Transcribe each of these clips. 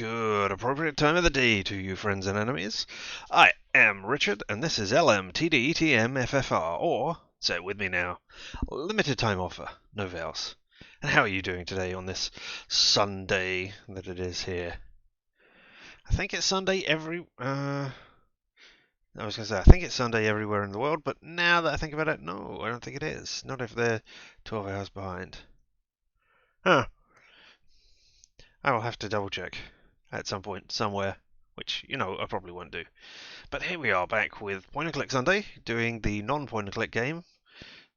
Good appropriate time of the day to you friends and enemies. I am Richard, and this is LMTDETMFFR, or, say it with me now, limited time offer, no vowels. And how are you doing today on this Sunday that it is here? I think it's Sunday I was going to say, I think it's Sunday everywhere in the world, but now that I think about it, no, I don't think it is. Not if they're 12 hours behind. Huh. I will have to double check at some point, somewhere, which, I probably won't do. But here we are back with Point and Click Sunday, doing the non-point and click game,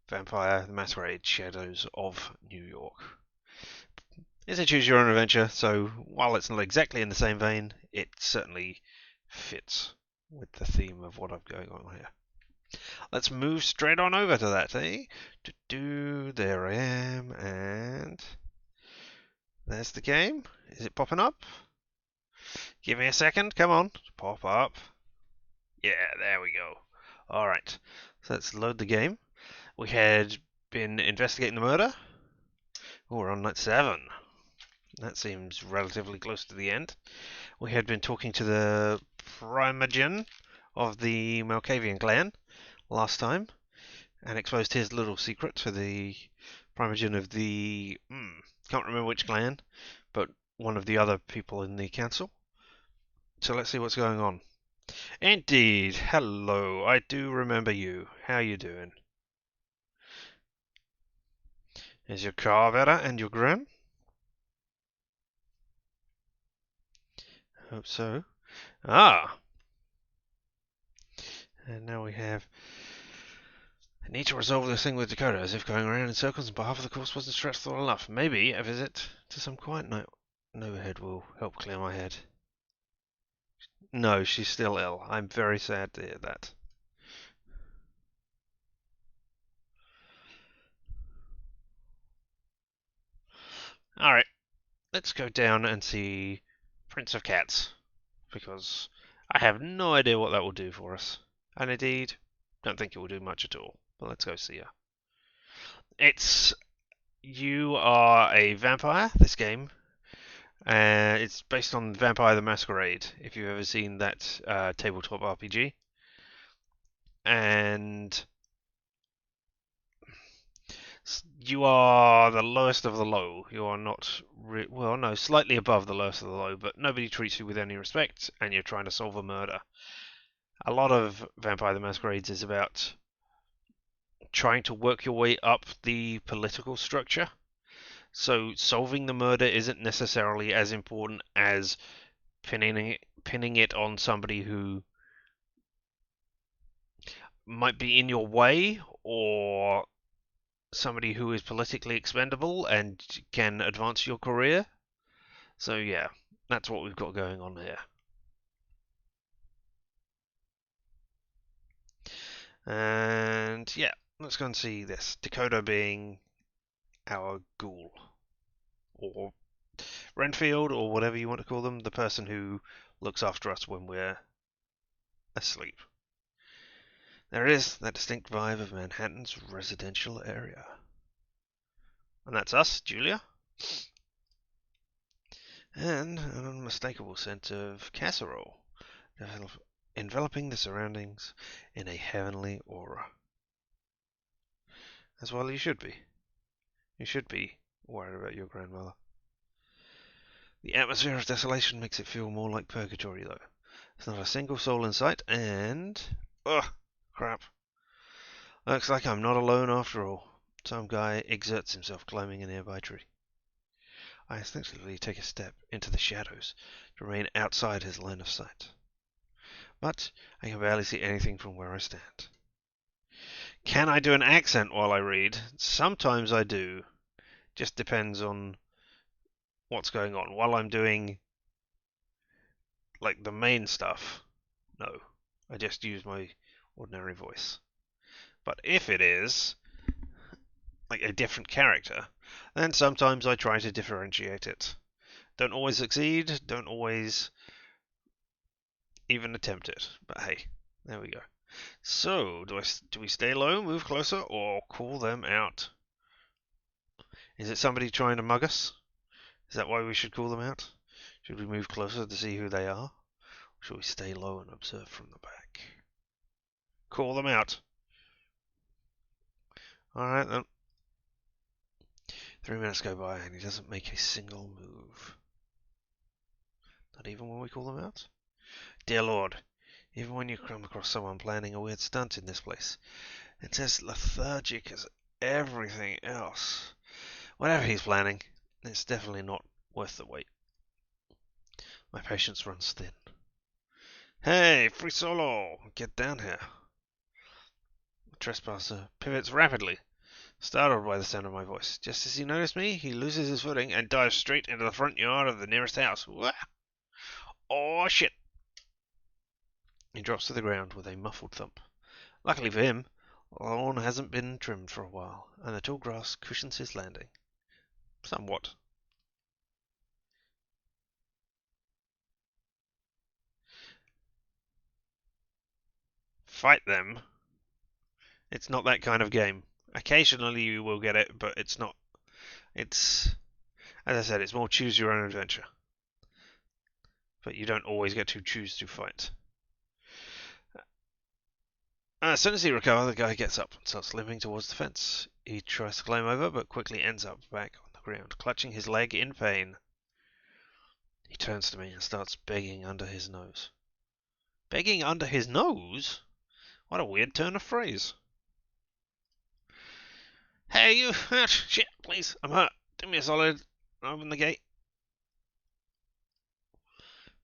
Vampire the Masquerade Shadows of New York. It's a choose your own adventure, so while it's not exactly in the same vein, it certainly fits with the theme of what I've going on here. Let's move straight on over to that, eh? There I am, and there's the game. Is it popping up? Give me a second, come on, pop up. Yeah, there we go. Alright, so let's load the game. We had been investigating the murder. Oh, we're on night 7. That seems relatively close to the end. We had been talking to the primogen of the Malkavian clan last time, and exposed his little secret to the primogen of the... can't remember which clan, but one of the other people in the council. So let's see what's going on. Indeed. Hello. I do remember you. How you doing? Is your car better and your grin? Hope so. Ah. And now we have... I need to resolve this thing with Dakota, as if going around in circles on behalf of the course wasn't stressful enough. Maybe a visit to some quiet neighborhood will help clear my head. No, she's still ill. I'm very sad to hear that. Alright, let's go down and see Prince of Cats, because I have no idea what that will do for us. And indeed, don't think it will do much at all. But let's go see her. You are a vampire, this game. It's based on Vampire the Masquerade, if you've ever seen that tabletop RPG. And you are the lowest of the low. You are not, well, no, slightly above the lowest of the low, but nobody treats you with any respect, and you're trying to solve a murder. A lot of Vampire the Masquerades is about trying to work your way up the political structure. So solving the murder isn't necessarily as important as pinning it on somebody who might be in your way, or somebody who is politically expendable and can advance your career. So yeah, that's what we've got going on here. And yeah, let's go and see this. Dakota being our ghoul, or Renfield, or whatever you want to call them, the person who looks after us when we're asleep. There is that distinct vibe of Manhattan's residential area. And that's us, Julia. And an unmistakable sense of casserole, enveloping the surroundings in a heavenly aura. As well you should be. You should be worried about your grandmother. The atmosphere of desolation makes it feel more like purgatory, though. There's not a single soul in sight, and... ugh, crap. Looks like I'm not alone after all. Some guy exerts himself climbing a nearby tree. I instinctively take a step into the shadows to remain outside his line of sight. But I can barely see anything from where I stand. Can I do an accent while I read? Sometimes I do. Just depends on what's going on. While I'm doing like the main stuff, no. I just use my ordinary voice. But if it is like a different character, then sometimes I try to differentiate it. Don't always succeed, don't always even attempt it. But hey, there we go. So, do we stay low, move closer, or call them out? Is it somebody trying to mug us? Is that why we should call them out? Should we move closer to see who they are? Or should we stay low and observe from the back? Call them out. Alright then. 3 minutes go by and he doesn't make a single move. Not even when we call them out? Dear Lord, even when you come across someone planning a weird stunt in this place, it's as lethargic as everything else. Whatever he's planning, it's definitely not worth the wait. My patience runs thin. Hey, free solo! Get down here. The trespasser pivots rapidly, startled by the sound of my voice. Just as he noticed me, he loses his footing and dives straight into the front yard of the nearest house. Wah! Oh, shit! He drops to the ground with a muffled thump. Luckily for him, the lawn hasn't been trimmed for a while, and the tall grass cushions his landing. Somewhat. Fight them. It's not that kind of game. Occasionally you will get it, but it's not. It's, as I said, it's more choose your own adventure. But you don't always get to choose to fight. As soon as he recovers, the guy gets up and starts limping towards the fence. He tries to climb over, but quickly ends up back on the ground, clutching his leg in pain. He turns to me and starts begging under his nose. Begging under his nose? What a weird turn of phrase. Hey, you! Shit, please, I'm hurt. Do me a solid. Open the gate.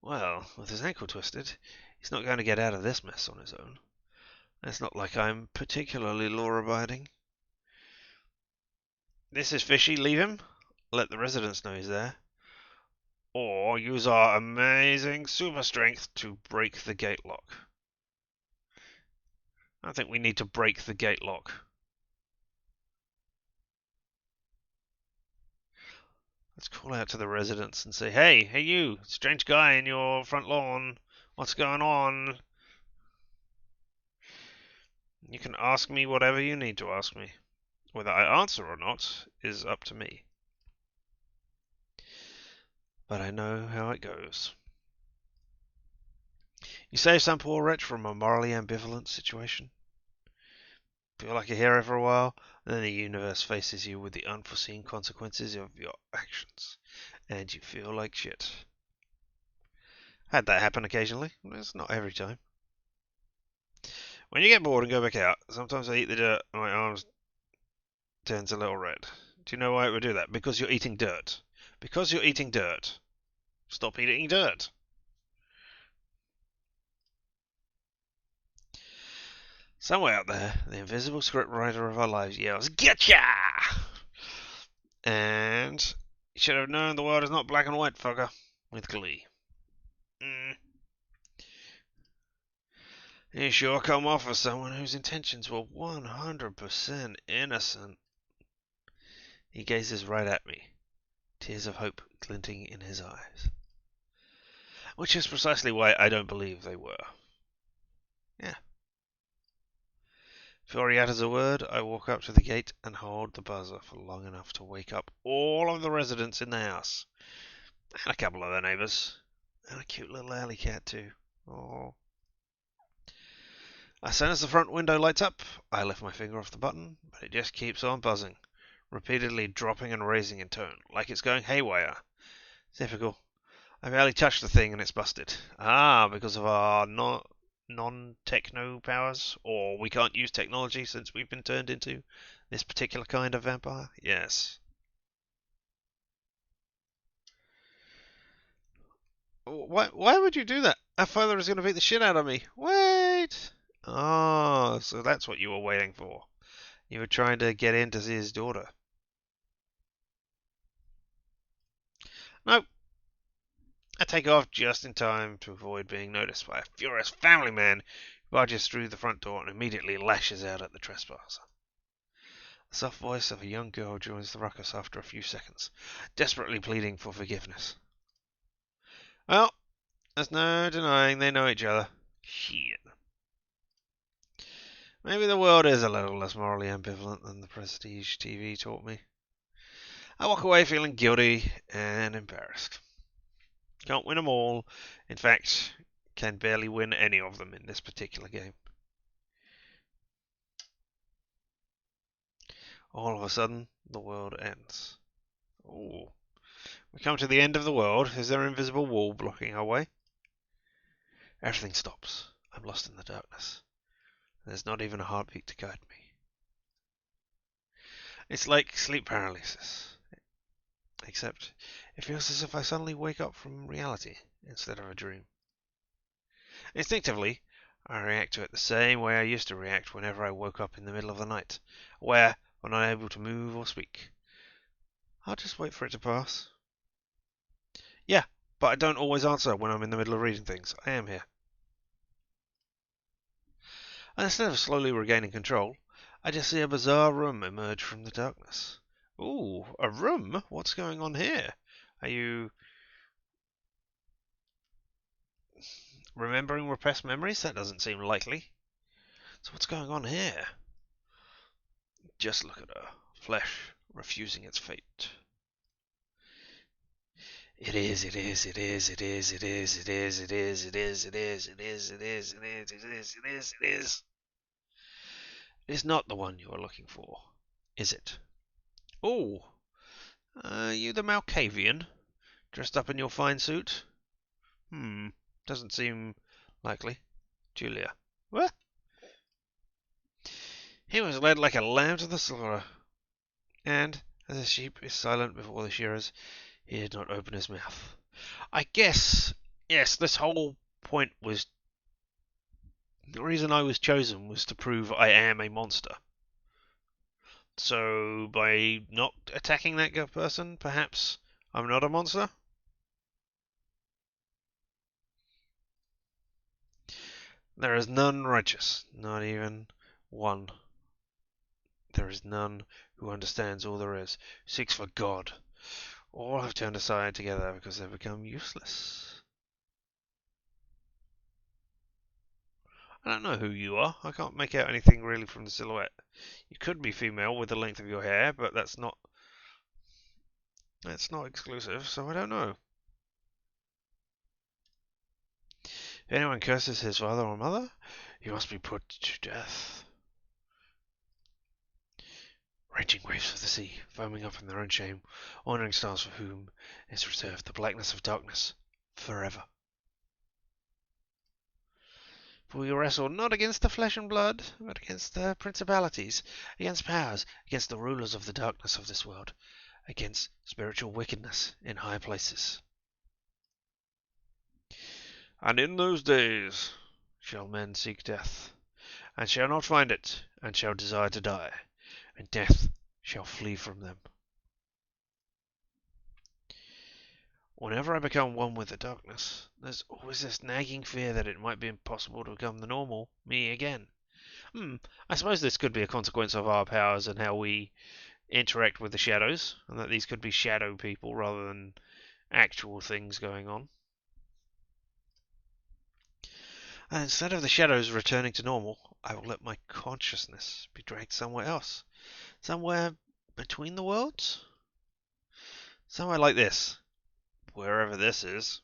Well, with his ankle twisted, he's not going to get out of this mess on his own. It's not like I'm particularly law-abiding. This is fishy. Leave him. Let the residents know he's there. Or use our amazing super strength to break the gate lock. I think we need to break the gate lock. Let's call out to the residents and say, hey you, strange guy in your front lawn. What's going on? You can ask me whatever you need to ask me. Whether I answer or not is up to me. But I know how it goes. You save some poor wretch from a morally ambivalent situation. Feel like a hero for a while, and then the universe faces you with the unforeseen consequences of your actions, and you feel like shit. Had that happen occasionally. It's not every time. When you get bored and go back out, sometimes I eat the dirt and my arms turns a little red. Do you know why it would do that? Because you're eating dirt. Because you're eating dirt. Stop eating dirt. Somewhere out there, the invisible scriptwriter of our lives yells, "Getcha!" And you should have known the world is not black and white, fucker. With glee. You sure come off as someone whose intentions were 100% innocent. He gazes right at me, tears of hope glinting in his eyes. Which is precisely why I don't believe they were. Yeah. Before he utters a word, I walk up to the gate and hold the buzzer for long enough to wake up all of the residents in the house. And a couple of the neighbours. And a cute little alley cat too. Oh. As soon as the front window lights up, I lift my finger off the button, but it just keeps on buzzing, repeatedly dropping and raising in tone, like it's going haywire. Typical. I barely touched the thing and it's busted. Ah, because of our non-techno powers? Or we can't use technology since we've been turned into this particular kind of vampire? Yes. Why would you do that? Our father is going to beat the shit out of me. Wait! Oh, so that's what you were waiting for. You were trying to get in to see his daughter. Nope. I take off just in time to avoid being noticed by a furious family man who barges through the front door and immediately lashes out at the trespasser. The soft voice of a young girl joins the ruckus after a few seconds, desperately pleading for forgiveness. Well, there's no denying they know each other. Shit. Maybe the world is a little less morally ambivalent than the prestige TV taught me. I walk away feeling guilty and embarrassed. Can't win them all. In fact, can barely win any of them in this particular game. All of a sudden, the world ends. Ooh. We come to the end of the world. Is there an invisible wall blocking our way? Everything stops. I'm lost in the darkness. There's not even a heartbeat to guide me. It's like sleep paralysis. Except it feels as if I suddenly wake up from reality instead of a dream. Instinctively, I react to it the same way I used to react whenever I woke up in the middle of the night, aware but unable to move or speak. I'll just wait for it to pass. Yeah, but I don't always answer when I'm in the middle of reading things. I am here. And instead of slowly regaining control, I just see a bizarre room emerge from the darkness. Ooh, a room? What's going on here? Are you remembering repressed memories? That doesn't seem likely. So what's going on here? Just look at her. Flesh refusing its fate. It is, it is, it is, it is, it is, it is, it is, it is, it is, it is, it is, it is, it is, it is, it is. It is not the one you are looking for, is it? Oh, you the Malkavian? Dressed up in your fine suit? Doesn't seem likely. Julia. What? He was led like a lamb to the slaughter. And, as a sheep is silent before the shearers, he did not open his mouth. I guess, yes, this whole point was... The reason I was chosen was to prove I am a monster. So, by not attacking that person, perhaps I'm not a monster? There is none righteous, not even one. There is none who understands all there is, who seeks for God. All have turned aside together because they've become useless. I don't know who you are. I can't make out anything really from the silhouette. You could be female with the length of your hair, but that's not exclusive, so I don't know. If anyone curses his father or mother, he must be put to death. Raging waves of the sea, foaming up in their own shame, wandering stars for whom is reserved the blackness of darkness forever. For we wrestle not against the flesh and blood, but against the principalities, against powers, against the rulers of the darkness of this world, against spiritual wickedness in high places. And in those days shall men seek death, and shall not find it, and shall desire to die, and death shall flee from them. Whenever I become one with the darkness, there's always this nagging fear that it might be impossible to become the normal me again. I suppose this could be a consequence of our powers and how we interact with the shadows, and that these could be shadow people rather than actual things going on. And instead of the shadows returning to normal, I will let my consciousness be dragged somewhere else. Somewhere between the worlds? Somewhere like this. Wherever this is.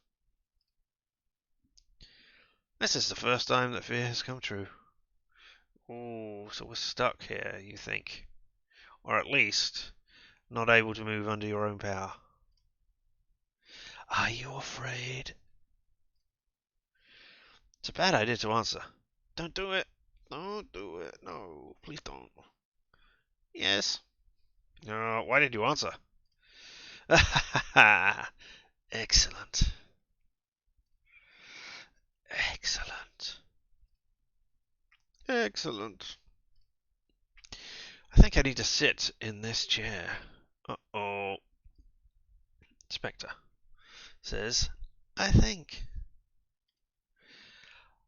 This is the first time that fear has come true. Ooh, so we're stuck here, you think? Or at least, not able to move under your own power. Are you afraid? It's a bad idea to answer. Don't do it. Don't do it. No, please don't. Yes. No, why did you answer? Excellent. Excellent. Excellent. I think I need to sit in this chair. Uh-oh. Spectre says, I think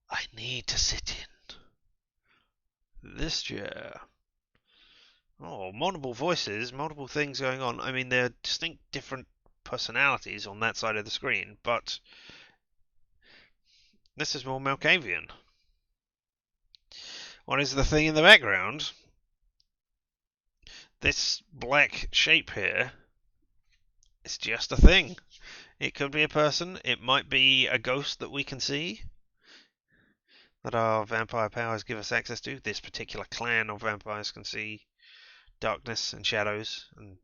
I need to sit in this chair. Oh, multiple voices, multiple things going on. I mean, they're distinct different personalities on that side of the screen, but this is more Malkavian. What is the thing in the background? This black shape here is just a thing. It could be a person. It might be a ghost that we can see, that our vampire powers give us access to. This particular clan of vampires can see darkness and shadows and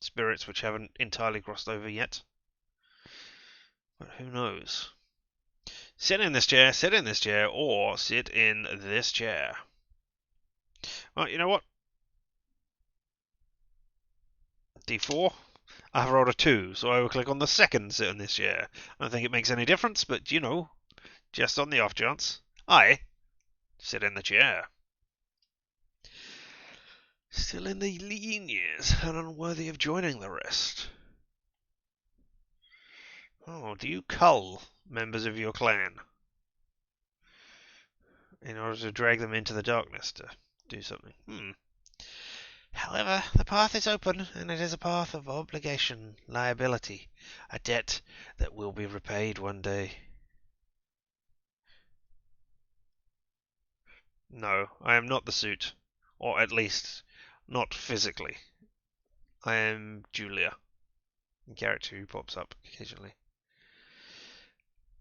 spirits which haven't entirely crossed over yet. But who knows? Sit in this chair, or sit in this chair. Well, you know what? D4. I've rolled a 2, so I will click on the second sit in this chair. I don't think it makes any difference, but you know, just on the off chance, I sit in the chair. Still in the lean years and unworthy of joining the rest. Oh, do you cull members of your clan in order to drag them into the darkness to do something? However, the path is open, and it is a path of obligation, liability, a debt that will be repaid one day. No, I am not the suit, or at least not physically. I am Julia, a character who pops up occasionally.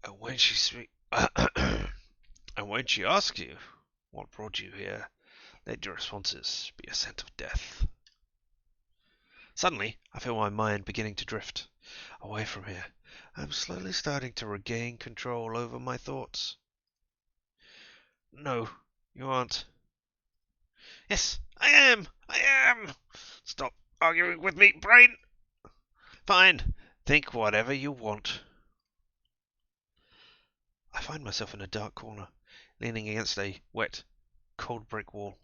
And when she and when she asks you what brought you here, let your responses be a scent of death. Suddenly, I feel my mind beginning to drift away from here. I'm slowly starting to regain control over my thoughts. No, you aren't. Yes, I am! I am! Stop arguing with me, brain! Fine, think whatever you want. I find myself in a dark corner, leaning against a wet, cold brick wall.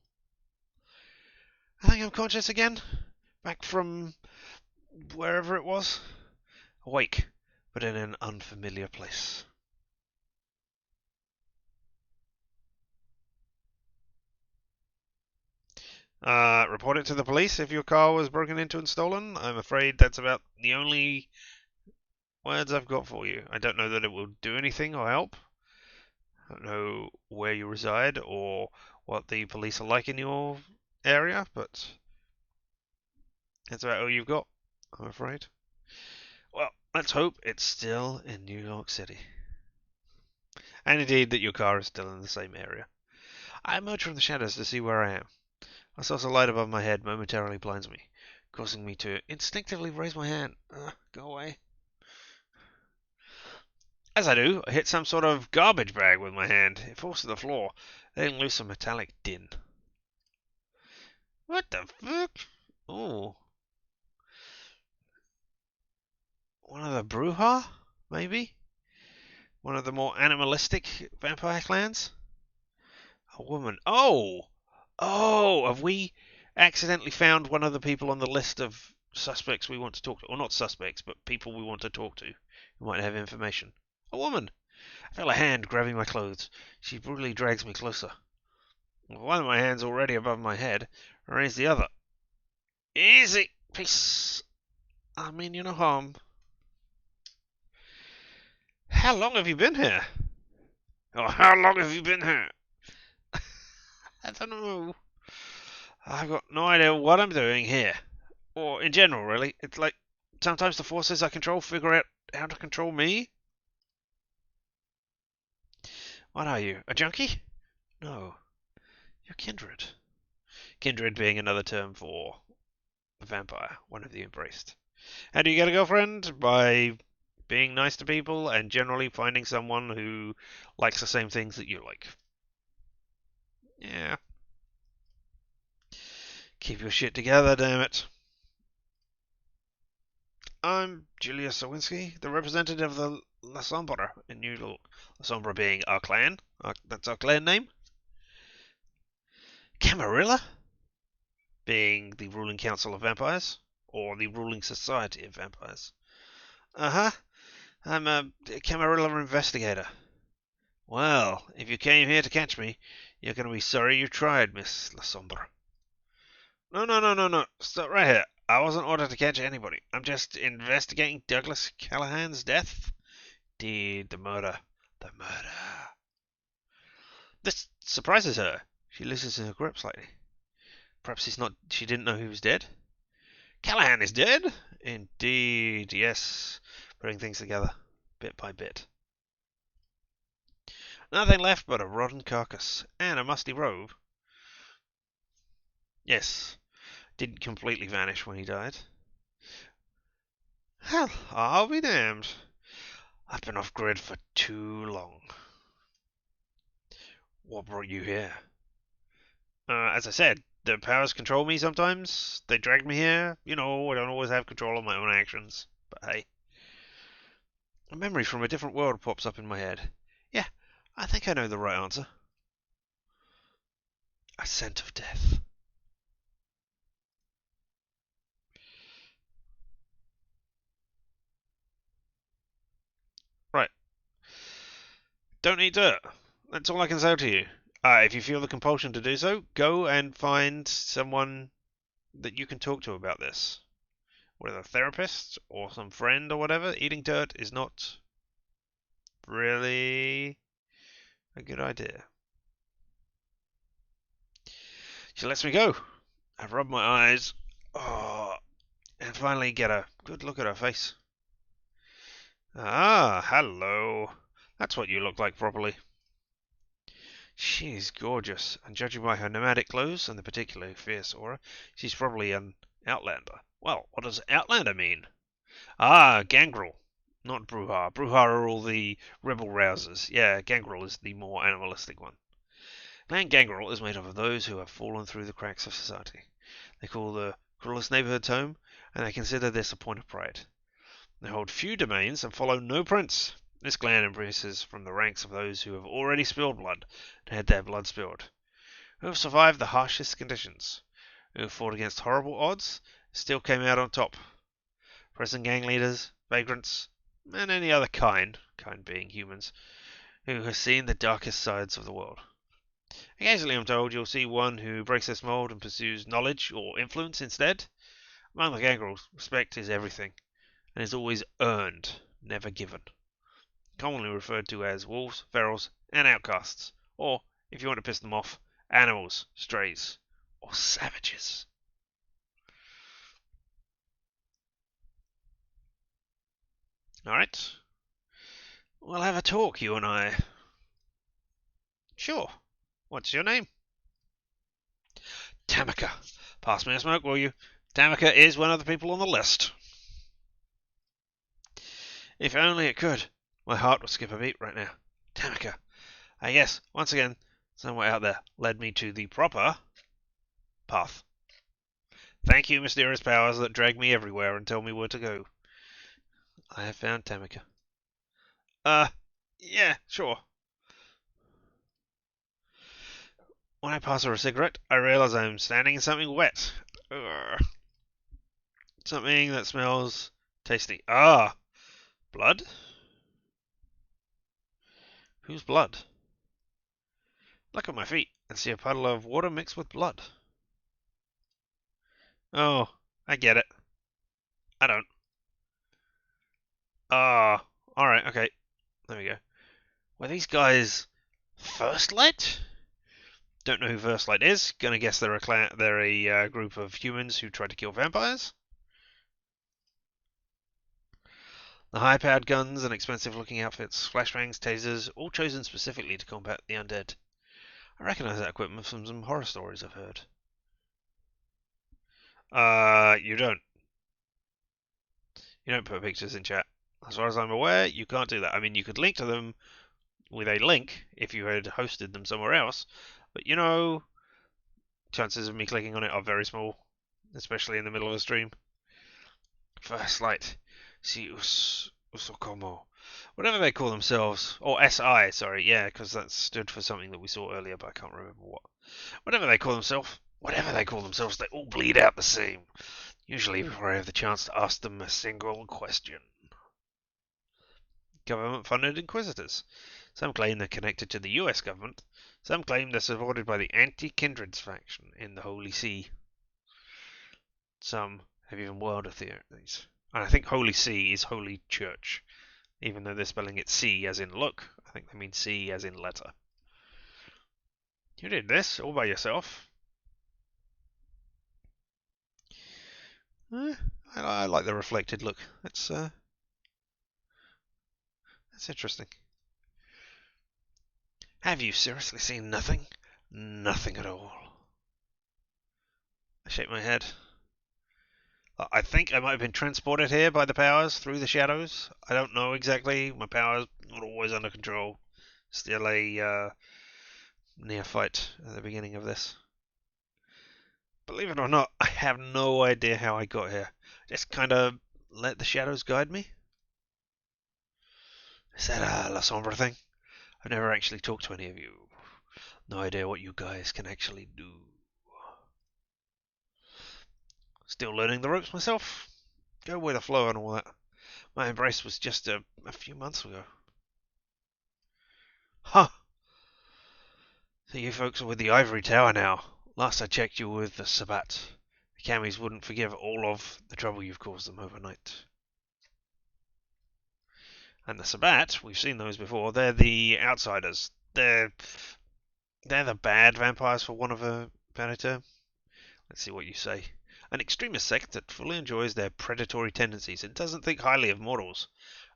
I think I'm conscious again, back from wherever it was. Awake, but in an unfamiliar place. Report it to the police if your car was broken into and stolen. I'm afraid that's about the only words I've got for you. I don't know that it will do anything or help. I don't know where you reside or what the police are like in your area, but that's about all you've got, I'm afraid. Well, let's hope it's still in New York City. And indeed that your car is still in the same area. I emerge from the shadows to see where I am. A source of light above my head momentarily blinds me, causing me to instinctively raise my hand. Go away. As I do, I hit some sort of garbage bag with my hand. It falls to the floor, letting loose a metallic din. What the fuck? Oh. One of the Bruja, maybe? One of the more animalistic vampire clans? A woman. Oh! Oh! Have we accidentally found one of the people on the list of suspects we want to talk to? Or not suspects, but people we want to talk to who might have information. A woman! I feel a hand grabbing my clothes. She brutally drags me closer. With one of my hands already above my head, I raise the other. Easy! Peace! I mean you no harm. How long have you been here? Oh, how long have you been here? I don't know. I've got no idea what I'm doing here. Or in general, really. It's like sometimes the forces I control figure out how to control me. What are you, a junkie? No. You're kindred. Kindred being another term for a vampire, one of the embraced. How do you get a girlfriend? By being nice to people and generally finding someone who likes the same things that you like. Yeah. Keep your shit together, damn it. I'm Julius Sawinski, the representative of the La Sombra in New York. La Sombra being our clan. That's our clan name. Camarilla being the ruling council of vampires, or the ruling society of vampires. Uh-huh. I'm a Camarilla investigator. Well, if you came here to catch me, you're going to be sorry you tried, Miss La Sombra. No. Stop right here. I wasn't ordered to catch anybody. I'm just investigating Douglas Callahan's death. Indeed, the murder. The murder. This surprises her. She loosens her grip slightly. Perhaps she didn't know he was dead? Callahan is dead? Indeed, yes. putting things together, bit by bit. Nothing left but a rotten carcass and a musty robe. Yes, didn't completely vanish when he died. Hell, I'll be damned. I've been off grid for too long. What brought you here? As I said, the powers control me sometimes. They drag me here. You know, I don't always have control of my own actions. But hey. A memory from a different world pops up in my head. Yeah, I think I know the right answer. A scent of death. Right. Don't eat dirt. That's all I can say to you. If you feel the compulsion to do so, go and find someone that you can talk to about this. Whether a therapist or some friend or whatever, eating dirt is not really a good idea. She lets me go. I rub my eyes, and finally get a good look at her face. Ah, hello. That's what you look like properly. She's gorgeous, and judging by her nomadic clothes and the particularly fierce aura, she's probably an outlander. Well, what does outlander mean? Ah, gangrel, not Bruhar. Bruhar are all the rebel rousers. Yeah, gangrel is the more animalistic one. Clan gangrel is made up of those who have fallen through the cracks of society. They call the cruelest neighborhoods home, and they consider this a point of pride. They hold few domains and follow no prince. This clan embraces from the ranks of those who have already spilled blood and had their blood spilled, who have survived the harshest conditions, who have fought against horrible odds, still came out on top. Present gang leaders, vagrants, and any other kind being humans, who have seen the darkest sides of the world. Occasionally, I'm told, you'll see one who breaks this mold and pursues knowledge or influence instead. Among the gangrels, respect is everything, and is always earned, never given. Commonly referred to as wolves, ferals, and outcasts, or, if you want to piss them off, animals, strays, or savages. Alright. We'll have a talk, you and I. Sure. What's your name? Tamika. Pass me a smoke, will you? Tamika is one of the people on the list. If only it could. My heart would skip a beat right now. Tamika. I guess, once again, somewhere out there led me to the proper path. Thank you, mysterious powers that drag me everywhere and tell me where to go. I have found Tamika. Yeah, sure. When I pass her a cigarette, I realize I'm standing in something wet. Ugh. Something that smells tasty. Ah, blood? Whose blood? Look at my feet and see a puddle of water mixed with blood. Oh, I get it. I don't. Ah, alright, okay. There we go. Were these guys First Light? Don't know who First Light is. Gonna guess they're a group of humans who try to kill vampires. The high-powered guns and expensive-looking outfits, flashbangs, tasers, all chosen specifically to combat the undead. I recognize that equipment from some horror stories I've heard. You don't. You don't put pictures in chat. As far as I'm aware, you can't do that. I mean, you could link to them with a link if you had hosted them somewhere else, but you know, chances of me clicking on it are very small, especially in the middle of a stream. First Light, si usokomo, whatever they call themselves, or SI, sorry, yeah, because that stood for something that we saw earlier, but I can't remember what. Whatever they call themselves, they all bleed out the same. Usually before I have the chance to ask them a single question. Government-funded inquisitors. Some claim they're connected to the US government. Some claim they're supported by the anti-kindreds faction in the Holy See. Some have even wilder theories. And I think Holy See is Holy Church. Even though they're spelling it C as in look, I think they mean C as in letter. You did this all by yourself? I like the reflected look. Let's That's interesting. Have you seriously seen nothing? Nothing at all. I shake my head. I think I might have been transported here by the powers through the shadows. I don't know exactly. My power's not always under control. Still a neophyte at the beginning of this. Believe it or not, I have no idea how I got here. Just kind of let the shadows guide me. Is that a La Sombra thing? I've never actually talked to any of you. No idea what you guys can actually do. Still learning the ropes myself. Go with the flow and all that. My embrace was just a few months ago. Huh. So you folks are with the Ivory Tower now. Last I checked, you were with the Sabbat. The Camis wouldn't forgive all of the trouble you've caused them overnight. And the Sabbat, we've seen those before. They're the outsiders. They're the bad vampires, for want of a better term. Let's see what you say. An extremist sect that fully enjoys their predatory tendencies and doesn't think highly of mortals.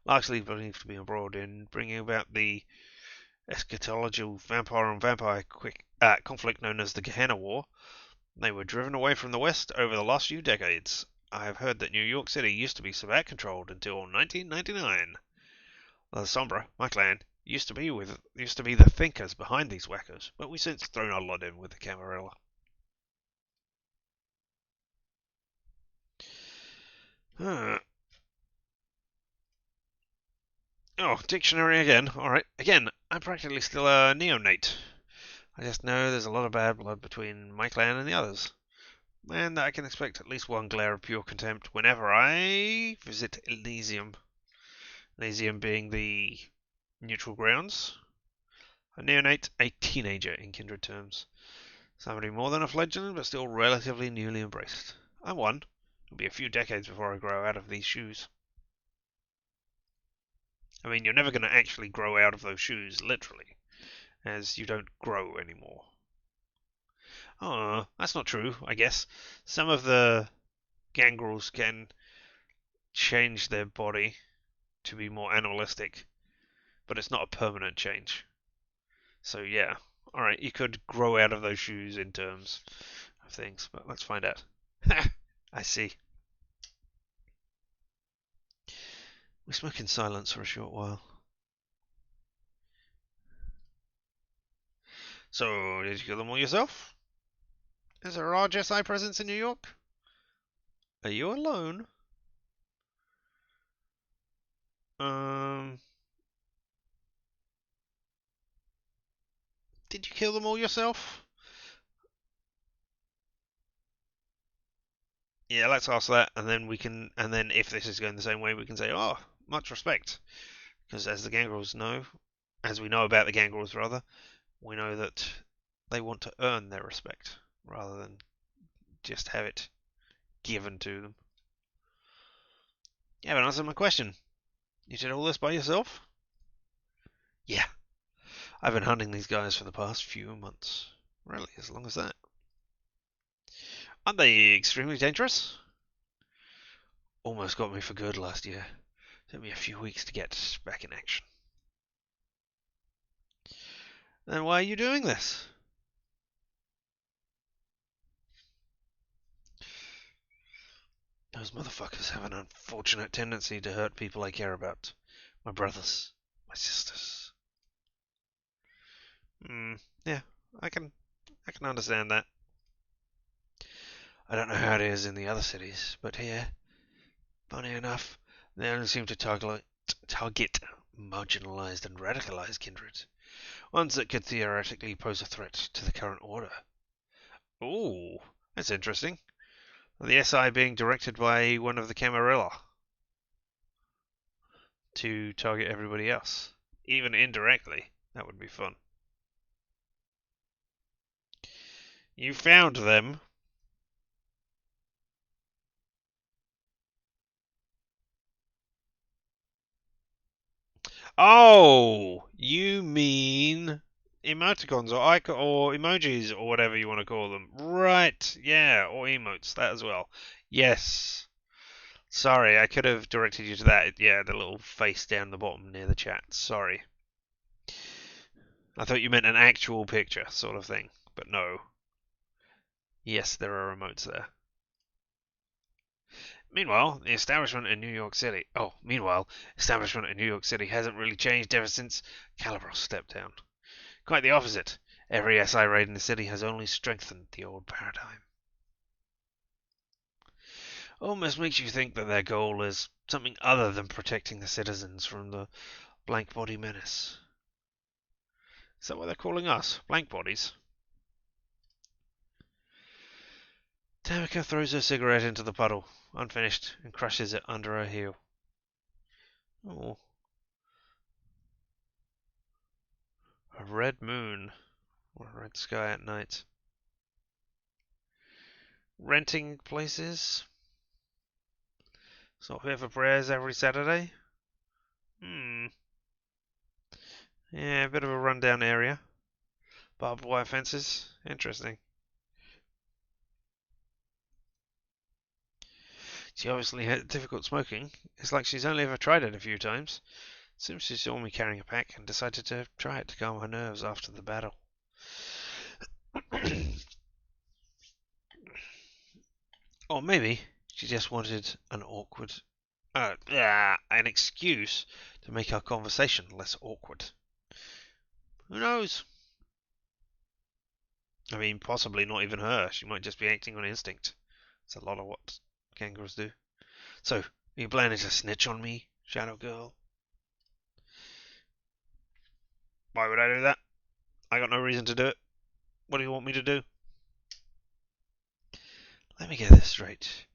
Largely believed to be embroiled in bringing about the eschatological vampire-on-vampire conflict known as the Gehenna War. They were driven away from the West over the last few decades. I have heard that New York City used to be Sabbat-controlled until 1999. The Sombra, my clan, used to be the thinkers behind these wackos, but we since thrown our lot in with the Camarilla. Huh. Oh, dictionary again. Alright. Again, I'm practically still a neonate. I just know there's a lot of bad blood between my clan and the others. And that I can expect at least one glare of pure contempt whenever I visit Elysium. Elysium being the neutral grounds. A neonate, a teenager in kindred terms. Somebody more than a fledgling, but still relatively newly embraced. I'm one. It'll be a few decades before I grow out of these shoes. I mean, you're never going to actually grow out of those shoes, literally, as you don't grow anymore. Oh, that's not true, I guess. Some of the gangrels can change their body to be more animalistic, but it's not a permanent change. So yeah, alright, you could grow out of those shoes in terms of things, but let's find out. I see. We smoke in silence for a short while. So, did you kill them all yourself? Is there a large SI presence in New York? Are you alone? Um, did you kill them all yourself? Yeah, let's ask that, and then and then if this is going the same way, we can say, oh, much respect. Because as the gangrels know, as we know about the gangrels rather, we know that they want to earn their respect rather than just have it given to them. You haven't answered my question. You did all this by yourself? Yeah. I've been hunting these guys for the past few months. Really, as long as that. Aren't they extremely dangerous? Almost got me for good last year. Took me a few weeks to get back in action. Then why are you doing this? Those motherfuckers have an unfortunate tendency to hurt people I care about. My brothers, my sisters. Yeah, I can understand that. I don't know how it is in the other cities, but here, funny enough, they only seem to target marginalized and radicalized kindred. Ones that could theoretically pose a threat to the current order. Ooh, that's interesting. The SI being directed by one of the Camarilla to target everybody else. Even indirectly. That would be fun. You found them. Oh, you mean emoticons or emojis or whatever you want to call them. Right, yeah, or emotes, that as well. Yes. Sorry, I could have directed you to that. Yeah, the little face down the bottom near the chat. Sorry. I thought you meant an actual picture sort of thing, but no. Yes, there are remotes there. Meanwhile, establishment in New York City hasn't really changed ever since Calibros stepped down. Quite the opposite. Every SI raid in the city has only strengthened the old paradigm. Almost makes you think that their goal is something other than protecting the citizens from the blank body menace. Is that what they're calling us? Blank bodies? Tamika throws her cigarette into the puddle, unfinished, and crushes it under her heel. Oh. A red moon, or a red sky at night. Renting places? Stop here for prayers every Saturday? Yeah, a bit of a rundown area. Barbed wire fences. Interesting. She obviously had difficult smoking. It's like she's only ever tried it a few times. Seems she saw me carrying a pack and decided to try it to calm her nerves after the battle. Or maybe she just wanted an excuse to make our conversation less awkward. Who knows? I mean, possibly not even her. She might just be acting on instinct. It's a lot of what kangaroos do. So, are you planning to snitch on me, Shadow Girl? Why would I do that? I got no reason to do it. What do you want me to do? Let me get this straight.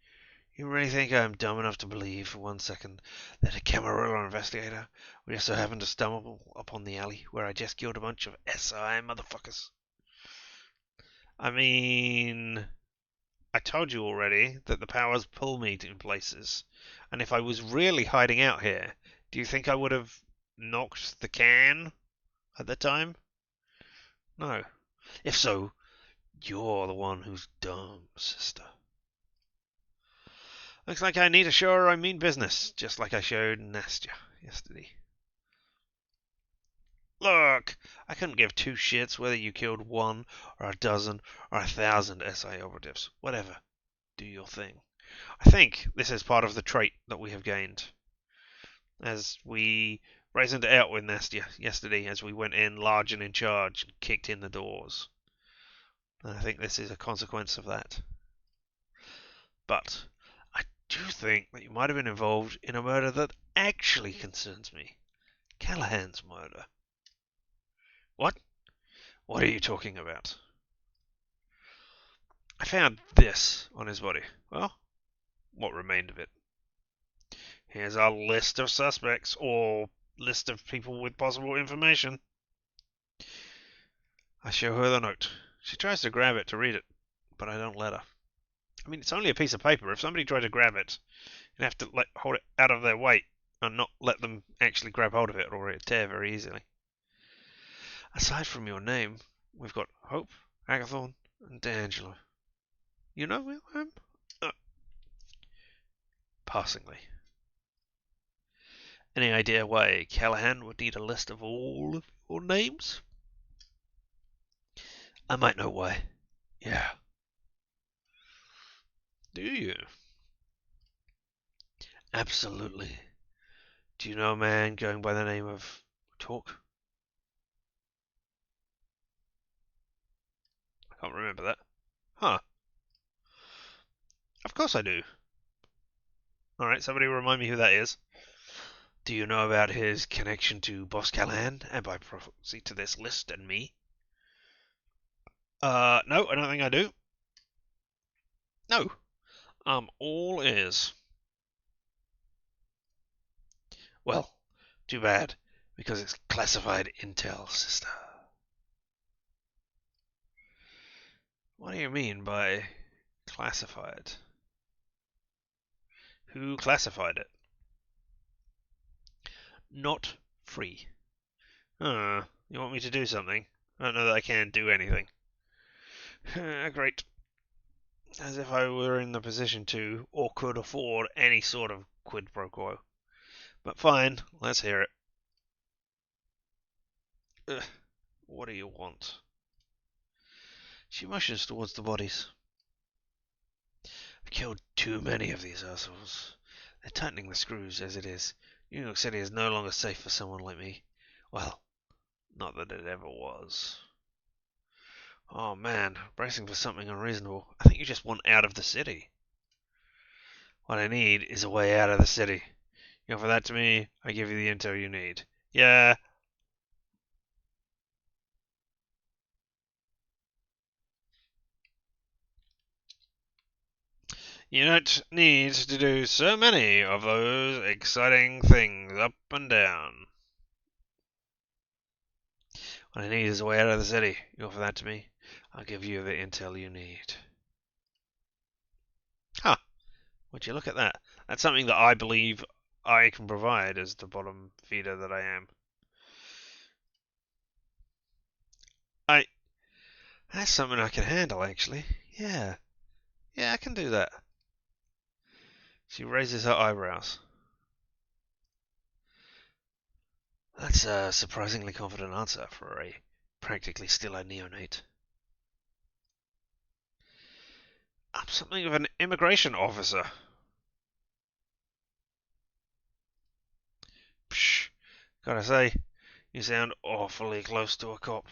You really think I'm dumb enough to believe for 1 second that a Camarilla investigator would just so happen to stumble upon the alley where I just killed a bunch of SI motherfuckers? I mean, I told you already that the powers pull me in places, and if I was really hiding out here, do you think I would have knocked the can at the time? No. If so, you're the one who's dumb, sister. Looks like I need to show her I mean business, just like I showed Nastya yesterday. Look, I couldn't give two shits whether you killed one or a dozen or 1,000 SI operatives. Whatever. Do your thing. I think this is part of the trait that we have gained. As we brazened it out with Nastya yesterday as we went in large and in charge and kicked in the doors. And I think this is a consequence of that. But I do think that you might have been involved in a murder that actually concerns me. Callahan's murder. What? What are you talking about? I found this on his body. Well, what remained of it? Here's our list of suspects, or list of people with possible information. I show her the note. She tries to grab it to read it, but I don't let her. I mean, it's only a piece of paper. If somebody tried to grab it, you'd have to hold it out of their weight and not let them actually grab hold of it, or it'd tear very easily. Aside from your name, we've got Hope, Agathorn, and D'Angelo. You know Wilhelm? Passingly. Any idea why Callahan would need a list of all of your names? I might know why. Yeah. Do you? Absolutely. Do you know a man going by the name of Talk? I can't remember that. Huh. Of course I do. Alright, somebody remind me who that is. Do you know about his connection to Boss Callahan, and by proxy to this list and me? No, I don't think I do. No. All ears. Well, too bad, because it's classified intel, sister. What do you mean by classified? Who classified it? Not free. You want me to do something? I don't know that I can do anything. Great. As if I were in the position to, or could afford, any sort of quid pro quo. But fine, let's hear it. Ugh, what do you want? She motions towards the bodies. I've killed too many of these assholes. They're tightening the screws as it is. New York City is no longer safe for someone like me. Well, not that it ever was. Oh man, bracing for something unreasonable. I think you just want out of the city. What I need is a way out of the city. You offer that to me, I give you the intel you need. Yeah. You don't need to do so many of those exciting things up and down. What I need is a way out of the city. You offer that to me, I'll give you the intel you need. Huh. Would you look at that? That's something that I believe I can provide as the bottom feeder that I am. I That's something I can handle, actually. Yeah. Yeah, I can do that. She raises her eyebrows. That's a surprisingly confident answer for a practically still-eyed neonate. I'm something of an immigration officer. Psh, gotta say, you sound awfully close to a cop.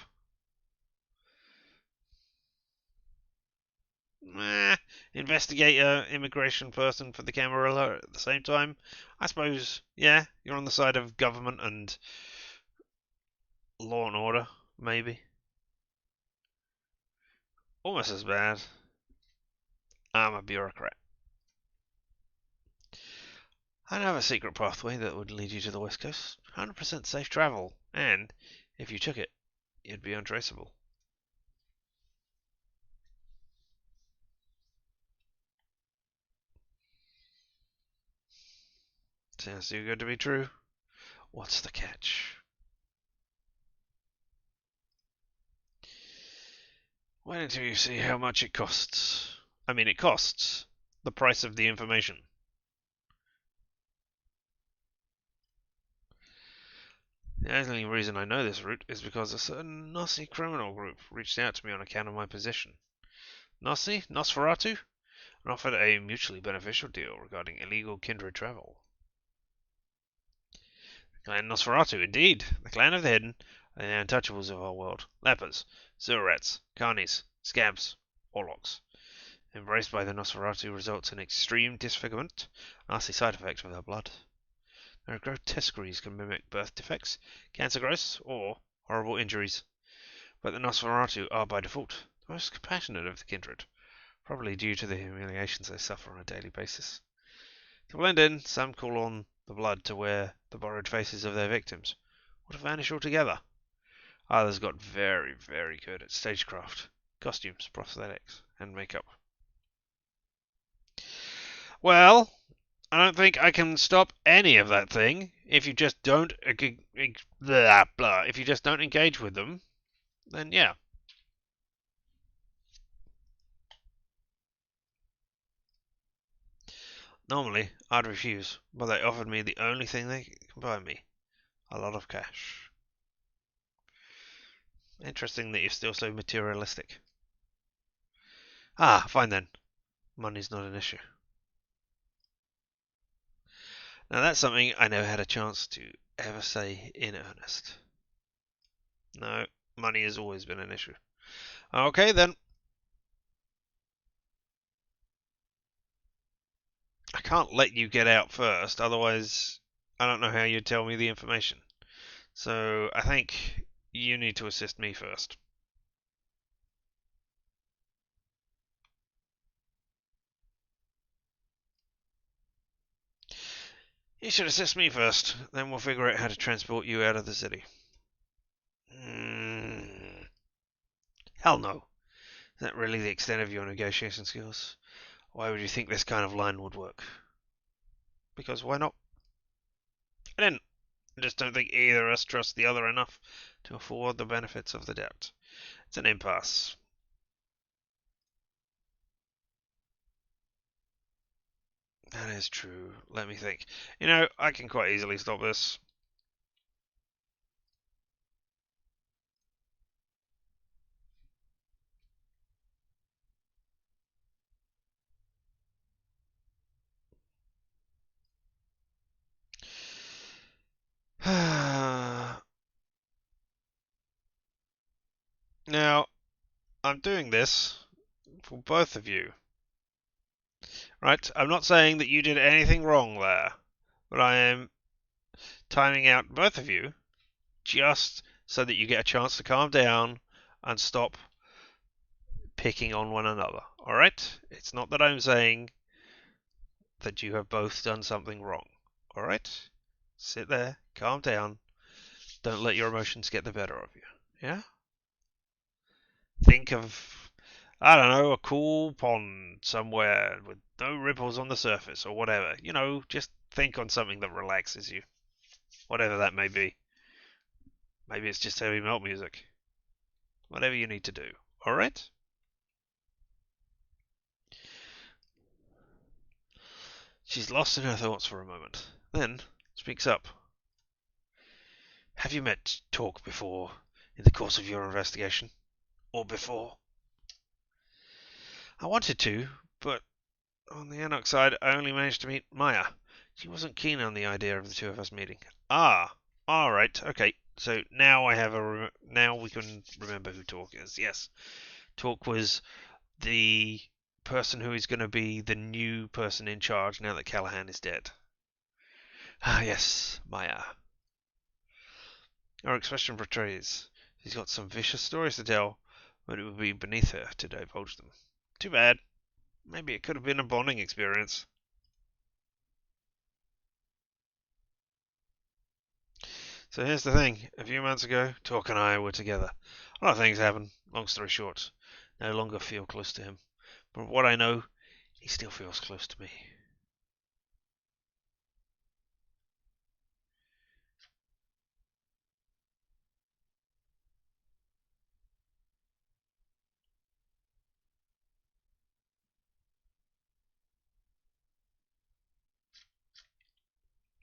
Nah, investigator, immigration person for the camera at the same time. I suppose, yeah, you're on the side of government and law and order, maybe. Almost as bad. I'm a bureaucrat. I have a secret pathway that would lead you to the West Coast. 100% safe travel. And, if you took it, you'd be untraceable. Sounds too good to be true. What's the catch? Wait until you see how much it costs. I mean, it costs the price of the information. The only reason I know this route is because a certain Nazi criminal group reached out to me on account of my position. Nazi? Nosferatu? And offered a mutually beneficial deal regarding illegal kindred travel. Clan Nosferatu, indeed. The clan of the hidden are the untouchables of our world. Lepers, sewer rats, carnies, scabs, orlocks. Embraced by the Nosferatu results in extreme disfigurement, a nasty side effect of their blood. Their grotesqueries can mimic birth defects, cancer growths, or horrible injuries. But the Nosferatu are by default the most compassionate of the kindred, probably due to the humiliations they suffer on a daily basis. To blend in, some call on the blood to wear the borrowed faces of their victims, or to vanish altogether. Others got very, very good at stagecraft, costumes, prosthetics, and makeup. Well, I don't think I can stop any of that thing if you just don't blah, blah. If you just don't engage with them, then yeah. Normally, I'd refuse, but they offered me the only thing they can buy me, a lot of cash. Interesting that you're still so materialistic. Ah, fine then. Money's not an issue. Now that's something I never had a chance to ever say in earnest. No, money has always been an issue. Okay then. I can't let you get out first, otherwise I don't know how you'd tell me the information. So I think you need to assist me first. You should assist me first, then we'll figure out how to transport you out of the city. Hell no. Is that really the extent of your negotiation skills? Why would you think this kind of line would work? Because why not? I didn't. I just don't think either of us trust the other enough to afford the benefits of the doubt. It's an impasse. That is true. Let me think. I can quite easily stop this. Now, I'm doing this for both of you, right? I'm not saying that you did anything wrong there, but I am timing out both of you just so that you get a chance to calm down and stop picking on one another. Alright? It's not that I'm saying that you have both done something wrong. Alright? Sit there, calm down, don't let your emotions get the better of you. Yeah? Think of, I don't know, a cool pond somewhere with no ripples on the surface or whatever. Just think on something that relaxes you, whatever that may be. Maybe it's just heavy melt music. Whatever you need to do. Alright? She's lost in her thoughts for a moment, then speaks up. Have you met Talk before in the course of your investigation? Or before? I wanted to, but on the Enoch side, I only managed to meet Maya. She wasn't keen on the idea of the two of us meeting. Ah, all right, okay. So now now we can remember who Talk is. Yes, Talk was the person who is going to be the new person in charge now that Callahan is dead. Ah, yes, Maya. Her expression portrays she's got some vicious stories to tell, but it would be beneath her to divulge them. Too bad. Maybe it could have been a bonding experience. So here's the thing. A few months ago, Talk and I were together. A lot of things happened. Long story short, no longer feel close to him. But what I know, he still feels close to me.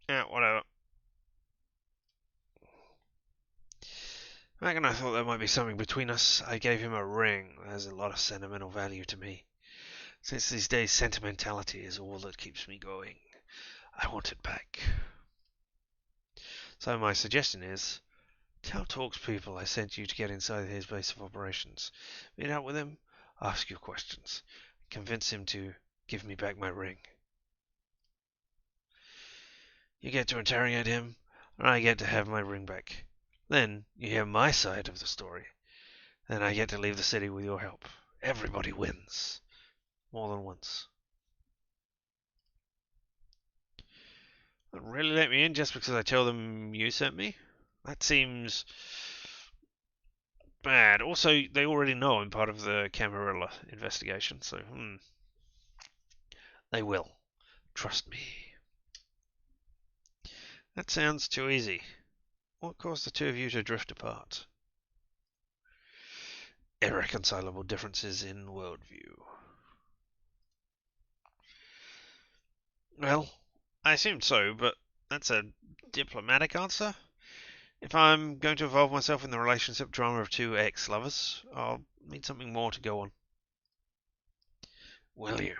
Yeah, whatever. Back when I thought there might be something between us, I gave him a ring that has a lot of sentimental value to me. Since these days, sentimentality is all that keeps me going. I want it back. So my suggestion is, tell Talk's people I sent you to get inside his base of operations. Meet up with him, ask your questions, convince him to give me back my ring. You get to interrogate him, and I get to have my ring back. Then you hear my side of the story. Then I get to leave the city with your help. Everybody wins. More than once. Really let me in just because I tell them you sent me? That seems bad. Also, they already know I'm part of the Camarilla investigation, so they will. Trust me. That sounds too easy. What caused the two of you to drift apart? Irreconcilable differences in worldview. Well, I assumed so, but that's a diplomatic answer. If I'm going to involve myself in the relationship drama of two ex-lovers, I'll need something more to go on. Will you?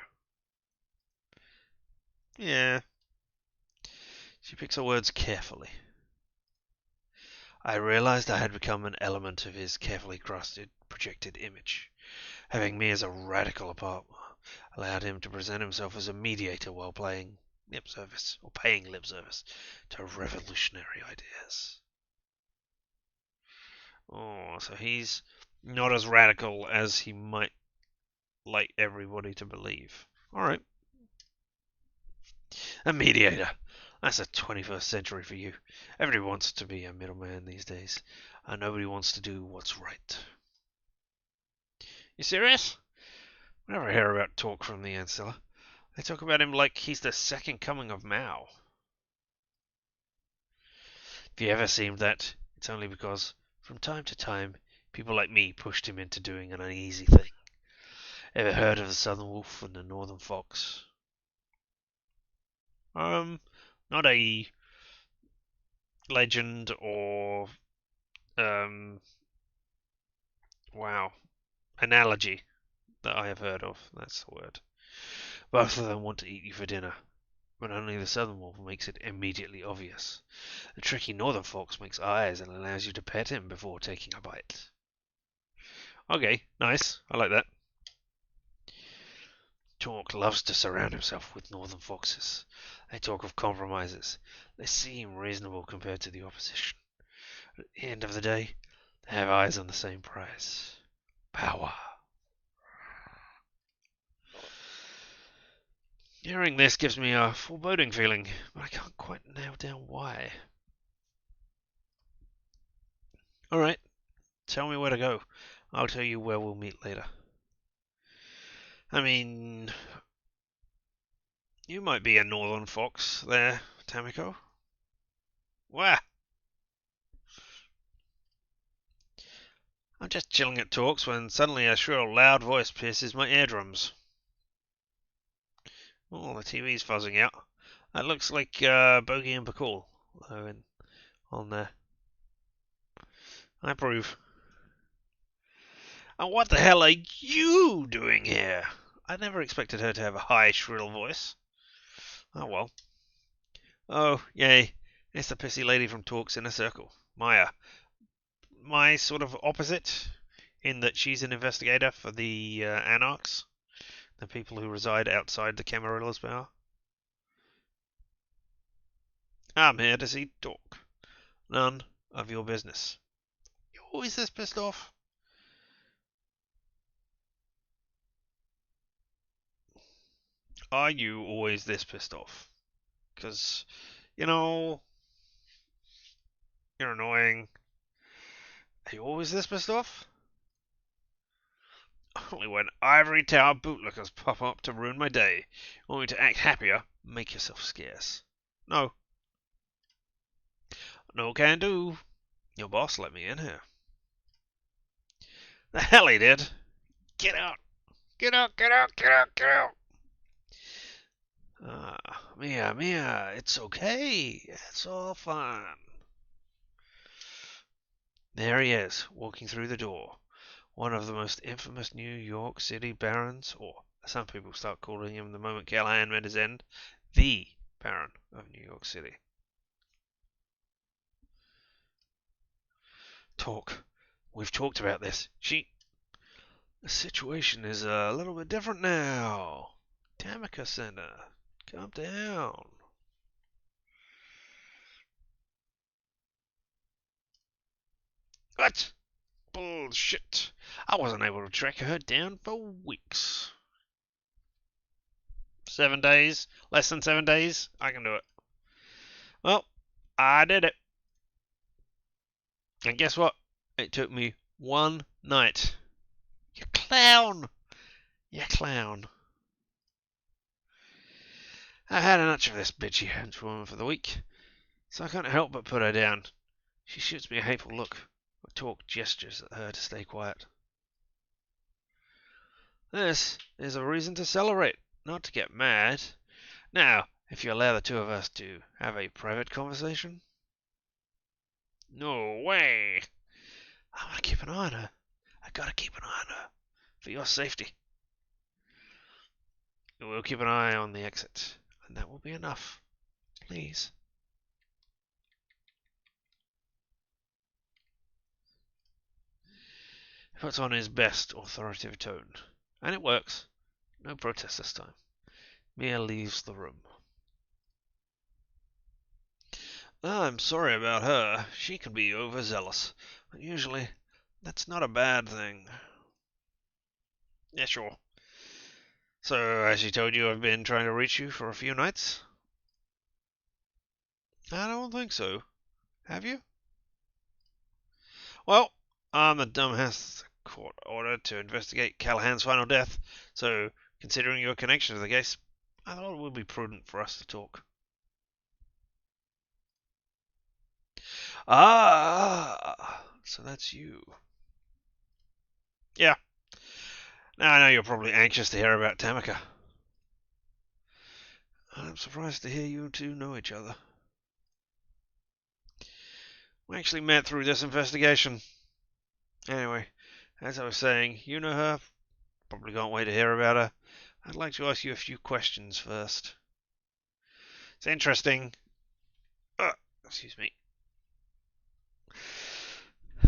Yeah. She picks her words carefully. I realized I had become an element of his carefully crafted, projected image. Having me as a radical partner allowed him to present himself as a mediator while paying lip service to revolutionary ideas. Oh, so he's not as radical as he might like everybody to believe. Alright. A mediator. That's the 21st century for you. Everybody wants to be a middleman these days, and nobody wants to do what's right. You serious? Whenever I hear about Talk from the Ancilla, they talk about him like he's the second coming of Mao. If he ever seemed that, it's only because, from time to time, people like me pushed him into doing an uneasy thing. Ever heard of the southern wolf and the northern fox? Not a legend or um, wow, analogy that I have heard of. That's the word. Both of them want to eat you for dinner, but only the southern wolf makes it immediately obvious. The tricky northern fox makes eyes and allows you to pet him before taking a bite. Okay, nice. I like that. Torque loves to surround himself with northern foxes. They talk of compromises. They seem reasonable compared to the opposition. At the end of the day, they have eyes on the same prize. Power. Hearing this gives me a foreboding feeling, but I can't quite nail down why. Alright, tell me where to go. I'll tell you where we'll meet later. I mean, you might be a northern fox there, Tamiko. Wah! I'm just chilling at talks when suddenly a shrill, loud voice pierces my eardrums. Oh, the TV's fuzzing out. That looks like Bogey and Bacall on there. I approve. And what the hell are you doing here? I never expected her to have a high, shrill voice. Oh well. Oh, yay. It's the pissy lady from Talks in a Circle. Maya. My sort of opposite, in that she's an investigator for the Anarchs, the people who reside outside the Camarillas power. I'm here to see Talk. None of your business. You always this pissed off? Are you always this pissed off? Because, you know, you're annoying. Are you always this pissed off? Only when ivory tower bootlickers pop up to ruin my day. You want me to act happier? Make yourself scarce. No. No can do. Your boss let me in here. The hell he did. Get out. Get out, get out, get out, get out. Mia, Mia, it's okay. It's all fine. There he is, walking through the door. One of the most infamous New York City barons, or some people start calling him the moment Callahan met his end, the Baron of New York City. Talk. We've talked about this. The situation is a little bit different now. Tamika Center. Calm down. What? Bullshit. I wasn't able to track her down for weeks. 7 days? Less than 7 days? I can do it. Well, I did it. And guess what? It took me one night. You clown! You clown. I've had enough of this bitchy henchwoman for the week, so I can't help but put her down. She shoots me a hateful look, but Talk gestures at her to stay quiet. This is a reason to celebrate, not to get mad. Now, if you allow the two of us to have a private conversation. No way! I want to keep an eye on her. I gotta keep an eye on her. For your safety. We'll keep an eye on the exit, and that will be enough. Please. He puts on his best authoritative tone, and it works. No protest this time. Mia leaves the room. I'm sorry about her. She can be overzealous, but usually that's not a bad thing. Yeah, sure. So, as she told you, I've been trying to reach you for a few nights? I don't think so. Have you? Well, I'm the dumbass court ordered to investigate Callahan's final death, so considering your connection to the case, I thought it would be prudent for us to talk. Ah, so that's you. Yeah. Now I know you're probably anxious to hear about Tamika. I'm surprised to hear you two know each other. We actually met through this investigation. Anyway, as I was saying, you know her. Probably can't wait to hear about her. I'd like to ask you a few questions first. It's interesting. Excuse me.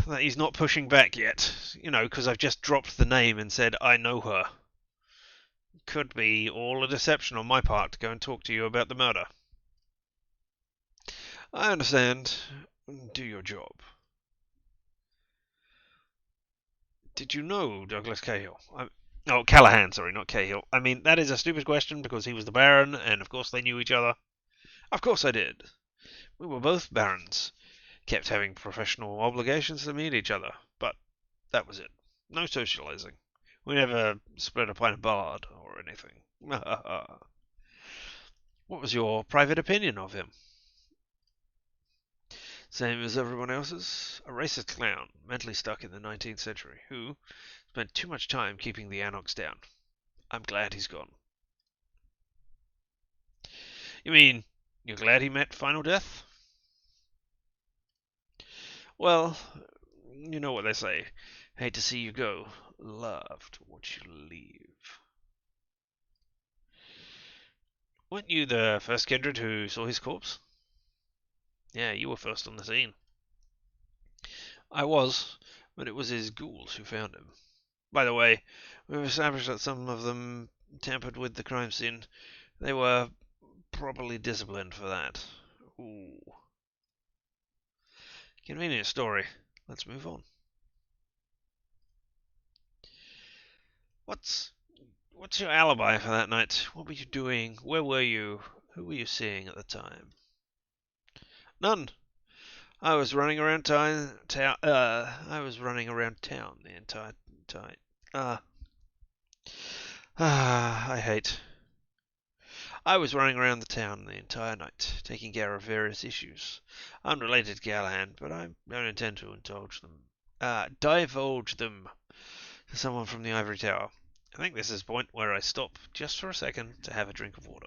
That he's not pushing back yet. You know, because I've just dropped the name and said I know her. Could be all a deception on my part to go and talk to you about the murder. I understand. Do your job. Did you know Douglas Cahill? Oh, Callahan, sorry, not Cahill. I mean, that is a stupid question because he was the Baron, and of course they knew each other. Of course I did. We were both Barons. Kept having professional obligations to meet each other, but that was it. No socializing. We never split a pint of bard or anything. What was your private opinion of him? Same as everyone else's. A racist clown, mentally stuck in the 19th century, who spent too much time keeping the Anoks down. I'm glad he's gone. You mean, you're glad he met final death? Well, you know what they say. Hate to see you go. Love to watch you leave. Weren't you the first kindred who saw his corpse? Yeah, you were first on the scene. I was, but it was his ghouls who found him. By the way, we've established that some of them tampered with the crime scene. They were properly disciplined for that. Ooh. Convenient story. Let's move on. What's what's your alibi for that night? What were you doing? Where were you? Who were you seeing at the time? None. I was running around town. I was running around town the entire time. Ah, I hate. I was running around the town the entire night, taking care of various issues, unrelated to Callahan, but I don't intend to divulge them to someone from the ivory tower. I think this is the point where I stop just for a second to have a drink of water.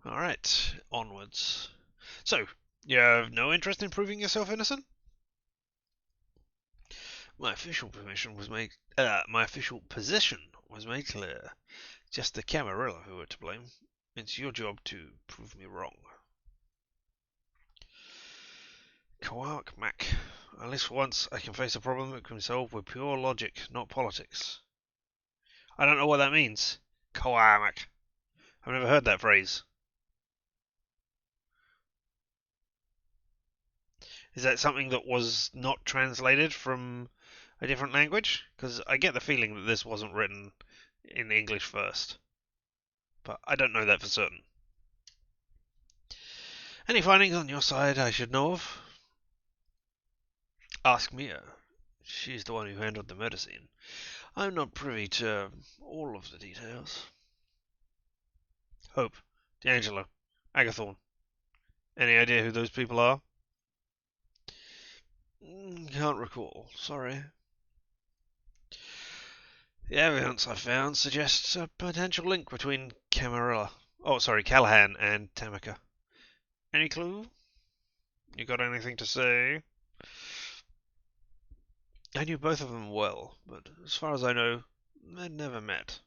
Alright, onwards. So, you have no interest in proving yourself innocent? My official my official position was made clear. Just the Camarilla who are to blame. It's your job to prove me wrong. Quark Mac. At least for once I can face a problem that can be solved with pure logic, not politics. I don't know what that means. Quark. I've never heard that phrase. Is that something that was not translated from a different language? Because I get the feeling that this wasn't written in English first. But I don't know that for certain. Any findings on your side I should know of? Ask Mia. She's the one who handled the murder scene. I'm not privy to all of the details. Hope, D'Angelo, Agathorn. Any idea who those people are? Can't recall. Sorry. The evidence I found suggests a potential link between Callahan and Tamika. Any clue? You got anything to say? I knew both of them well, but as far as I know, they'd never met.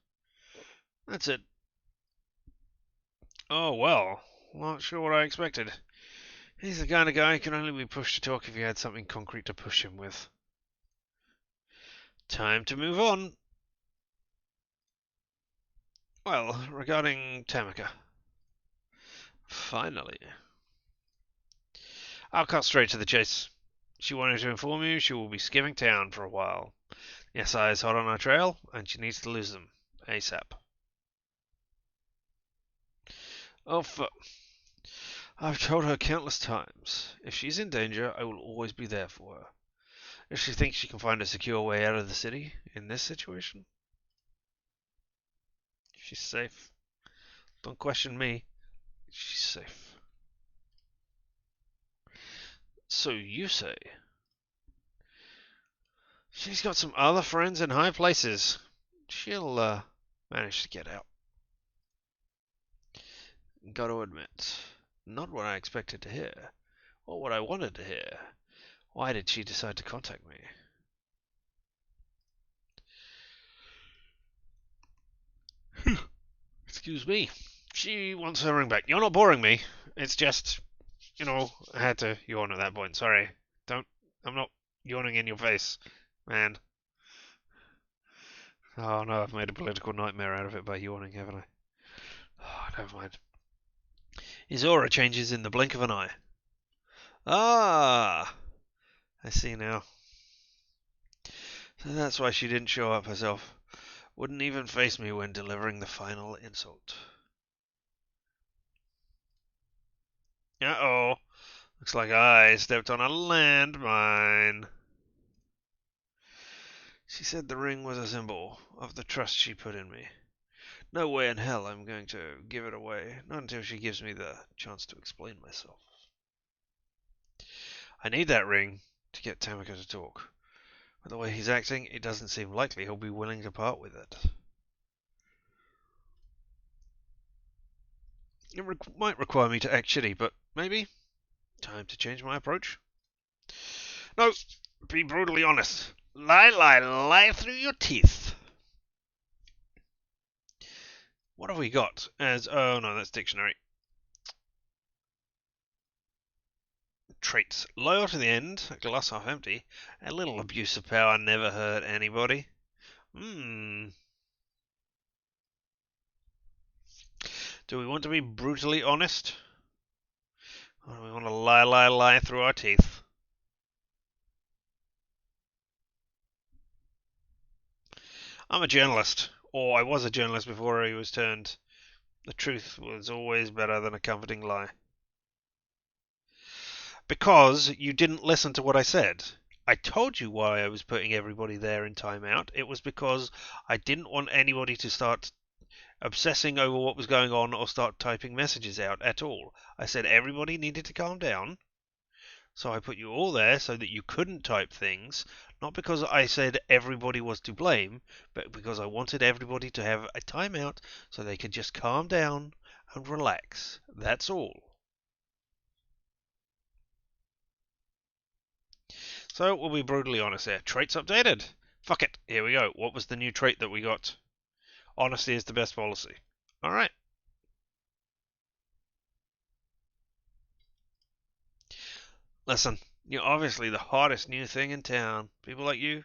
That's it. Oh, well, not sure what I expected. He's the kind of guy who can only be pushed to talk if you had something concrete to push him with. Time to move on. Well, regarding Tamika. Finally. I'll cut straight to the chase. She wanted to inform you she will be skimming town for a while. The SI is hot on her trail, and she needs to lose them. ASAP. Oh, I've told her countless times. If she's in danger, I will always be there for her. Does she think she can find a secure way out of the city in this situation? She's safe. Don't question me. She's safe. So you say. She's got some other friends in high places. She'll manage to get out. Got to admit, not what I expected to hear, or what I wanted to hear. Why did she decide to contact me? Excuse me. She wants her ring back. You're not boring me. It's just, I had to yawn at that point. Sorry. Don't. I'm not yawning in your face, man. Oh no, I've made a political nightmare out of it by yawning, haven't I? Oh, never mind. His aura changes in the blink of an eye. Ah, I see now. So that's why she didn't show up herself. Wouldn't even face me when delivering the final insult. Uh-oh. Looks like I stepped on a landmine. She said the ring was a symbol of the trust she put in me. No way in hell I'm going to give it away, not until she gives me the chance to explain myself. I need that ring to get Tamika to talk. With the way he's acting, it doesn't seem likely he'll be willing to part with it. It might require me to act shitty, but maybe time to change my approach. No, be brutally honest. Lie, lie, lie through your teeth. What have we got as... Oh no, that's dictionary. Traits. Loyal to the end, glass half empty, a little abuse of power, never hurt anybody. Do we want to be brutally honest? Or do we want to lie, lie, lie through our teeth? I'm a journalist, or I was a journalist before I was turned. The truth was always better than a comforting lie. Because you didn't listen to what I said. I told you why I was putting everybody there in timeout. It was because I didn't want anybody to start obsessing over what was going on or start typing messages out at all. I said everybody needed to calm down. So I put you all there so that you couldn't type things, not because I said everybody was to blame, but because I wanted everybody to have a timeout so they could just calm down and relax. That's all. So we'll be brutally honest here. Traits updated. Fuck it. Here we go. What was the new trait that we got? Honesty is the best policy. Alright. Listen, you're obviously the hottest new thing in town. People like you,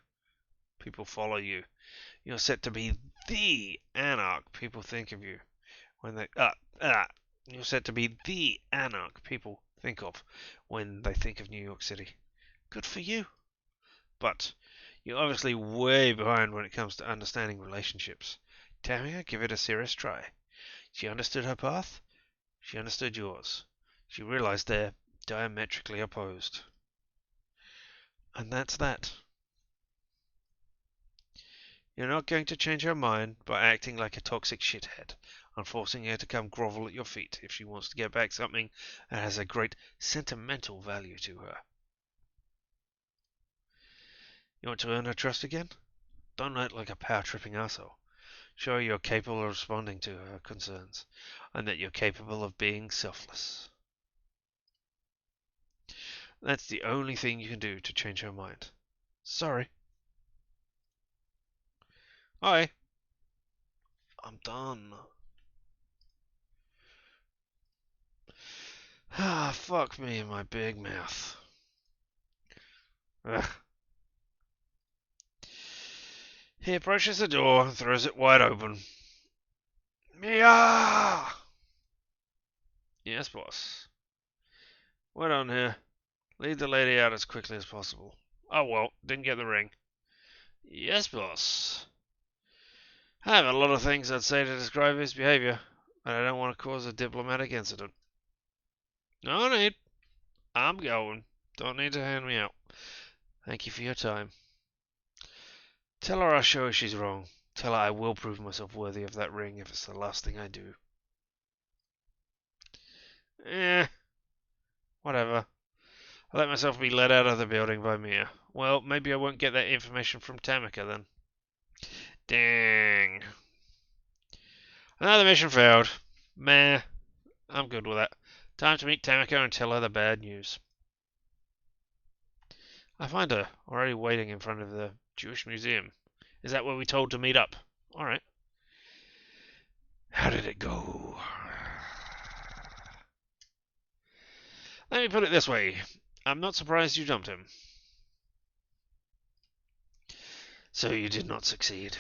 people follow you. You're set to be the anarch people think of you when they you're set to be the anarch people think of when they think of New York City. Good for you. But you're obviously way behind when it comes to understanding relationships. Tamia, give it a serious try. She understood her path. She understood yours. She realized they're diametrically opposed. And that's that. You're not going to change her mind by acting like a toxic shithead and forcing her to come grovel at your feet if she wants to get back something that has a great sentimental value to her. You want to earn her trust again? Don't act like a power-tripping asshole. Show her you're capable of responding to her concerns, and that you're capable of being selfless. That's the only thing you can do to change her mind. Sorry. Hi. I'm done. Ah, fuck me in my big mouth. Ugh. He approaches the door and throws it wide open. Mia! Yes, boss. Wait on here. Lead the lady out as quickly as possible. Oh well, didn't get the ring. Yes, boss. I have a lot of things I'd say to describe his behavior, but I don't want to cause a diplomatic incident. No need. I'm going. Don't need to hand me out. Thank you for your time. Tell her I'll show her she's wrong. Tell her I will prove myself worthy of that ring if it's the last thing I do. Eh, whatever. I let myself be led out of the building by Mia. Well, maybe I won't get that information from Tamika then. Dang. Another mission failed. Meh, I'm good with that. Time to meet Tamika and tell her the bad news. I find her already waiting in front of the Jewish Museum. Is that where we told to meet up? Alright. How did it go? Let me put it this way. I'm not surprised you dumped him. So you did not succeed.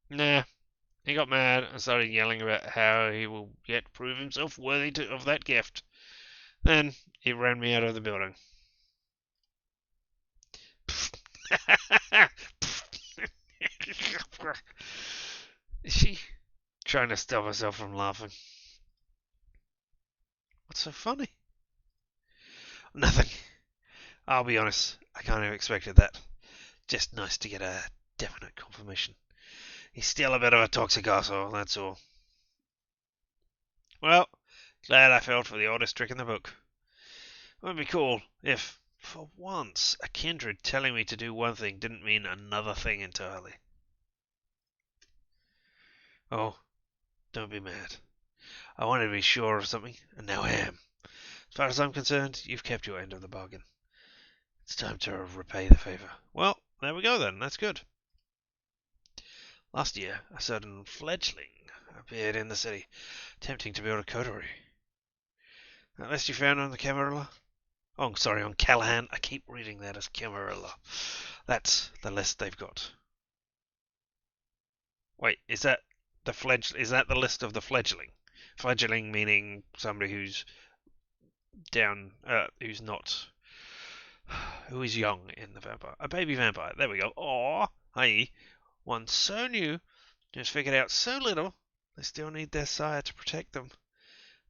Nah. He got mad and started yelling about how he will yet prove himself worthy of that gift. Then he ran me out of the building. Is she trying to stop herself from laughing? What's so funny? Nothing. I'll be honest, I kind of expected that. Just nice to get a definite confirmation. He's still a bit of a toxic asshole, that's all. Well, glad I fell for the oldest trick in the book. It would be cool if, for once, a kindred telling me to do one thing didn't mean another thing entirely. Oh, don't be mad. I wanted to be sure of something, and now I am. As far as I'm concerned, you've kept your end of the bargain. It's time to repay the favour. Well, there we go then, that's good. Last year, a certain fledgling appeared in the city, attempting to build a coterie. That list you found on the Camarilla? Oh, sorry, on Callahan. I keep reading that as Camarilla. That's the list they've got. Wait, is that the list of the fledgling? Fledgling meaning somebody who's down, who's not, who is young in the vampire. A baby vampire. There we go. Aw, i.e., one so new, just figured out so little, they still need their sire to protect them.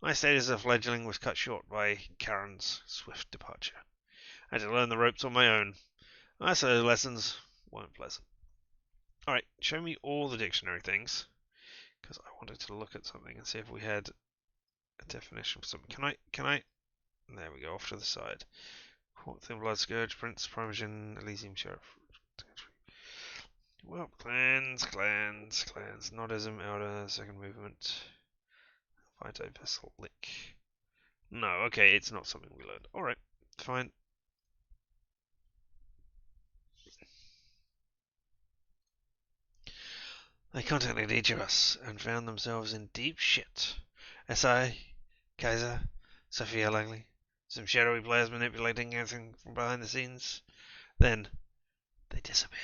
My status as a fledgling was cut short by Karen's swift departure. I had to learn the ropes on my own. I say those lessons weren't pleasant. Alright, show me all the dictionary things, because I wanted to look at something and see if we had a definition for something. Can I? There we go, off to the side. Thin Blood Scourge, Prince, Primogen, Elysium Sheriff. Well, clans, Nordism, Elder, Second Movement, Vitae, Vessel, Lick. No, okay, it's not something we learned. Alright, fine. They contacted each of us and found themselves in deep shit. SI, Kaiser, Sophia Langley, some shadowy players manipulating everything from behind the scenes. Then they disappeared.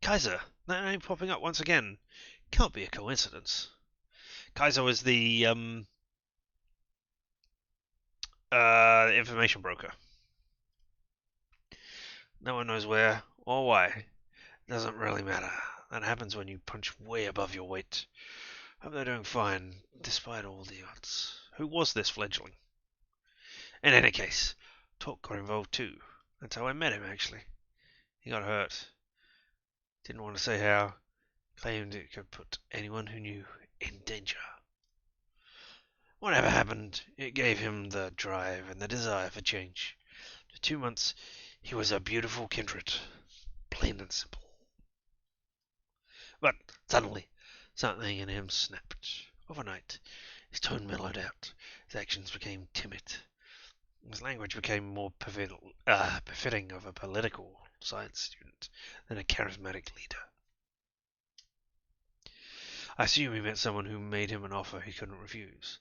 Kaiser, that name popping up once again. Can't be a coincidence. Kaiser was the information broker. No one knows where or why. Doesn't really matter. That happens when you punch way above your weight. Hope they're doing fine, despite all the odds. Who was this fledgling? In any case, talk got involved too. That's how I met him, actually. He got hurt. Didn't want to say how. Claimed it could put anyone who knew in danger. Whatever happened, it gave him the drive and the desire for change. For 2 months, he was a beautiful kindred. Plain and simple. But suddenly, something in him snapped. Overnight, his tone mellowed out. His actions became timid. His language became more befitting of a political science student than a charismatic leader. I assume he met someone who made him an offer he couldn't refuse,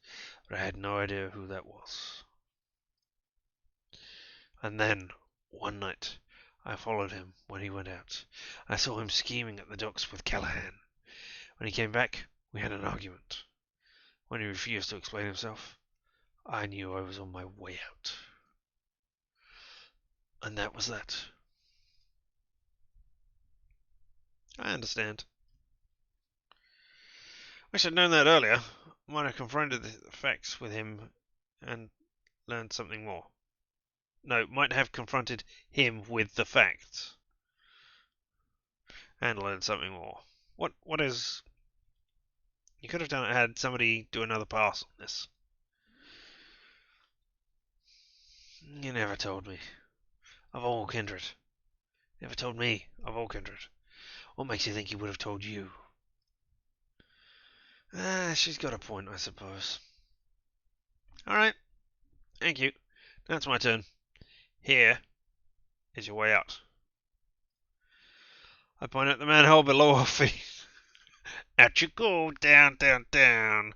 but I had no idea who that was. And then, one night, I followed him when he went out. I saw him scheming at the docks with Callahan. When he came back, we had an argument. When he refused to explain himself, I knew I was on my way out. And that was that. I understand. Wish I'd known that earlier. I might have confronted the facts with him and learned something more. No, might have confronted him with the facts and learned something more. What is... You could have had somebody do another pass on this. You never told me. Of all kindred. Never told me, of all kindred. What makes you think he would have told you? She's got a point, I suppose. Alright, thank you. Now it's my turn. Here is your way out. I point at the manhole below our feet. Out you go, down, down, down.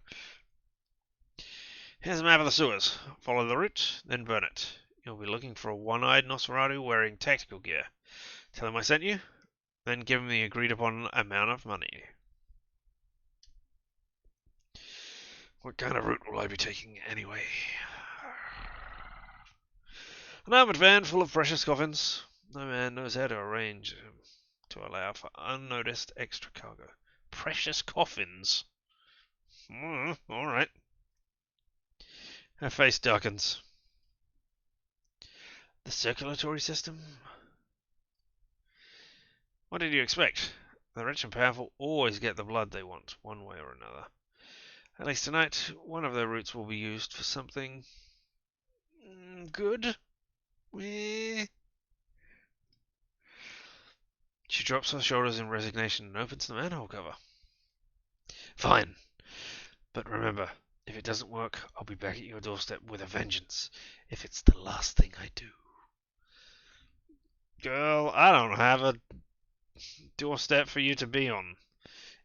Here's a map of the sewers. Follow the route, then burn it. You'll be looking for a one-eyed Nosferatu wearing tactical gear. Tell him I sent you, then give him the agreed upon amount of money. What kind of route will I be taking anyway? An armored van full of precious coffins. No man knows how to arrange to allow for unnoticed extra cargo. Precious coffins? Alright. Her face darkens. The circulatory system? What did you expect? The rich and powerful always get the blood they want, one way or another. At least tonight, one of their routes will be used for something... good? She drops her shoulders in resignation and opens the manhole cover. Fine. But remember, if it doesn't work, I'll be back at your doorstep with a vengeance, if it's the last thing I do. Girl, I don't have a doorstep for you to be on.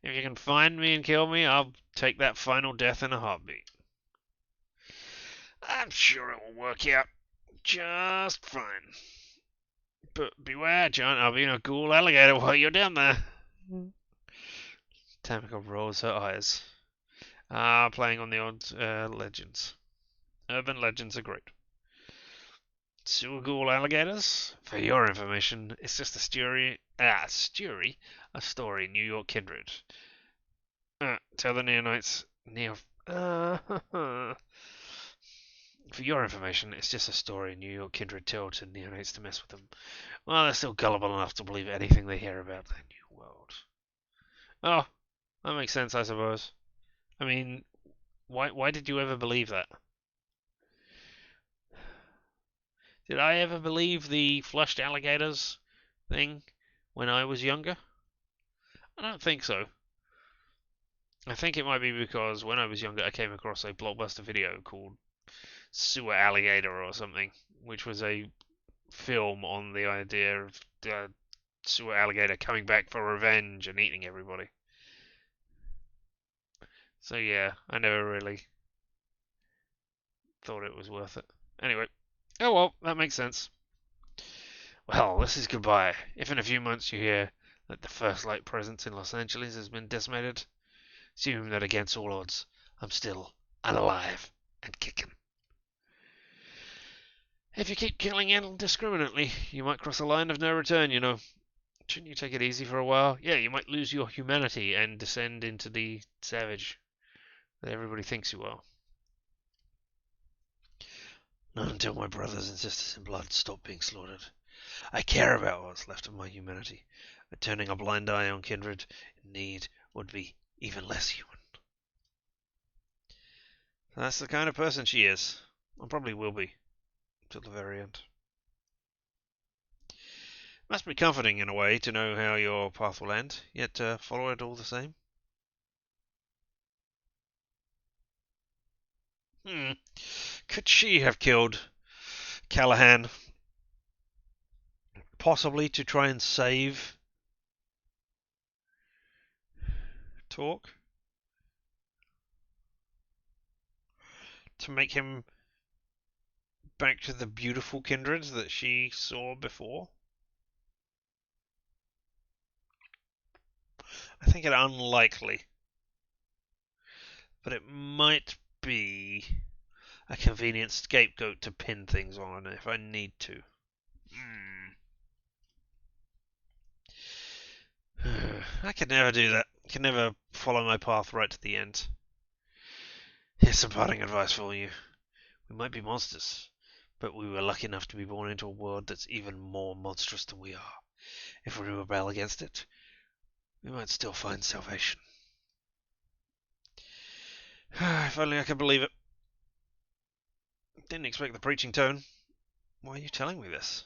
If you can find me and kill me, I'll take that final death in a heartbeat. I'm sure it will work out just fine. But beware, John, I'll be in a ghoul alligator while you're down there. Tamika rolls her eyes. Playing on the old legends. Urban legends are great. Sewer ghoul alligators? For your information, it's just a story. A story, New York kindred. Tell the neonites. For your information, it's just a story New York kindred tell to neonates to mess with them. Well, they're still gullible enough to believe anything they hear about their new world. Oh, that makes sense, I suppose. I mean, why did you ever believe that? Did I ever believe the flushed alligators thing when I was younger? I don't think so. I think it might be because when I was younger I came across a blockbuster video called Sewer Alligator or something, which was a film on the idea of the sewer alligator coming back for revenge and eating everybody. So yeah, I never really thought it was worth it. Anyway, oh well, that makes sense. Well, this is goodbye. If in a few months you hear that the First Light presence in Los Angeles has been decimated, assume that against all odds, I'm still alive and kicking. If you keep killing indiscriminately, you might cross a line of no return, you know. Shouldn't you take it easy for a while? Yeah, you might lose your humanity and descend into the savage that everybody thinks you are. Not until my brothers and sisters in blood stop being slaughtered. I care about what's left of my humanity, but turning a blind eye on kindred in need would be even less human. That's the kind of person she is. I probably will be. Till the very end. Must be comforting in a way to know how your path will end, yet follow it all the same. Could she have killed Callahan? Possibly to try and save Talk? To make him back to the beautiful kindred that she saw before? I think it unlikely. But it might be a convenient scapegoat to pin things on if I need to. I could never do that. I could never follow my path right to the end. Here's some parting advice for you. We might be monsters, But we were lucky enough to be born into a world that's even more monstrous than we are. If we rebel against it, we might still find salvation. If only I could believe it. Didn't expect the preaching tone. Why are you telling me this?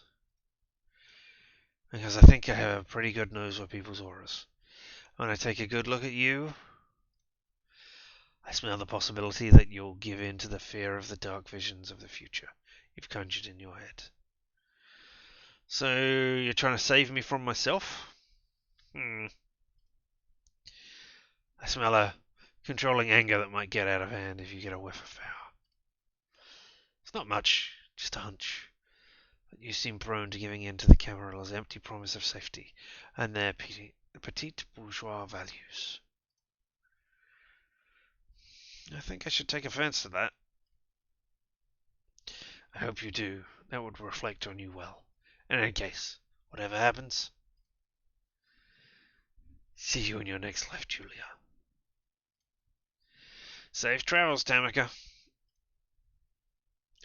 Because I think I have a pretty good nose for people's auras. When I take a good look at you, I smell the possibility that you'll give in to the fear of the dark visions of the future you've conjured in your head. So, you're trying to save me from myself? I smell a controlling anger that might get out of hand if you get a whiff of power. It's not much, just a hunch. But you seem prone to giving in to the Camarill's empty promise of safety and their petite bourgeois values. I think I should take offense to that. I hope you do. That would reflect on you well. In any case, whatever happens, see you in your next life, Julia. Safe travels, Tamika.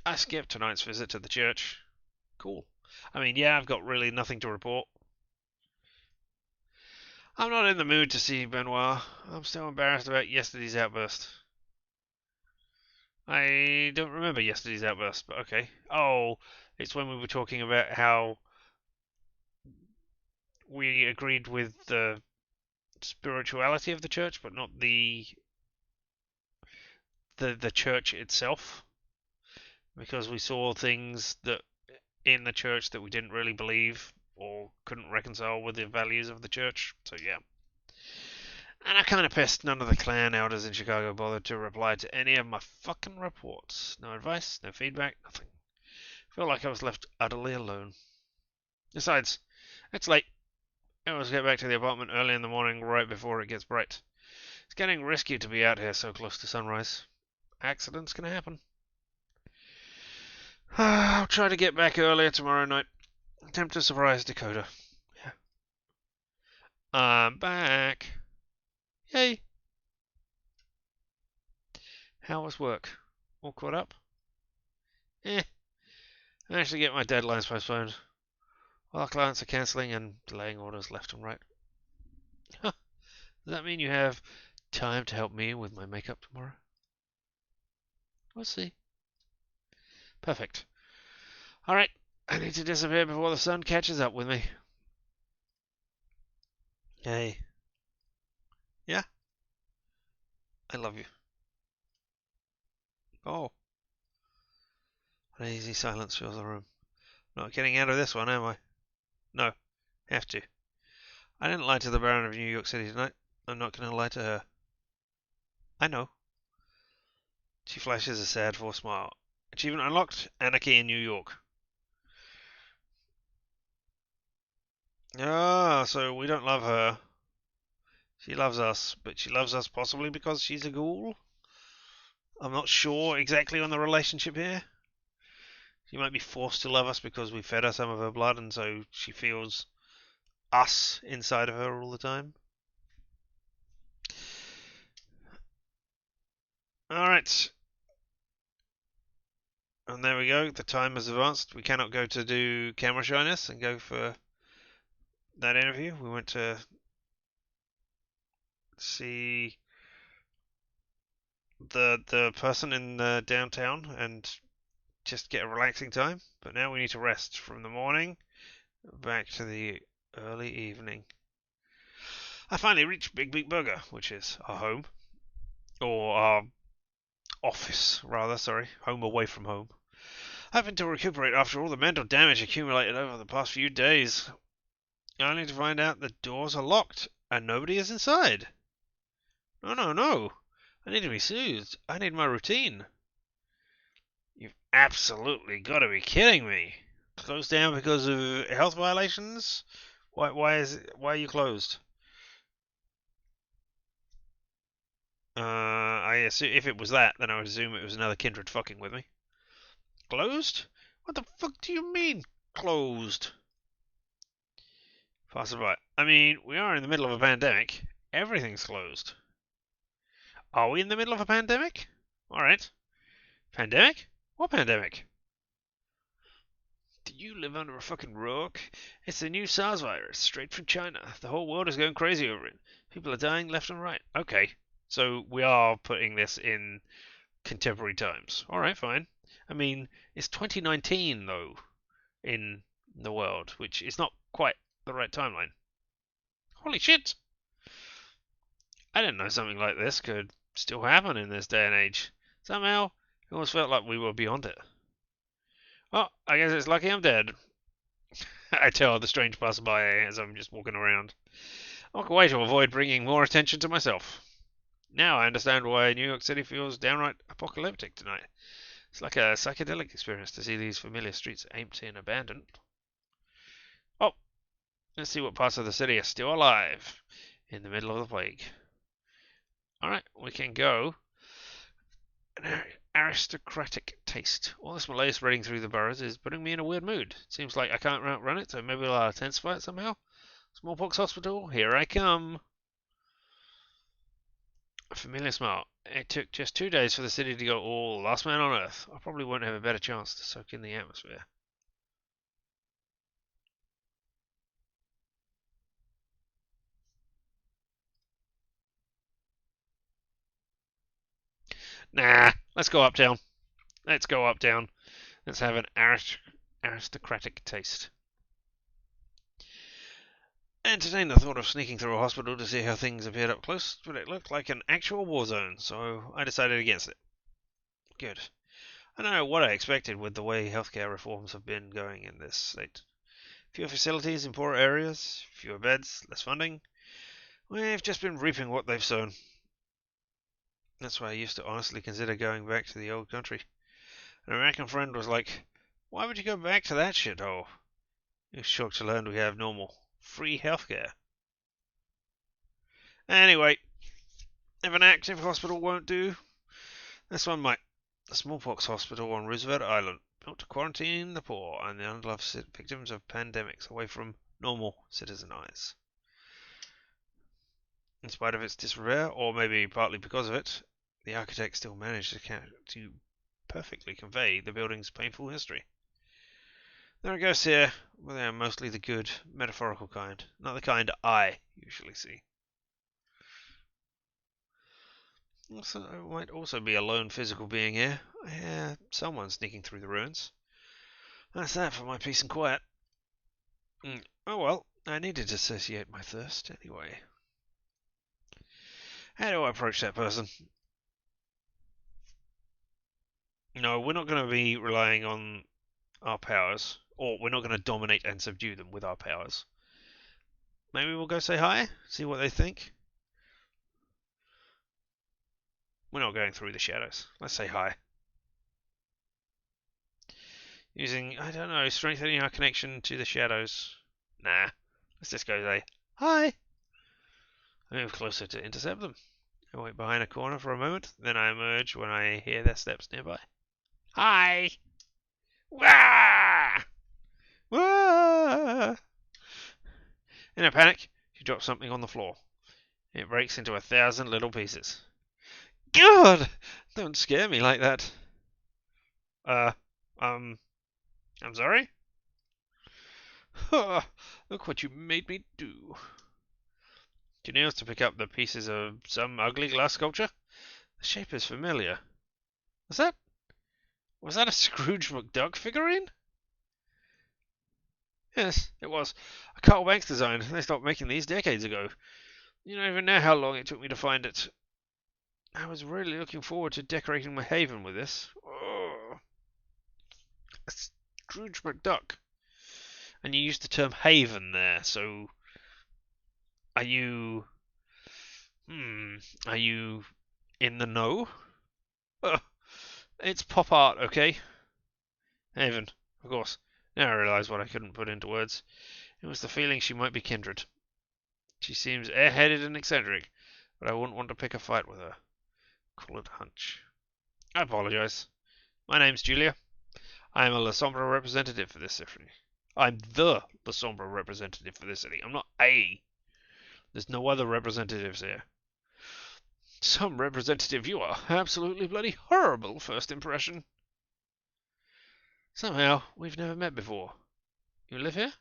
I skipped tonight's visit to the church. Cool. I mean, yeah, I've got really nothing to report. I'm not in the mood to see Benoit. I'm still embarrassed about yesterday's outburst. I don't remember yesterday's outburst, but okay. Oh, it's when we were talking about how we agreed with the spirituality of the church, but not the church itself, because we saw things that in the church that we didn't really believe or couldn't reconcile with the values of the church. So yeah. And I kind of pissed none of the clan elders in Chicago bothered to reply to any of my fucking reports. No advice, no feedback, nothing. Felt like I was left utterly alone. Besides, it's late. I always get back to the apartment early in the morning, right before it gets bright. It's getting risky to be out here so close to sunrise. Accidents can happen. I'll try to get back earlier tomorrow night. Attempt to surprise Dakota. Yeah. I'm back. Yay. How was work? All caught up? I actually get my deadlines postponed. While clients are cancelling and delaying orders left and right. Huh. Does that mean you have time to help me with my makeup tomorrow? We'll see. Perfect. Alright, I need to disappear before the sun catches up with me. Hey. Yeah? I love you. Oh. An easy silence fills the room. Not getting out of this one, am I? No. Have to. I didn't lie to the Baron of New York City tonight. I'm not going to lie to her. I know. She flashes a sad, forced smile. Achievement unlocked. Anarchy in New York. Ah, so we don't love her. She loves us, but she loves us possibly because she's a ghoul? I'm not sure exactly on the relationship here. She might be forced to love us because we fed her some of her blood, and so she feels us inside of her all the time. Alright. And there we go. The time has advanced. We cannot go to do camera shyness and go for that interview. We went to see the person in the downtown and just get a relaxing time. But now we need to rest from the morning back to the early evening. I finally reached Big Beat Burger, which is our home. Or our office, rather, sorry. Home away from home. Having to recuperate after all the mental damage accumulated over the past few days. Only to find out the doors are locked and nobody is inside. No, no, no. I need to be soothed. I need my routine. You've absolutely got to be kidding me. Closed down because of health violations? Why are you closed? I assume if it was that, then I would assume it was another kindred fucking with me. Closed? What the fuck do you mean, closed? Passerby. I mean, we are in the middle of a pandemic. Everything's closed. Are we in the middle of a pandemic? Alright. Pandemic? What pandemic? you live under a fucking rock? It's the new SARS virus, straight from China. The whole world is going crazy over it. People are dying left and right. Okay, so we are putting this in contemporary times. Alright, fine. I mean, it's 2019, though, in the world, which is not quite the right timeline. Holy shit! I didn't know something like this could still happen in this day and age. Somehow, it almost felt like we were beyond it. Well, I guess it's lucky I'm dead. I tell the strange passerby as I'm just walking around. I walk away to avoid bringing more attention to myself. Now I understand why New York City feels downright apocalyptic tonight. It's like a psychedelic experience to see these familiar streets empty and abandoned. Oh, let's see what parts of the city are still alive in the middle of the plague. Alright, we can go. An aristocratic taste. All this Malay spreading through the boroughs is putting me in a weird mood. Seems like I can't outrun it, so maybe I'll intensify it somehow. Smallpox hospital, here I come. A familiar smile. It took just 2 days for the city to go all last man on earth. I probably won't have a better chance to soak in the atmosphere. Nah, let's go uptown. Let's go uptown. Let's have an aristocratic taste. Entertained the thought of sneaking through a hospital to see how things appeared up close, but it looked like an actual war zone, so I decided against it. Good. I don't know what I expected with the way healthcare reforms have been going in this state. Fewer facilities in poorer areas, fewer beds, less funding. We've just been reaping what they've sown. That's why I used to honestly consider going back to the old country. An American friend was like, "Why would you go back to that shithole?" He was shocked to learn we have normal, free healthcare. Anyway, if an active hospital won't do, this one might. The smallpox hospital on Roosevelt Island, built to quarantine the poor and the unloved victims of pandemics away from normal citizen eyes. In spite of its disrepair, or maybe partly because of it, the architect still managed to perfectly convey the building's painful history. There are ghosts here, but they are mostly the good, metaphorical kind, not the kind I usually see. Also, there might also be a lone physical being here. Someone sneaking through the ruins. That's that for my peace and quiet. Oh well, I needed to satiate my thirst anyway. How do I approach that person? No, we're not going to be relying on our powers, or we're not going to dominate and subdue them with our powers. Maybe we'll go say hi, see what they think. We're not going through the shadows. Let's say hi. Using, I don't know, strengthening our connection to the shadows. Nah, let's just go say hi. I move closer to intercept them. I wait behind a corner for a moment, then I emerge when I hear their steps nearby. Hi! Wah! Wah! In a panic, she drops something on the floor. It breaks into 1,000 little pieces. God! Don't scare me like that. I'm sorry? Look what you made me do. She kneels to pick up the pieces of some ugly glass sculpture. The shape is familiar. Was that a Scrooge McDuck figurine? Yes, it was. A Carl Banks design. They stopped making these decades ago. You don't even know how long it took me to find it. I was really looking forward to decorating my haven with this. Oh, a Scrooge McDuck. And you used the term haven there, so are you are you in the know? It's pop art, okay? Haven, of course. Now I realise what I couldn't put into words. It was the feeling she might be kindred. She seems airheaded and eccentric, but I wouldn't want to pick a fight with her. Call it a hunch. I apologise. My name's Julia. I am a La Sombra representative for this city. I'm the La Sombra representative for this city. I'm not a. There's no other representatives here. Some representative you are. Absolutely bloody horrible first impression. Somehow, we've never met before. You live here?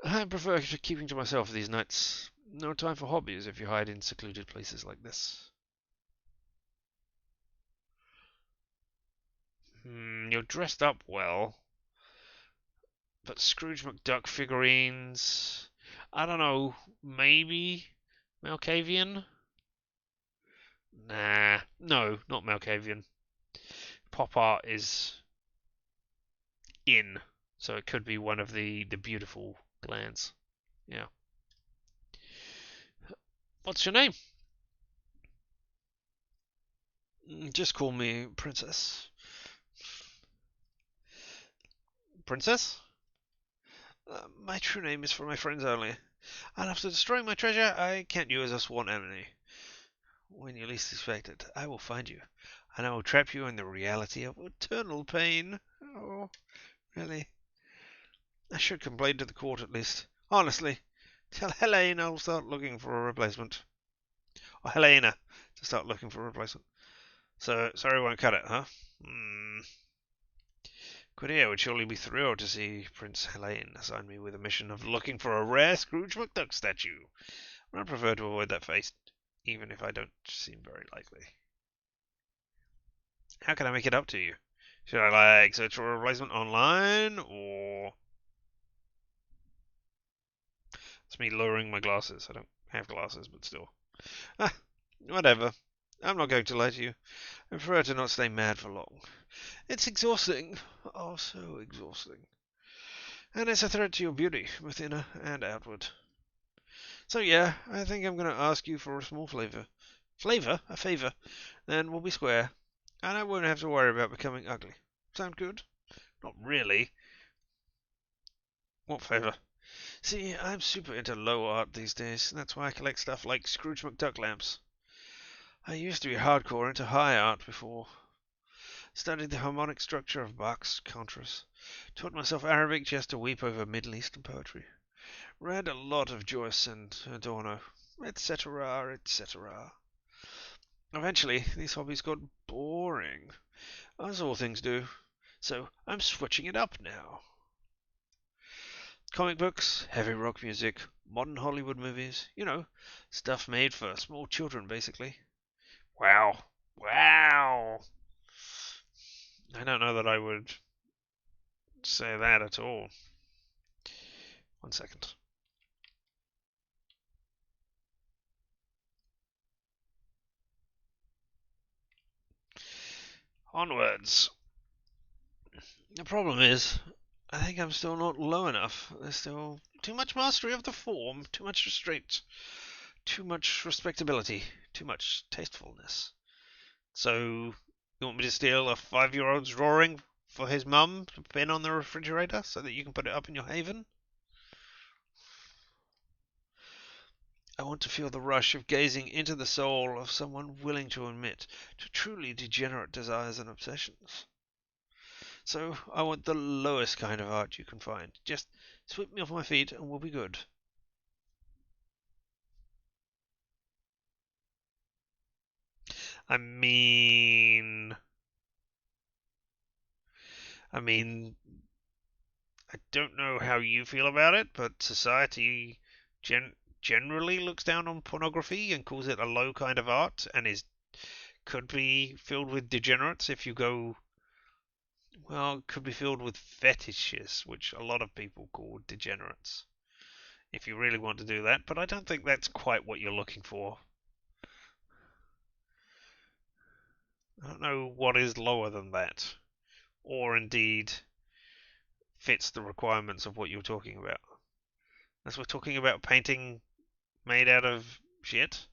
I prefer keeping to myself these nights. No time for hobbies if you hide in secluded places like this. You're dressed up well, but Scrooge McDuck figurines... I don't know, maybe Malkavian? Nah, no, not Malkavian. Pop art is in, so it could be one of the beautiful glands. Yeah. What's your name? Just call me Princess. Princess? My true name is for my friends only. And after destroying my treasure, I count you as a sworn enemy. When you least expect it, I will find you, and I will trap you in the reality of eternal pain. Oh, really? I should complain to the court at least. Honestly, tell Helene I'll start looking for a replacement. Or Helena to start looking for a replacement. So, sorry, won't cut it, huh? Cordelia would surely be thrilled to see Prince Helene assign me with a mission of looking for a rare Scrooge McDuck statue. I prefer to avoid that face, even if I don't seem very likely. How can I make it up to you? Should I, like, search for a replacement online, or... It's me lowering my glasses. I don't have glasses, but still. Ah, whatever. I'm not going to lie to you. I prefer to not stay mad for long. It's exhausting. Oh, so exhausting. And it's a threat to your beauty, both inner and outward. So yeah, I think I'm going to ask you for a small favour. Flavor? A favour? Then we'll be square. And I won't have to worry about becoming ugly. Sound good? Not really. What favour? See, I'm super into low art these days. That's why I collect stuff like Scrooge McDuck lamps. I used to be hardcore into high art before. Studied the harmonic structure of Bach's contras. Taught myself Arabic just to weep over Middle Eastern poetry. Read a lot of Joyce and Adorno, etc., etc. Eventually, these hobbies got boring, as all things do. So I'm switching it up now. Comic books, heavy rock music, modern Hollywood movies, stuff made for small children, basically. Wow. Wow. I don't know that I would say that at all. 1 second. Onwards. The problem is, I think I'm still not low enough. There's still too much mastery of the form, too much restraint, too much respectability, too much tastefulness. So, you want me to steal a 5-year-old's drawing for his mum to pin on the refrigerator so that you can put it up in your haven? I want to feel the rush of gazing into the soul of someone willing to admit to truly degenerate desires and obsessions. So I want the lowest kind of art you can find. Just sweep me off my feet and we'll be good. I mean, I mean, I don't know how you feel about it, but society generally looks down on pornography and calls it a low kind of art, and could be filled with degenerates if you go. Well, it could be filled with fetishes, which a lot of people call degenerates. If you really want to do that, but I don't think that's quite what you're looking for. I don't know what is lower than that, or indeed fits the requirements of what you're talking about. As we're talking about painting made out of shit.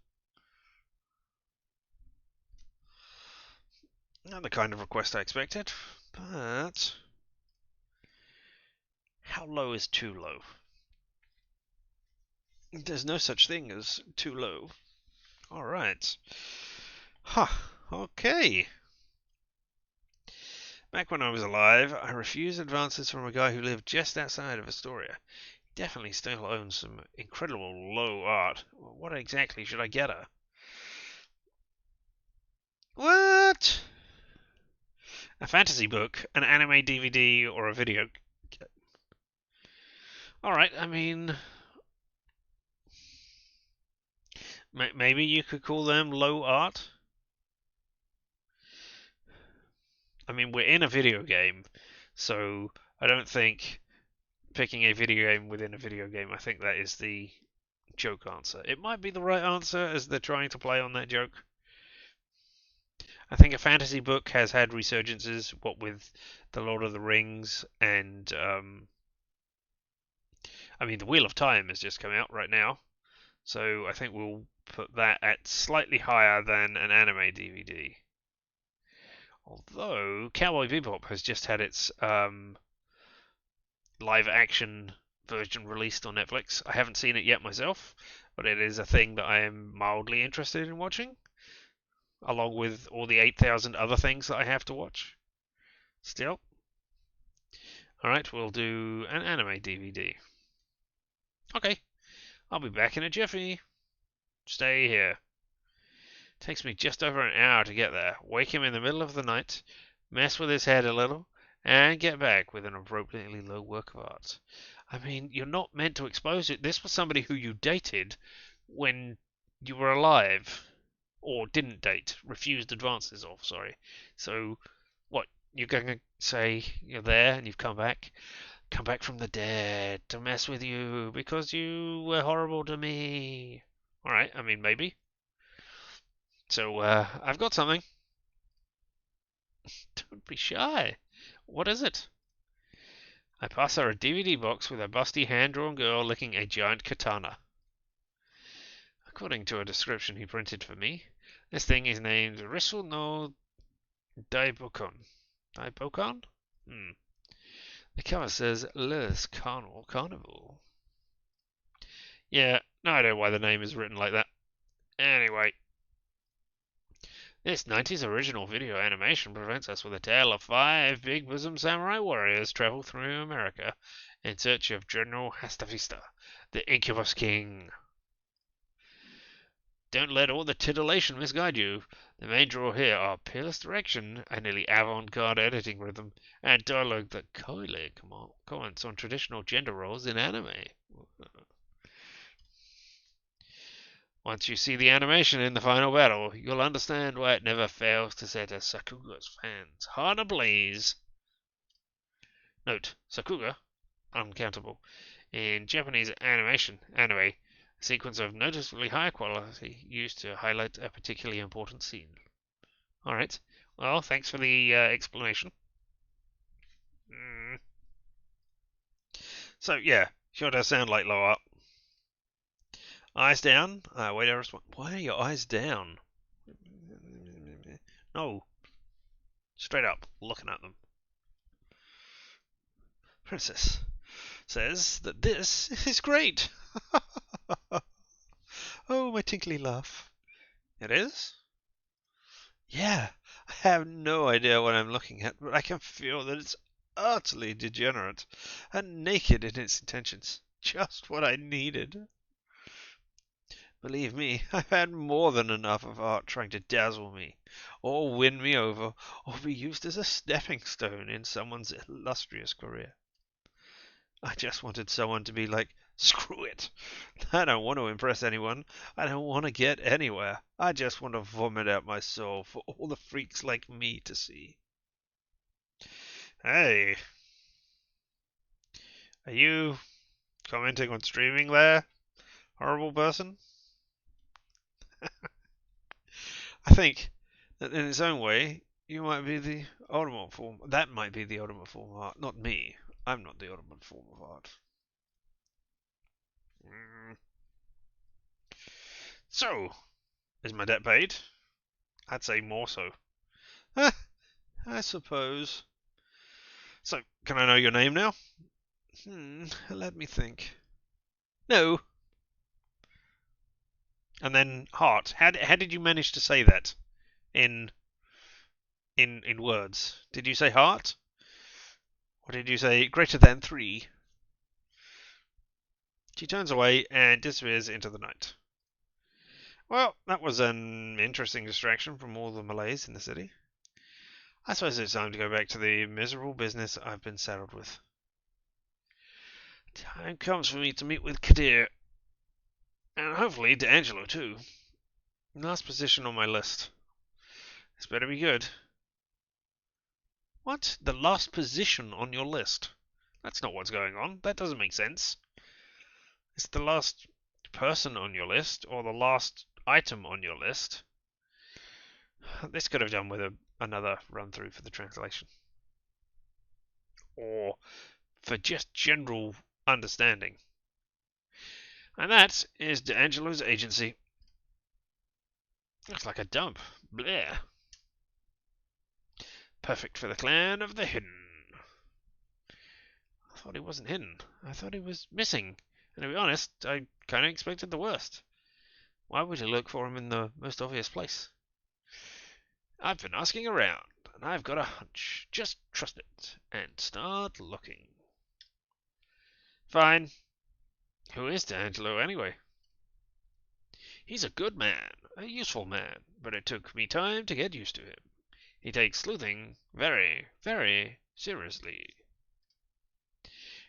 Not the kind of request I expected, but how low is too low? There's no such thing as too low. Alright. Huh, okay. Back when I was alive, I refused advances from a guy who lived just outside of Astoria. He definitely still owns some incredible low art. What exactly should I get her? What? A fantasy book, an anime DVD, or a video Alright, I mean, maybe you could call them low art. I mean, we're in a video game, so I don't think picking a video game within a video game, I think that is the joke answer. It might be the right answer as they're trying to play on that joke. I think a fantasy book has had resurgences, what with the Lord of the Rings and I mean the Wheel of Time has just come out right now, so I think we'll put that at slightly higher than an anime DVD. Although Cowboy Bebop has just had its live action version released on Netflix. I haven't seen it yet myself, but it is a thing that I am mildly interested in watching, along with all the 8,000 other things that I have to watch. Still. Alright, we'll do an anime DVD. Okay, I'll be back in a jiffy. Stay here. Takes me just over an hour to get there. Wake him in the middle of the night, mess with his head a little, and get back with an appropriately low work of art. I mean, you're not meant to expose it. This was somebody who you dated when you were alive. Or didn't date. Refused advances of, sorry. So, what? You're going to say you're there and you've come back? Come back from the dead to mess with you because you were horrible to me. Alright, I mean, maybe. So, I've got something. Don't be shy. What is it? I pass her a DVD box with a busty hand-drawn girl licking a giant katana. According to a description he printed for me, this thing is named Risu no Daibokon. Daibokon? The cover says Les Carnival Carnival. Yeah, no idea why the name is written like that. Anyway, this 90s original video animation presents us with a tale of 5 big bosom samurai warriors travel through America in search of General Hastafista, the Incubus King. Don't let all the titillation misguide you. The main draw here are peerless direction, a nearly avant-garde editing rhythm, and dialogue that coyly comments on traditional gender roles in anime. Once you see the animation in the final battle, you'll understand why it never fails to set a Sakuga's fans' heart ablaze. Note: Sakuga, uncountable. In Japanese animation, anime, a sequence of noticeably higher quality used to highlight a particularly important scene. Alright, well, thanks for the explanation. So, yeah, sure does sound like low up. Eyes down. Wait, I respond. Why are your eyes down? No. Straight up, looking at them. Princess says that this is great. Oh, my tinkly laugh. It is? Yeah, I have no idea what I'm looking at, but I can feel that it's utterly degenerate and naked in its intentions. Just what I needed. Believe me, I've had more than enough of art trying to dazzle me, or win me over, or be used as a stepping stone in someone's illustrious career. I just wanted someone to be like, screw it. I don't want to impress anyone. I don't want to get anywhere. I just want to vomit out my soul for all the freaks like me to see. Hey, are you commenting on streaming there, horrible person? I think that in its own way, you might be the ultimate form. That might be the ultimate form of art, not me. I'm not the ultimate form of art. So, is my debt paid? I'd say more so. I suppose. So, can I know your name now? Let me think. No. And then heart. How did you manage to say that in words? Did you say heart? Or did you say greater than 3? She turns away and disappears into the night. Well, that was an interesting distraction from all the malaise in the city. I suppose it's time to go back to the miserable business I've been saddled with. Time comes for me to meet with Kadir. And hopefully D'Angelo too. Last position on my list. This better be good. What? The last position on your list? That's not what's going on. That doesn't make sense. It's the last person on your list, or the last item on your list. This could have done with another run through for the translation. Or for just general understanding. And that is D'Angelo's agency. Looks like a dump. Bleh. Perfect for the clan of the hidden. I thought he wasn't hidden. I thought he was missing. And to be honest, I kind of expected the worst. Why would you look for him in the most obvious place? I've been asking around, and I've got a hunch. Just trust it, and start looking. Fine. Who is D'Angelo, anyway? He's a good man, a useful man, but it took me time to get used to him. He takes sleuthing very, very seriously.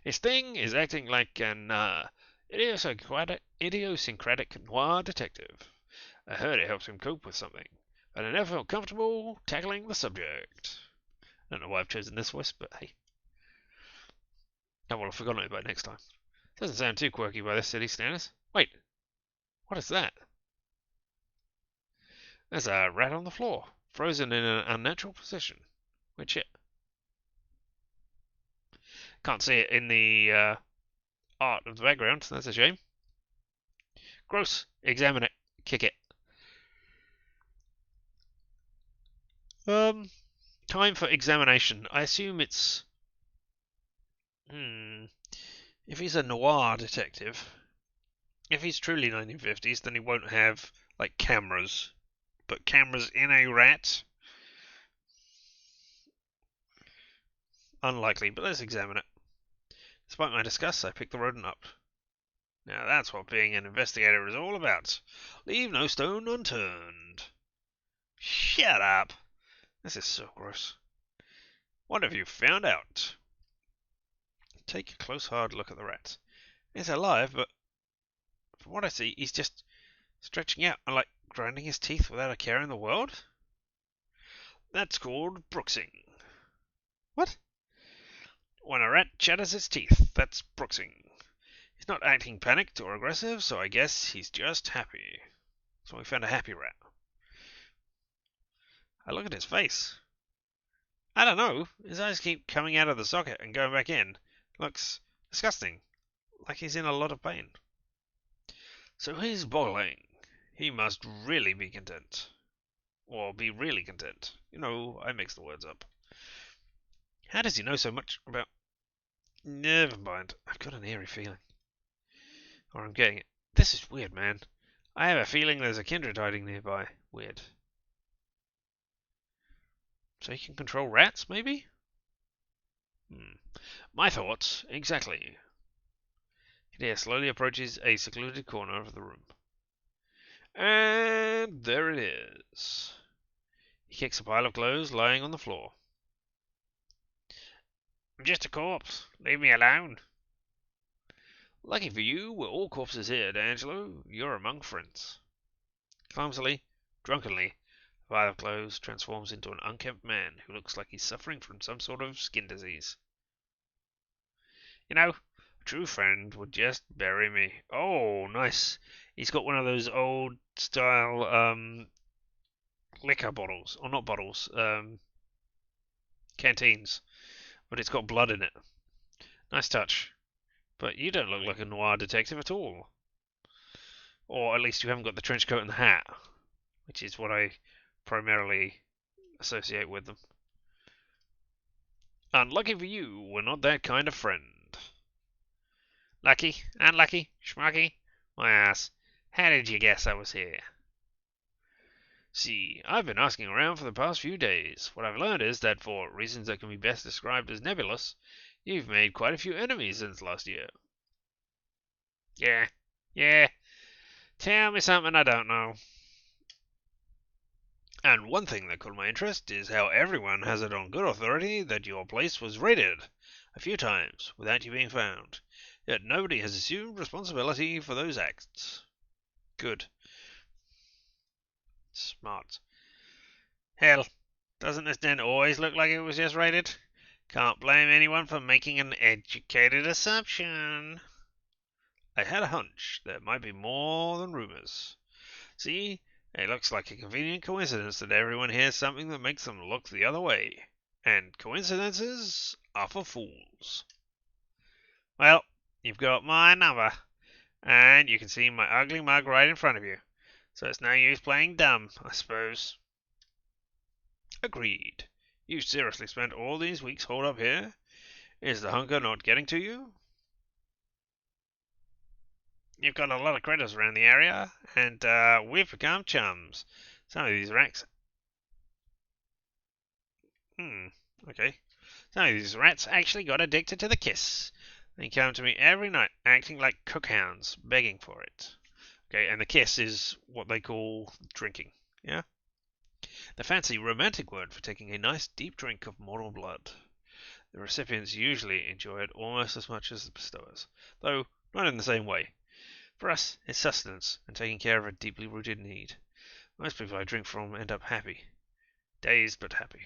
His thing is acting like an idiosyncratic noir detective. I heard it helps him cope with something, but I never felt comfortable tackling the subject. I don't know why I've chosen this voice, but hey. Oh, well, I've forgotten it by next time. Doesn't sound too quirky by this city standards. Wait, what is that? There's a rat on the floor, frozen in an unnatural position. Where'd shit? Can't see it in the art of the background, so that's a shame. Gross. Examine it. Kick it. Time for examination. I assume it's... If he's a noir detective, if he's truly 1950s, then he won't have, like, cameras. But cameras in a rat? Unlikely, but let's examine it. Despite my disgust, I picked the rodent up. Now that's what being an investigator is all about. Leave no stone unturned. Shut up! This is so gross. What have you found out? Take a close hard look at the rat. It's alive, but from what I see, he's just stretching out and like grinding his teeth without a care in the world. That's called bruxing. What? When a rat chatters its teeth, that's bruxing. He's not acting panicked or aggressive, so I guess he's just happy. So we found a happy rat. I look at his face. I don't know. His eyes keep coming out of the socket and going back in. Looks disgusting. Like he's in a lot of pain. So he's boiling. He must really be content. Or be really content. You know, I mix the words up. How does he know so much about... Never mind. I've got an eerie feeling. Or I'm getting it. This is weird, man. I have a feeling there's a kindred hiding nearby. Weird. So he can control rats, maybe? My thoughts, exactly. Kadir slowly approaches a secluded corner of the room. And there it is. He kicks a pile of clothes lying on the floor. I'm just a corpse. Leave me alone. Lucky for you, we're all corpses here, D'Angelo. You're among friends. Clumsily, drunkenly, the pile of clothes transforms into an unkempt man who looks like he's suffering from some sort of skin disease. You know, a true friend would just bury me. Oh, nice. He's got one of those old style liquor bottles. Or not bottles, canteens. But it's got blood in it. Nice touch. But you don't look like a noir detective at all. Or at least you haven't got the trench coat and the hat, which is what I primarily associate with them. Unlucky for you, we're not that kind of friend. Lucky, unlucky, schmucky, my ass. How did you guess I was here? See, I've been asking around for the past few days. What I've learned is that for reasons that can be best described as nebulous, you've made quite a few enemies since last year. Yeah. Tell me something I don't know. And one thing that caught my interest is how everyone has it on good authority that your place was raided a few times without you being found. Yet nobody has assumed responsibility for those acts. Good. Smart. Hell, doesn't this den always look like it was just raided? Can't blame anyone for making an educated assumption. I had a hunch there might be more than rumors. See, it looks like a convenient coincidence that everyone hears something that makes them look the other way. And coincidences are for fools. Well, you've got my number, and you can see my ugly mug right in front of you. So it's no use playing dumb, I suppose. Agreed. You seriously spent all these weeks holed up here? Is the hunger not getting to you? You've got a lot of critters around the area, and we've become chums. Some of these rats... okay. Some of these rats actually got addicted to the kiss. They come to me every night, acting like cookhounds, begging for it. Okay, and the kiss is what they call drinking, yeah? The fancy romantic word for taking a nice deep drink of mortal blood. The recipients usually enjoy it almost as much as the bestowers, though not in the same way. For us, it's sustenance and taking care of a deeply rooted need. Most people I drink from end up happy. Dazed but happy.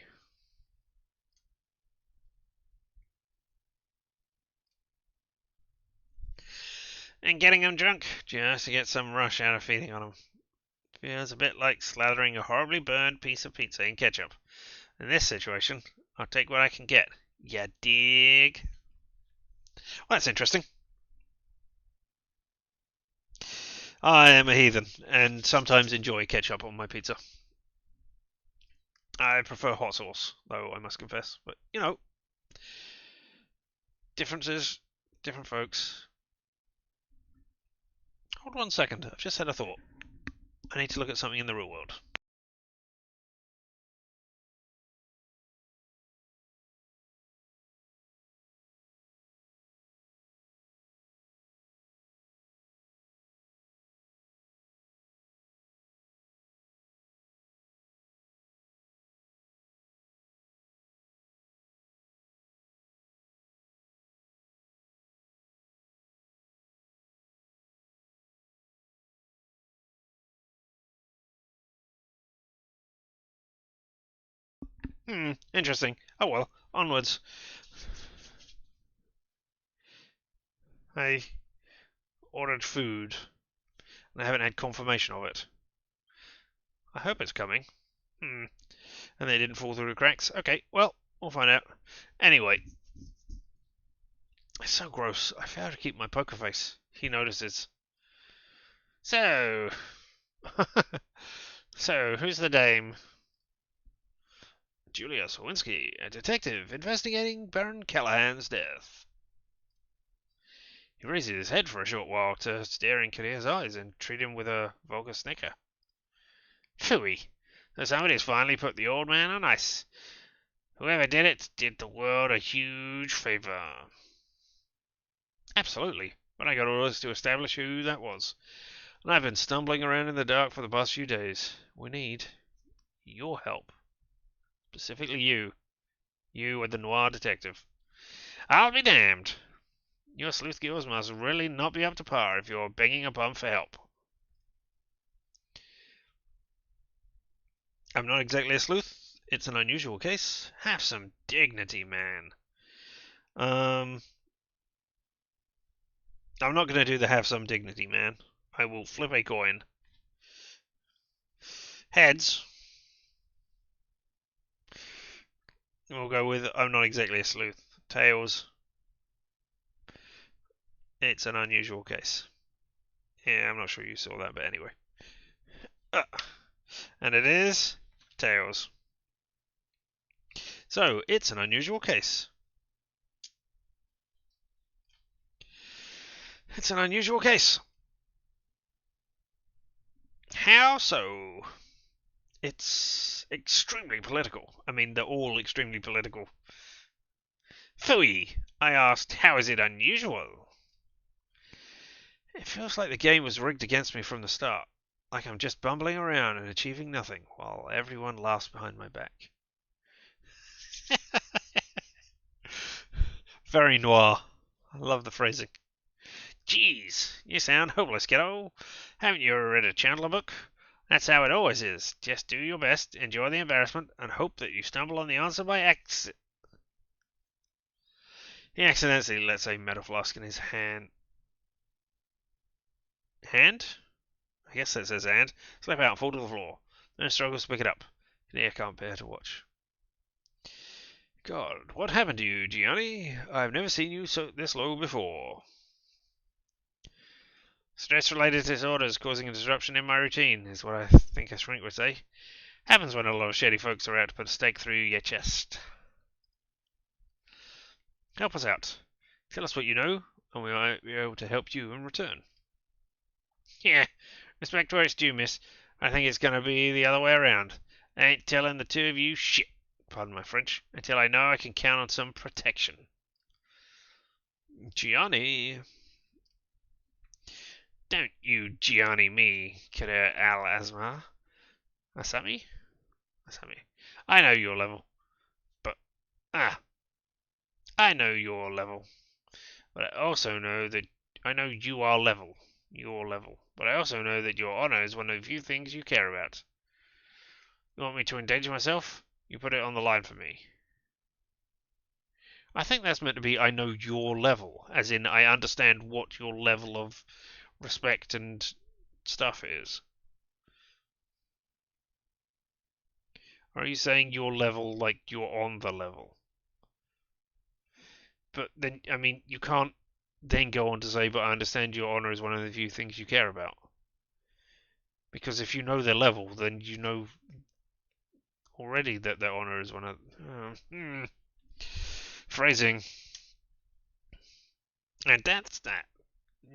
And getting them drunk just to get some rush out of feeding on them. Feels a bit like slathering a horribly burned piece of pizza in ketchup. In this situation, I'll take what I can get. Ya dig? Well, that's interesting. I am a heathen, and sometimes enjoy ketchup on my pizza. I prefer hot sauce, though, I must confess. But, you know, differences, different folks. Hold 1 second, I've just had a thought. I need to look at something in the real world. Interesting. Oh well, onwards. I ordered food, and I haven't had confirmation of it. I hope it's coming. And they didn't fall through the cracks. Okay, well, we'll find out. Anyway, it's so gross. I fail to keep my poker face. He notices. So, who's the dame? Julia Sawinski, a detective investigating Baron Callahan's death. He raises his head for a short while to stare in Kadir's eyes and treat him with a vulgar snicker. Phooey! So somebody's finally put the old man on ice. Whoever did it did the world a huge favor. Absolutely, but I got orders to establish who that was. And I've been stumbling around in the dark for the past few days. We need your help. Specifically you. You are the noir detective. I'll be damned. Your sleuth skills must really not be up to par if you're begging a bum for help. I'm not exactly a sleuth. It's an unusual case. Have some dignity, man. I'm not going to do the have some dignity, man. I will flip a coin. Heads. We'll go with I'm not exactly a sleuth. Tails. It's an unusual case. Yeah, I'm not sure you saw that, but anyway. And it is tails. So, it's an unusual case. It's an unusual case. How so? It's extremely political. I mean, they're all extremely political. Phooey! I asked, how is it unusual? It feels like the game was rigged against me from the start. Like I'm just bumbling around and achieving nothing, while everyone laughs behind my back. Very noir. I love the phrasing. Jeez, you sound hopeless, kiddo. Haven't you ever read a Chandler book? That's how it always is. Just do your best, enjoy the embarrassment, and hope that you stumble on the answer by accident. He accidentally lets a metal flask in his hand. Hand? I guess that says hand. Slip out and fall to the floor. Then struggles to pick it up. Kinnear can't bear to watch. God, what happened to you, Gianni? I've never seen you this low before. Stress-related disorders causing a disruption in my routine is what I think a shrink would say. Happens when a lot of shady folks are out to put a stake through your chest. Help us out. Tell us what you know, and we might be able to help you in return. Yeah, respect where it's due, miss. I think it's going to be the other way around. I ain't telling the two of you shit, pardon my French, until I know I can count on some protection. Gianni. Don't you Gianni me, Kader Al Asmar. Asami? I know your level. But, I know your level. But I also know that I know you are level. Your level. But I also know that your honor is one of the few things you care about. You want me to endanger myself? You put it on the line for me. I think that's meant to be I know your level, as in I understand what your level of respect and stuff is. Or are you saying your level like you're on the level? But then, I mean, you can't then go on to say, but I understand your honor is one of the few things you care about. Because if you know their level, then you know already that their honor is one of... Phrasing. And that's that.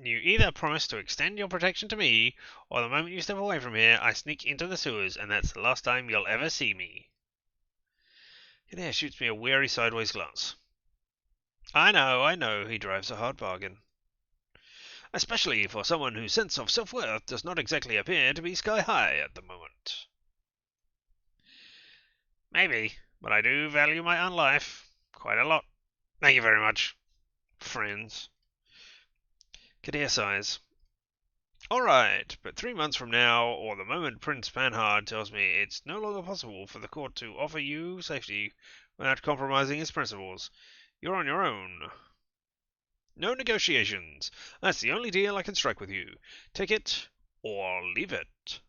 You either promise to extend your protection to me, or the moment you step away from here, I sneak into the sewers, and that's the last time you'll ever see me. Kinnear shoots me a weary sideways glance. I know, he drives a hard bargain. Especially for someone whose sense of self-worth does not exactly appear to be sky-high at the moment. Maybe, but I do value my unlife quite a lot. Thank you very much, friends. Kadir sighs. Alright, but 3 months from now, or the moment Prince Panhard tells me it's no longer possible for the court to offer you safety without compromising its principles, you're on your own. No negotiations. That's the only deal I can strike with you. Take it, or leave it.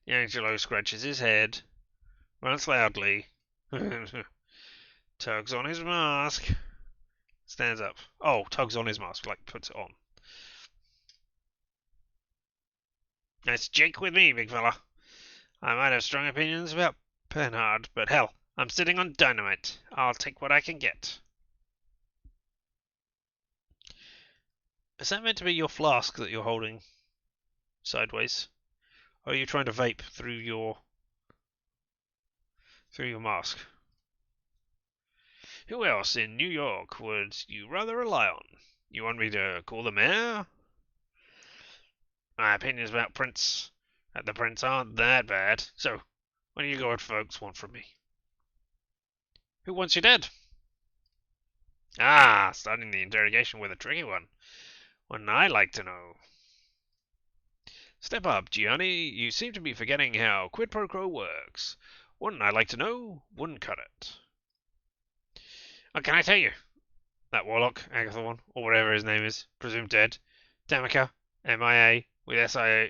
Angelo scratches his head, runs loudly, tugs on his mask, stands up. Oh, tugs on his mask, like puts it on. That's Jake with me, big fella. I might have strong opinions about Panhard, but hell, I'm sitting on dynamite. I'll take what I can get. Is that meant to be your flask that you're holding sideways? Or are you trying to vape through your mask? Who else in New York would you rather rely on? You want me to call the mayor? My opinions about the Prince aren't that bad. So, what do you good folks want from me? Who wants you dead? Ah, starting the interrogation with a tricky one. Wouldn't I like to know? Step up, Gianni. You seem to be forgetting how quid pro quo works. Wouldn't I like to know? Wouldn't cut it. What can I tell you? That warlock, Agathorn, or whatever his name is, presumed dead. Damica, MIA, with SIA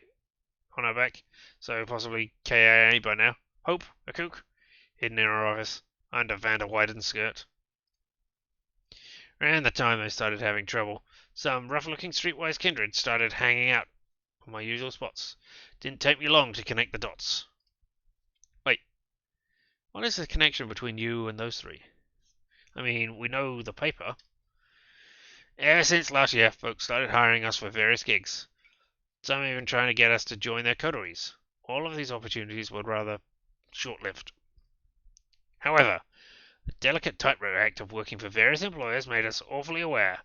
on her back, so possibly KIA by now. Hope, a kook, hidden in her office, under Vander Wyden's skirt. Around the time they started having trouble, some rough-looking streetwise kindred started hanging out on my usual spots. Didn't take me long to connect the dots. Wait, what is the connection between you and those three? I mean, we know the paper. Ever since last year, folks started hiring us for various gigs. Some even trying to get us to join their coteries. All of these opportunities were rather short-lived. However, the delicate tightrope act of working for various employers made us awfully aware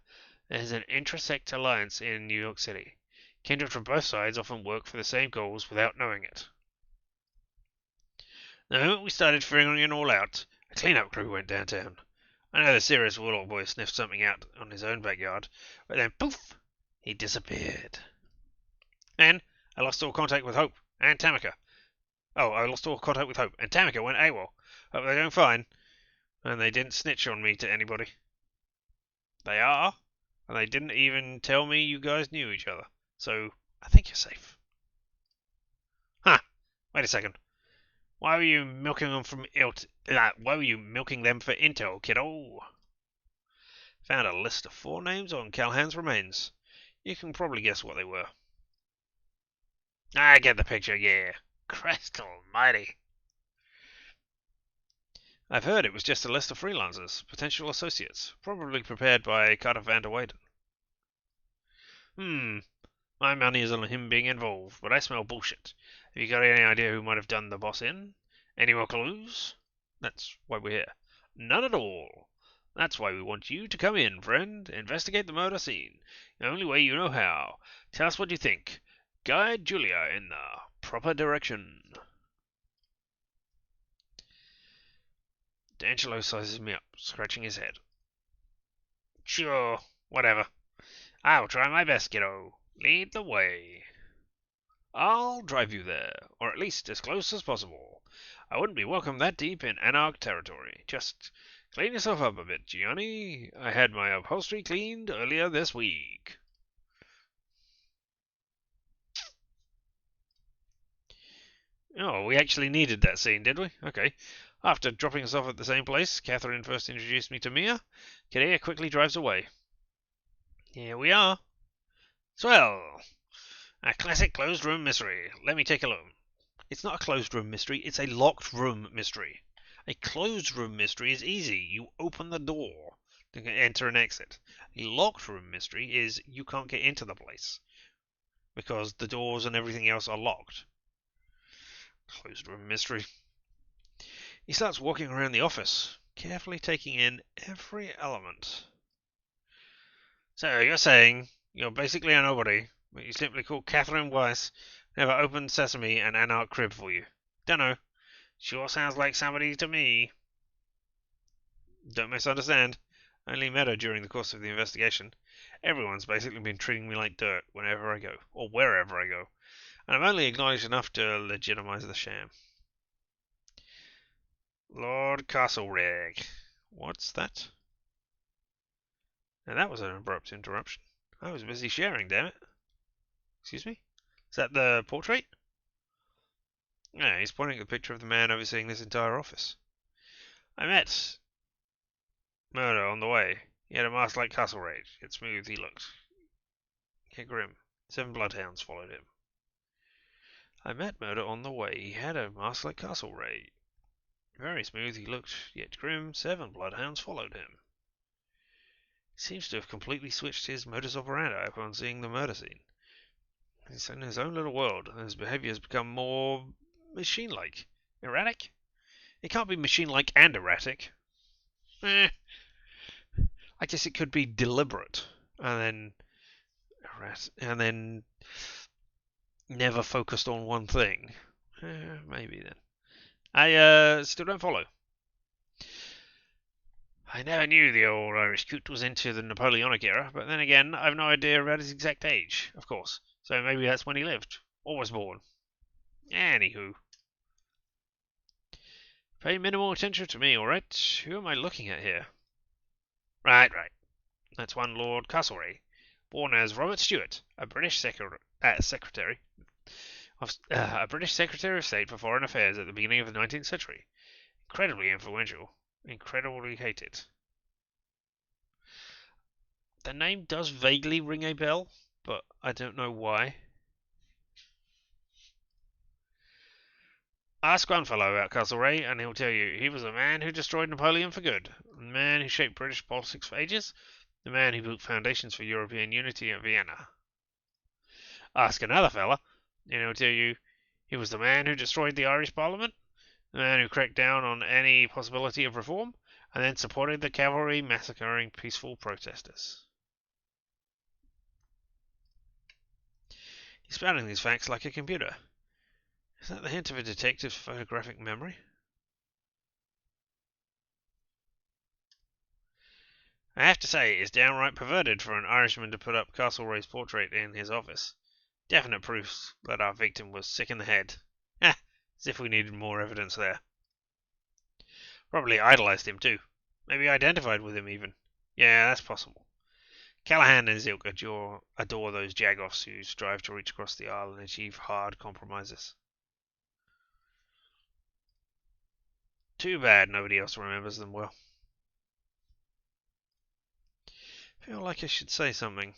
there's an intrasect alliance in New York City. Kindred from both sides often work for the same goals without knowing it. The moment we started figuring it all out, a clean-up crew went downtown. I know the serious warlock boy sniffed something out on his own backyard, but then poof! He disappeared. And I lost all contact with Hope and Tamika. Oh, I lost all contact with Hope, and Tamika went AWOL. Hope they're going fine, and they didn't snitch on me to anybody. They are, and they didn't even tell me you guys knew each other. So, I think you're safe. Huh, wait a second. Why were you milking them for intel, kiddo? Found a list of 4 names on Calhan's remains. You can probably guess what they were. I get the picture, yeah. Christ almighty. I've heard it was just a list of freelancers, potential associates, probably prepared by Carter Van der Weyden. My money is on him being involved, but I smell bullshit. Have you got any idea who might have done the boss in? Any more clues? That's why we're here. None at all. That's why we want you to come in, friend. Investigate the murder scene. The only way you know how. Tell us what you think. Guide Julia in the proper direction. D'Angelo sizes me up, scratching his head. Sure, whatever. I'll try my best, kiddo. Lead the way. I'll drive you there, or at least as close as possible. I wouldn't be welcome that deep in Anarch territory. Just clean yourself up a bit, Gianni. I had my upholstery cleaned earlier this week. Oh, we actually needed that scene, did we? Okay. After dropping us off at the same place, Catherine first introduced me to Mia. Kadea quickly drives away. Here we are. Swell. A classic closed room mystery. Let me take a look. It's not a closed room mystery, it's a locked room mystery. A closed room mystery is easy. You open the door to enter and exit. A locked room mystery is you can't get into the place because the doors and everything else are locked. Closed room mystery. He starts walking around the office, carefully taking in every element. So you're saying you're basically a nobody, but you simply call Catherine Weiss, never opened Sesame and Anarch Crib for you. Dunno. Sure sounds like somebody to me. Don't misunderstand. I only met her during the course of the investigation. Everyone's basically been treating me like dirt whenever I go, or wherever I go, and I'm only acknowledged enough to legitimize the sham. Lord Castlereagh. What's that? Now that was an abrupt interruption. I was busy sharing, damn it. Excuse me? Is that the portrait? Yeah, he's pointing at the picture of the man overseeing this entire office. I met Murder on the way. He had a mask like Castlereagh, yet smooth he looked. Yet grim. 7 bloodhounds followed him. I met Murder on the way. He had a mask like Castlereagh. Very smooth he looked, yet grim. 7 bloodhounds followed him. He seems to have completely switched his modus operandi upon seeing the murder scene. He's in his own little world, and his behaviour has become more machine-like. Erratic? It can't be machine-like and erratic. I guess it could be deliberate, and then never focused on one thing. Maybe then. I still don't follow. I never knew the old Irish coot was into the Napoleonic era, but then again, I've no idea about his exact age, of course. So maybe that's when he lived, or was born. Anywho. Pay minimal attention to me, alright? Who am I looking at here? Right. That's one Lord Castlereagh, born as Robert Stewart, a British Secretary of State for Foreign Affairs at the beginning of the 19th century. Incredibly influential, incredibly hated. The name does vaguely ring a bell, but I don't know why. Ask one fellow about Castlereagh, and he'll tell you he was the man who destroyed Napoleon for good, the man who shaped British politics for ages, the man who built foundations for European unity at Vienna. Ask another fella, and he'll tell you he was the man who destroyed the Irish Parliament, the man who cracked down on any possibility of reform, and then supported the cavalry massacring peaceful protesters. He's spouting these facts like a computer. Is that the hint of a detective's photographic memory? I have to say, it's downright perverted for an Irishman to put up Castlereagh's portrait in his office. Definite proofs that our victim was sick in the head. Eh, as if we needed more evidence there. Probably idolized him too. Maybe identified with him even. Yeah, that's possible. Callahan and his ilk adore those jagoffs who strive to reach across the aisle and achieve hard compromises. Too bad nobody else remembers them well. I feel like I should say something.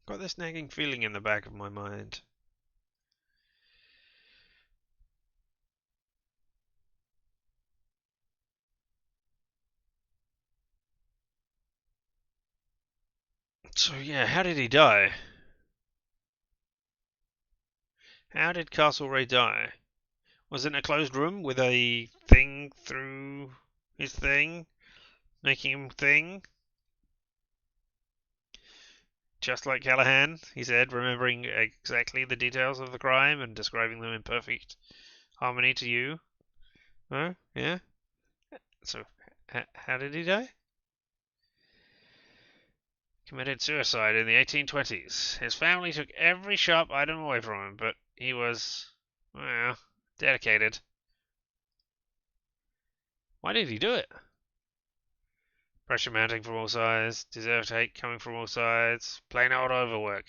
Got this nagging feeling in the back of my mind. So yeah, how did he die? How did Castlereagh die? Was it in a closed room with a thing through his thing, making him thing? Just like Callahan, he said, remembering exactly the details of the crime and describing them in perfect harmony to you. Oh, yeah? So, how did he die? Committed suicide in the 1820s. His family took every sharp item away from him, but he was, well, dedicated. Why did he do it? Pressure mounting from all sides, deserved hate coming from all sides, plain old overwork.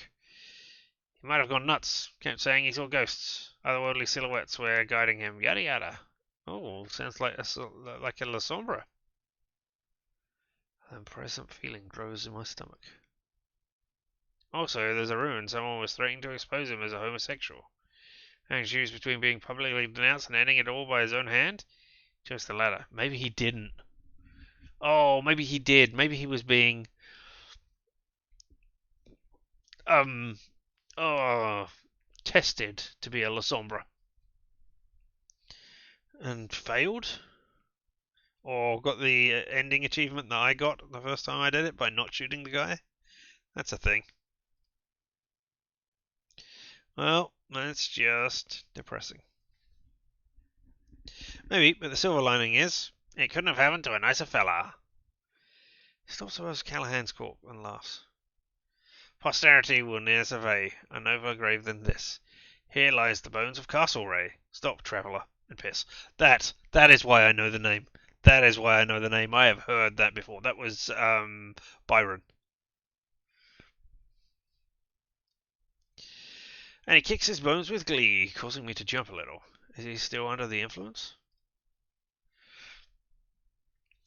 He might have gone nuts, kept saying he saw ghosts, otherworldly silhouettes were guiding him, yada yada. Oh, sounds like a La Sombra. An unpleasant feeling grows in my stomach. Also, there's a rumour someone was threatening to expose him as a homosexual. And choose between being publicly denounced and ending it all by his own hand? Chose the latter. Maybe he didn't. Oh, maybe he did. Maybe he was being um oh tested to be a La Sombra and failed, or got the ending achievement that I got the first time I did it by not shooting the guy. That's a thing. Well, that's just depressing. Maybe, but the silver lining is it couldn't have happened to a nicer fella. Stops above Callahan's corpse and laughs. Posterity will ne'er survey a nobler grave than this. Here lies the bones of Castlereagh. Stop, traveller, and piss. That is why I know the name. That is why I know the name. I have heard that before. That was Byron. And he kicks his bones with glee, causing me to jump a little. Is he still under the influence?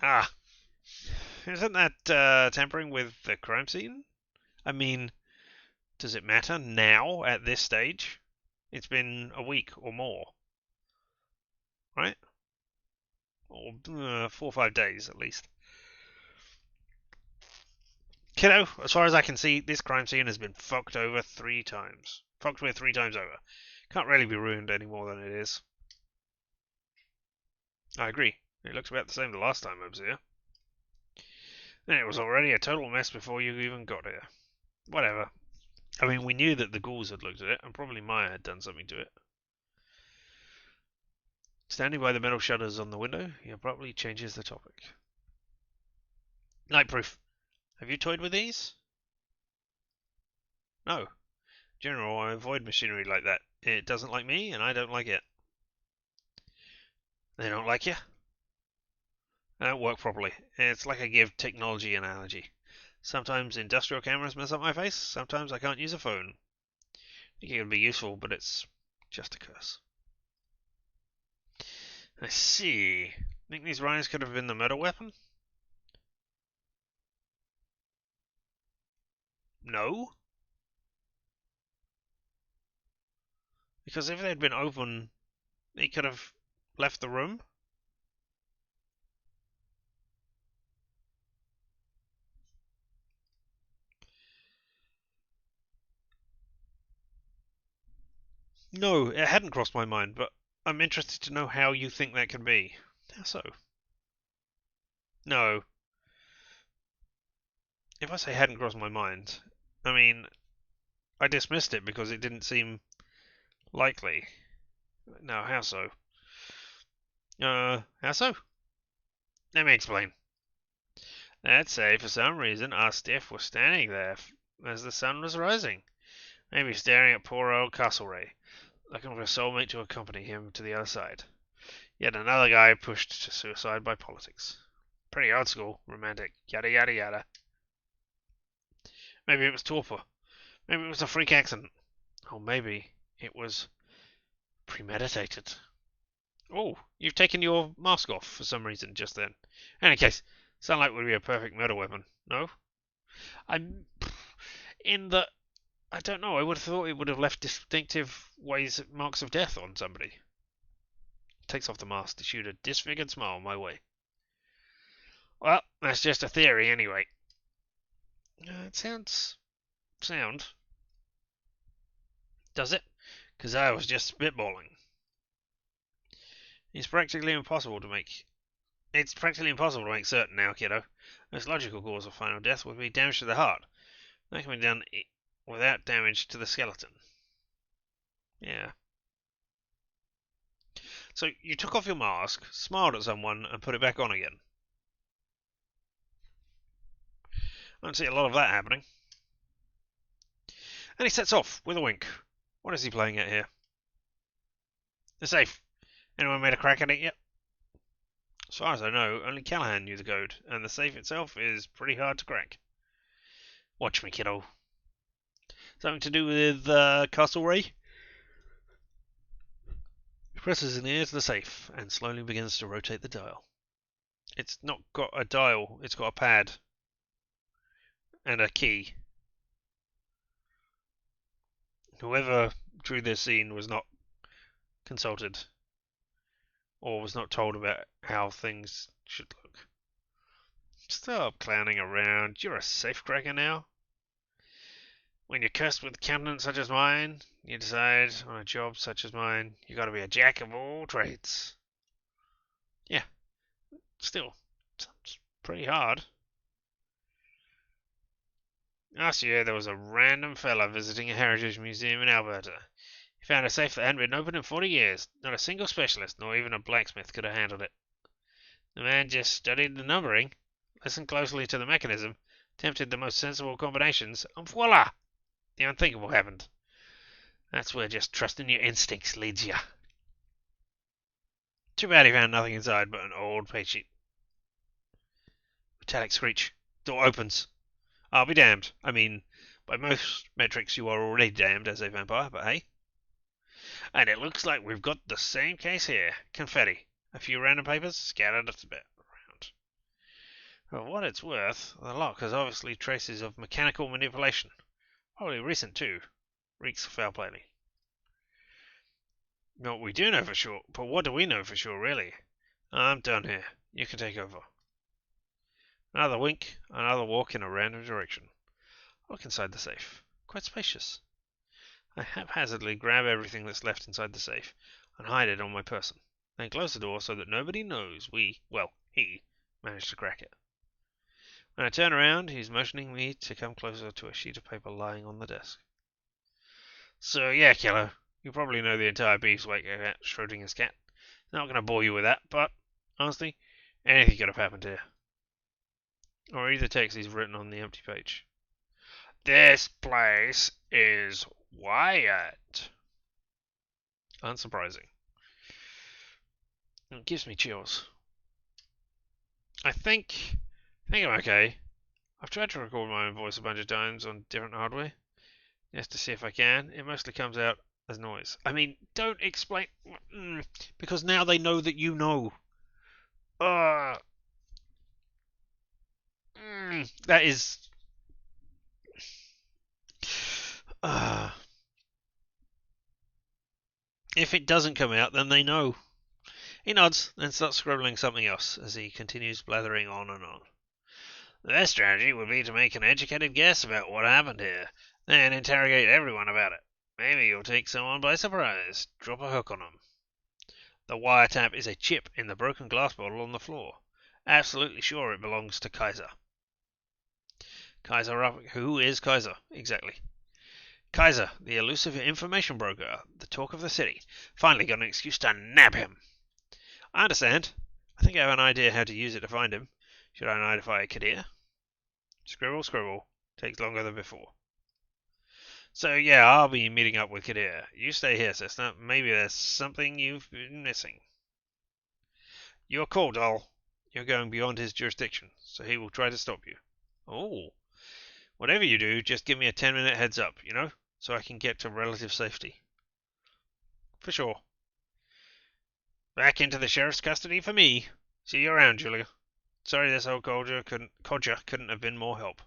Ah, isn't that tampering with the crime scene? I mean, does it matter now at this stage? It's been a week or more, right? Or 4 or 5 days at least. Kiddo, as far as I can see, this crime scene has been fucked over 3 times. Fucked with 3 times over. Can't really be ruined any more than it is. I agree. It looks about the same the last time I was here. And it was already a total mess before you even got here. Whatever. I mean, we knew that the ghouls had looked at it, and probably Maya had done something to it. Standing by the metal shutters on the window, he abruptly changes the topic. Nightproof. Have you toyed with these? No. General, I avoid machinery like that. It doesn't like me, and I don't like it. They don't like you? They don't work properly. It's like I give technology an analogy. Sometimes industrial cameras mess up my face, sometimes I can't use a phone. I think it can be useful, but it's just a curse. I see. Think these rhinos could have been the murder weapon? No. Because if they'd been open, he could have left the room. No, it hadn't crossed my mind, but I'm interested to know how you think that can be. How so? No. If I say hadn't crossed my mind, I mean, I dismissed it because it didn't seem likely. Now, how so? How so? Let me explain. Let's say, for some reason, our stiff was standing there as the sun was rising, maybe staring at poor old Castlereagh, looking for a soulmate to accompany him to the other side. Yet another guy pushed to suicide by politics. Pretty old school, romantic, yada yada yada. Maybe it was torpor. Maybe it was a freak accident. Or maybe it was premeditated. Oh, you've taken your mask off for some reason just then. In any case, sunlight would be a perfect murder weapon, no? I'm in the. I don't know. I would have thought it would have left distinctive marks of death on somebody. Takes off the mask to shoot a disfigured smile my way. Well, that's just a theory anyway. It sounds sound. Does it? Because I was just spitballing. It's practically impossible to make certain now, kiddo. The most logical cause of final death would be damage to the heart. That can be done without damage to the skeleton. Yeah. So you took off your mask, smiled at someone, and put it back on again. I don't see a lot of that happening. And he sets off with a wink. What is he playing at here? The safe. Anyone made a crack at it yet? As far as I know, only Callahan knew the code, and the safe itself is pretty hard to crack. Watch me, kiddo. Something to do with Castlereagh? He presses his ear to the safe and slowly begins to rotate the dial. It's not got a dial, it's got a pad. And a key. Whoever drew this scene was not consulted or was not told about how things should look. Stop clowning around. You're a safecracker now. When you're cursed with countenance such as mine, you decide on a job such as mine, you gotta be a jack of all trades. Yeah, still, sounds pretty hard. Last year there was a random fella visiting a heritage museum in Alberta. He found a safe that hadn't been opened in 40 years. Not a single specialist, nor even a blacksmith, could have handled it. The man just studied the numbering, listened closely to the mechanism, attempted the most sensible combinations, and voila! The unthinkable happened. That's where just trusting your instincts leads you. Too bad he found nothing inside but an old page sheet. Metallic screech. Door opens. I'll be damned. I mean, by most metrics you are already damned as a vampire, but hey. And it looks like we've got the same case here. Confetti. A few random papers scattered around. For what it's worth, the lock has obviously traces of mechanical manipulation. Probably recent too. Reeks of foul play. But what do we know for sure, really? I'm done here. You can take over. Another wink, another walk in a random direction. Look inside the safe. Quite spacious. I haphazardly grab everything that's left inside the safe and hide it on my person. Then close the door so that nobody knows he managed to crack it. When I turn around, he's motioning me to come closer to a sheet of paper lying on the desk. So yeah, killer, you probably know the entire beefsteak about Schrodinger's cat. Not going to bore you with that, but honestly, anything could have happened here. Or read the text he's written on the empty page. This place is wired. Unsurprising. It gives me chills. I think I'm okay. I've tried to record my own voice a bunch of times on different hardware, just to see if I can. It mostly comes out as noise. I mean, don't explain, because now they know that you know. That is. If it doesn't come out, then they know. He nods, then starts scribbling something else as he continues blathering on and on. The best strategy would be to make an educated guess about what happened here, then interrogate everyone about it. Maybe you'll take someone by surprise, drop a hook on them. The wiretap is a chip in the broken glass bottle on the floor. Absolutely sure it belongs to Kaiser. Who is Kaiser, exactly? Kaiser, the elusive information broker, the talk of the city. Finally got an excuse to nab him. I understand. I think I have an idea how to use it to find him. Should I notify Kadir? Scribble, scribble. Takes longer than before. So yeah, I'll be meeting up with Kadir. You stay here, sister. Maybe there's something you've been missing. You're cool, doll. You're going beyond his jurisdiction, so he will try to stop you. Oh, whatever you do, just give me a 10-minute heads up, so I can get to relative safety. For sure. Back into the sheriff's custody for me. See you around, Julia. Sorry this old codger couldn't have been more help.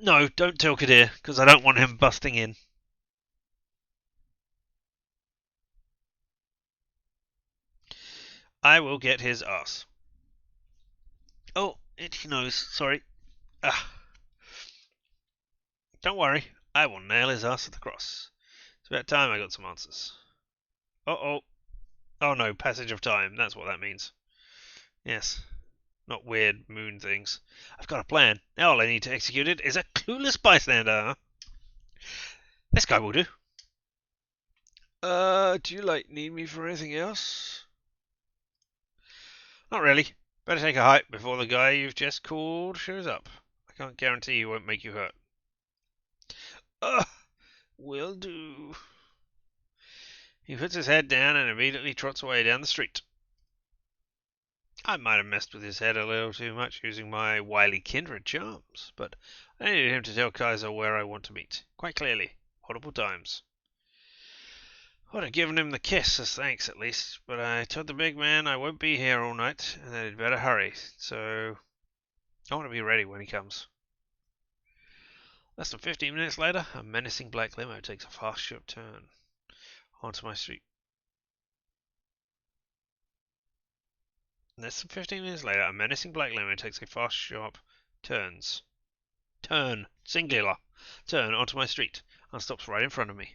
No, don't tell Kadir, because I don't want him busting in. I will get his ass. Oh, itchy nose, sorry. Ah. Don't worry, I will nail his ass to the cross. It's about time I got some answers. Uh-oh. Oh no, passage of time, that's what that means. Yes, not weird moon things. I've got a plan. Now all I need to execute it is a clueless bystander. This guy will do. Do you, need me for anything else? Not really. Better take a hike before the guy you've just called shows up. I can't guarantee he won't make you hurt. Will do. He puts his head down and immediately trots away down the street. I might have messed with his head a little too much using my wily kindred charms, but I needed him to tell Kaiser where I want to meet, quite clearly, multiple times. Would have given him the kiss as thanks at least, but I told the big man I won't be here all night and that he'd better hurry, so I want to be ready when he comes. Less than 15 minutes later, a menacing black limo takes a fast, sharp turn onto my street. Less than 15 minutes later, a menacing black limo takes a fast, sharp turn, singular, turn onto my street and stops right in front of me.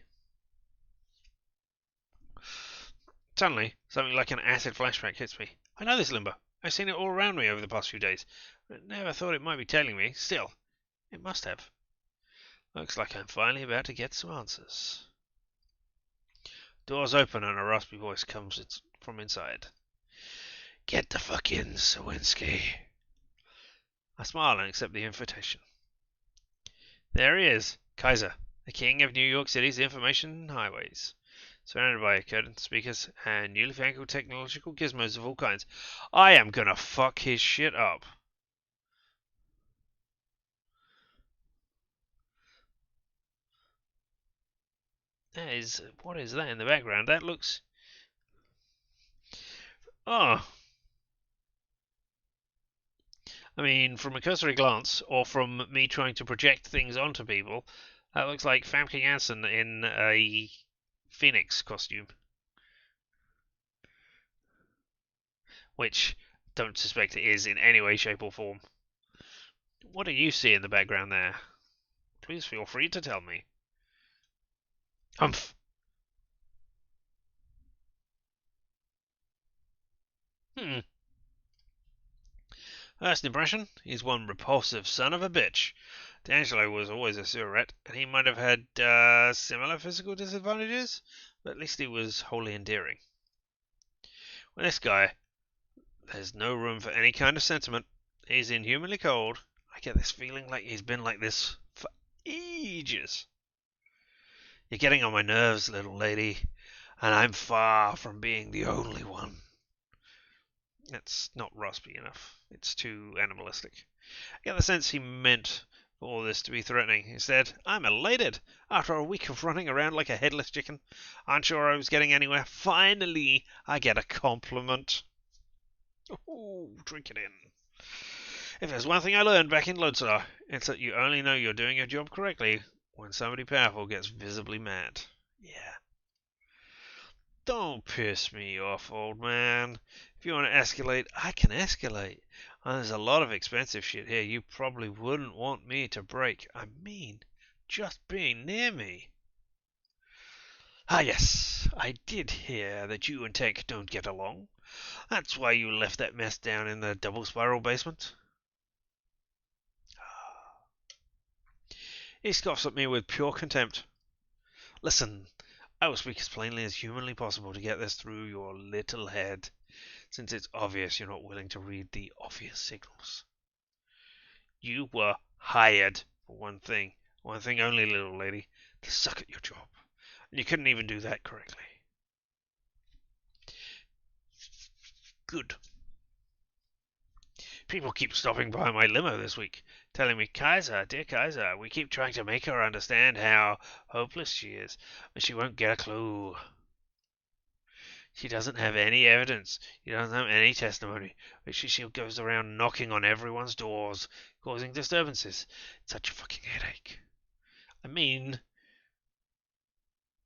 Suddenly, something like an acid flashback hits me. I know this limbo. I've seen it all around me over the past few days. But never thought it might be telling me. Still, it must have. Looks like I'm finally about to get some answers. Doors open and a raspy voice comes from inside. Get the fuck in, Sawinski. I smile and accept the invitation. There he is, Kaiser, the king of New York City's information highways. Surrounded by curtain speakers and newly fangled technological gizmos of all kinds. I am gonna fuck his shit up. What is that in the background? That looks... Oh. I mean, from a cursory glance, or from me trying to project things onto people, that looks like Famke Janssen in a Phoenix costume. Which, don't suspect it is in any way, shape or form. What do you see in the background there? Please feel free to tell me. Humph. First impression, he's one repulsive son of a bitch. D'Angelo was always a surrogate, and he might have had similar physical disadvantages, but at least he was wholly endearing. With this guy, there's no room for any kind of sentiment. He's inhumanly cold. I get this feeling like he's been like this for ages. You're getting on my nerves, little lady, and I'm far from being the only one. That's not raspy enough. It's too animalistic. I get the sense he meant for all this to be threatening. Instead, I'm elated. After a week of running around like a headless chicken, unsure I was getting anywhere, finally I get a compliment. Ooh, drink it in. If there's one thing I learned back in Lodestar, it's that you only know you're doing your job correctly when somebody powerful gets visibly mad. Yeah. Don't piss me off, old man. If you want to escalate, I can escalate. There's a lot of expensive shit here you probably wouldn't want me to break. I mean, just being near me. Ah, yes, I did hear that you and Tank don't get along. That's why you left that mess down in the double spiral basement. He scoffs at me with pure contempt. Listen, I will speak as plainly as humanly possible to get this through your little head, since it's obvious you're not willing to read the obvious signals. You were hired for one thing only, little lady, to suck at your job, and you couldn't even do that correctly. Good. People keep stopping by my limo this week, telling me, Kaiser, dear Kaiser, we keep trying to make her understand how hopeless she is, but she won't get a clue. She doesn't have any evidence. She doesn't have any testimony. But she goes around knocking on everyone's doors, causing disturbances. It's such a fucking headache. I mean,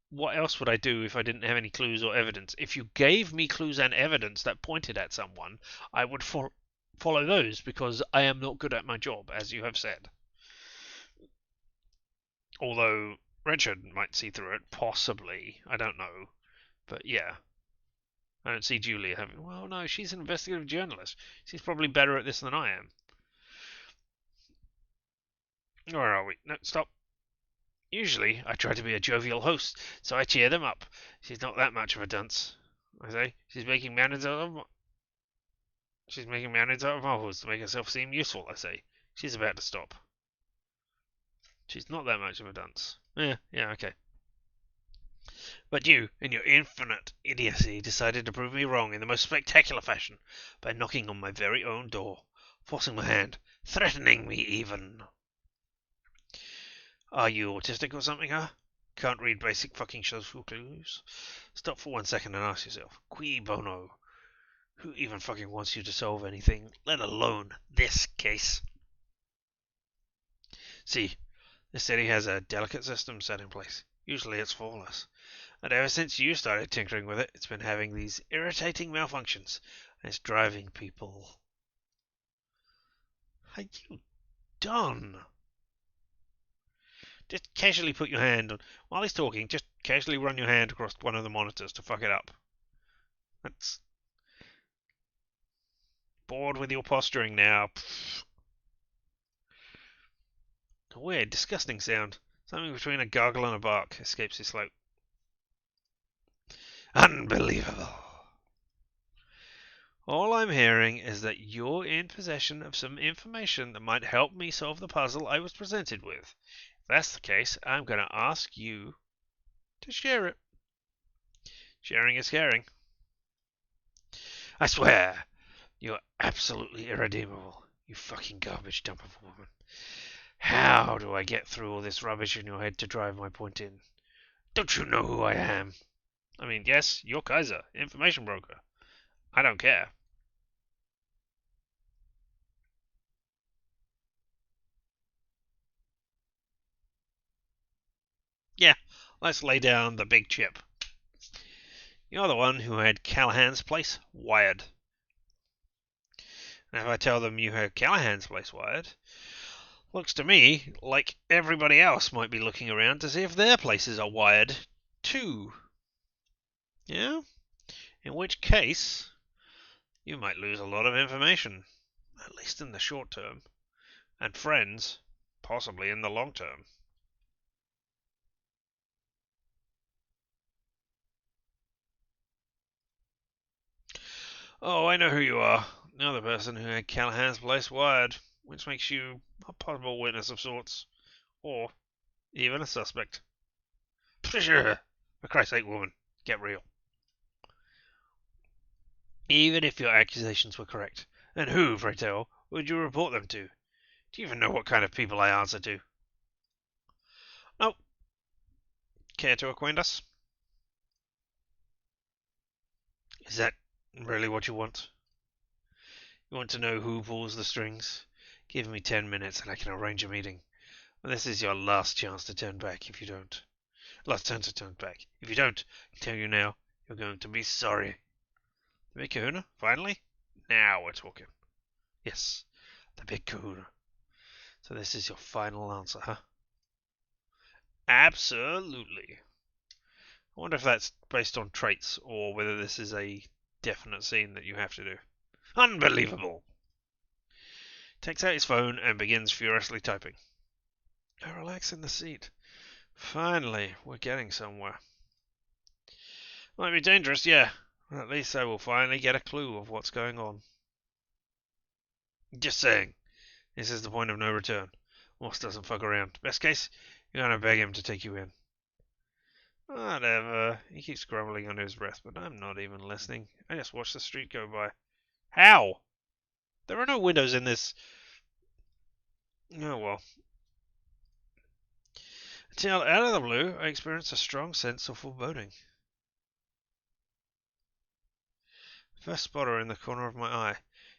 what else would I do if I didn't have any clues or evidence? If you gave me clues and evidence that pointed at someone, I would follow those because I am not good at my job, as you have said. Although Richard might see through it, possibly. I don't know. But yeah. I don't see Julia having. Well, no, she's an investigative journalist. She's probably better at this than I am. Where are we? No, stop. Usually, I try to be a jovial host, so I cheer them up. She's not that much of a dunce. I say, she's making mountains out of molehills to make herself seem useful. I say, she's about to stop. She's not that much of a dunce. Yeah, okay. But you, in your infinite idiocy, decided to prove me wrong in the most spectacular fashion by knocking on my very own door, forcing my hand, threatening me even. Are you autistic or something, huh? Can't read basic fucking social clues? Stop for 1 second and ask yourself, qui bono? Who even fucking wants you to solve anything, let alone this case? See, this city has a delicate system set in place. Usually it's flawless. And ever since you started tinkering with it, it's been having these irritating malfunctions, and it's driving people. Are you done? Just casually put your hand on. While he's talking, just casually run your hand across one of the monitors to fuck it up. That's. Bored with your posturing now. Pfft. A weird, disgusting sound. Something between a gargle and a bark escapes his throat. Unbelievable. All I'm hearing is that you're in possession of some information that might help me solve the puzzle I was presented with. If that's the case, I'm going to ask you to share it. Sharing is caring. I swear, you're absolutely irredeemable, you fucking garbage dump of a woman. How do I get through all this rubbish in your head to drive my point in? Don't you know who I am? I mean, yes, you're Kaiser, information broker. I don't care. Yeah, let's lay down the big chip. You're the one who had Callahan's place wired. And if I tell them you had Callahan's place wired, looks to me like everybody else might be looking around to see if their places are wired too. Yeah? In which case, you might lose a lot of information, at least in the short term, and friends, possibly in the long term. Oh, I know who you are. You're the person who had Callahan's place wired, which makes you a possible witness of sorts, or even a suspect. For Christ's sake, woman, get real. Even if your accusations were correct, then who, pray tell, would you report them to? Do you even know what kind of people I answer to? No. Care to acquaint us? Is that really what you want? You want to know who pulls the strings? Give me 10 minutes and I can arrange a meeting. This is your last chance to turn back if you don't. Last chance to turn back. If you don't, I tell you now, you're going to be sorry. The big kahuna? Finally? Now we're talking. Yes, the big kahuna. So this is your final answer, huh? Absolutely. I wonder if that's based on traits or whether this is a definite scene that you have to do. Unbelievable! Takes out his phone and begins furiously typing. I relax in the seat. Finally, we're getting somewhere. Might be dangerous, yeah. At least I will finally get a clue of what's going on. Just saying. This is the point of no return. Moss doesn't fuck around. Best case, you're gonna beg him to take you in. Whatever. He keeps grumbling under his breath, but I'm not even listening. I just watch the street go by. How? There are no windows in this. Oh well. Until out of the blue, I experience a strong sense of foreboding. First spotter in the corner of my eye.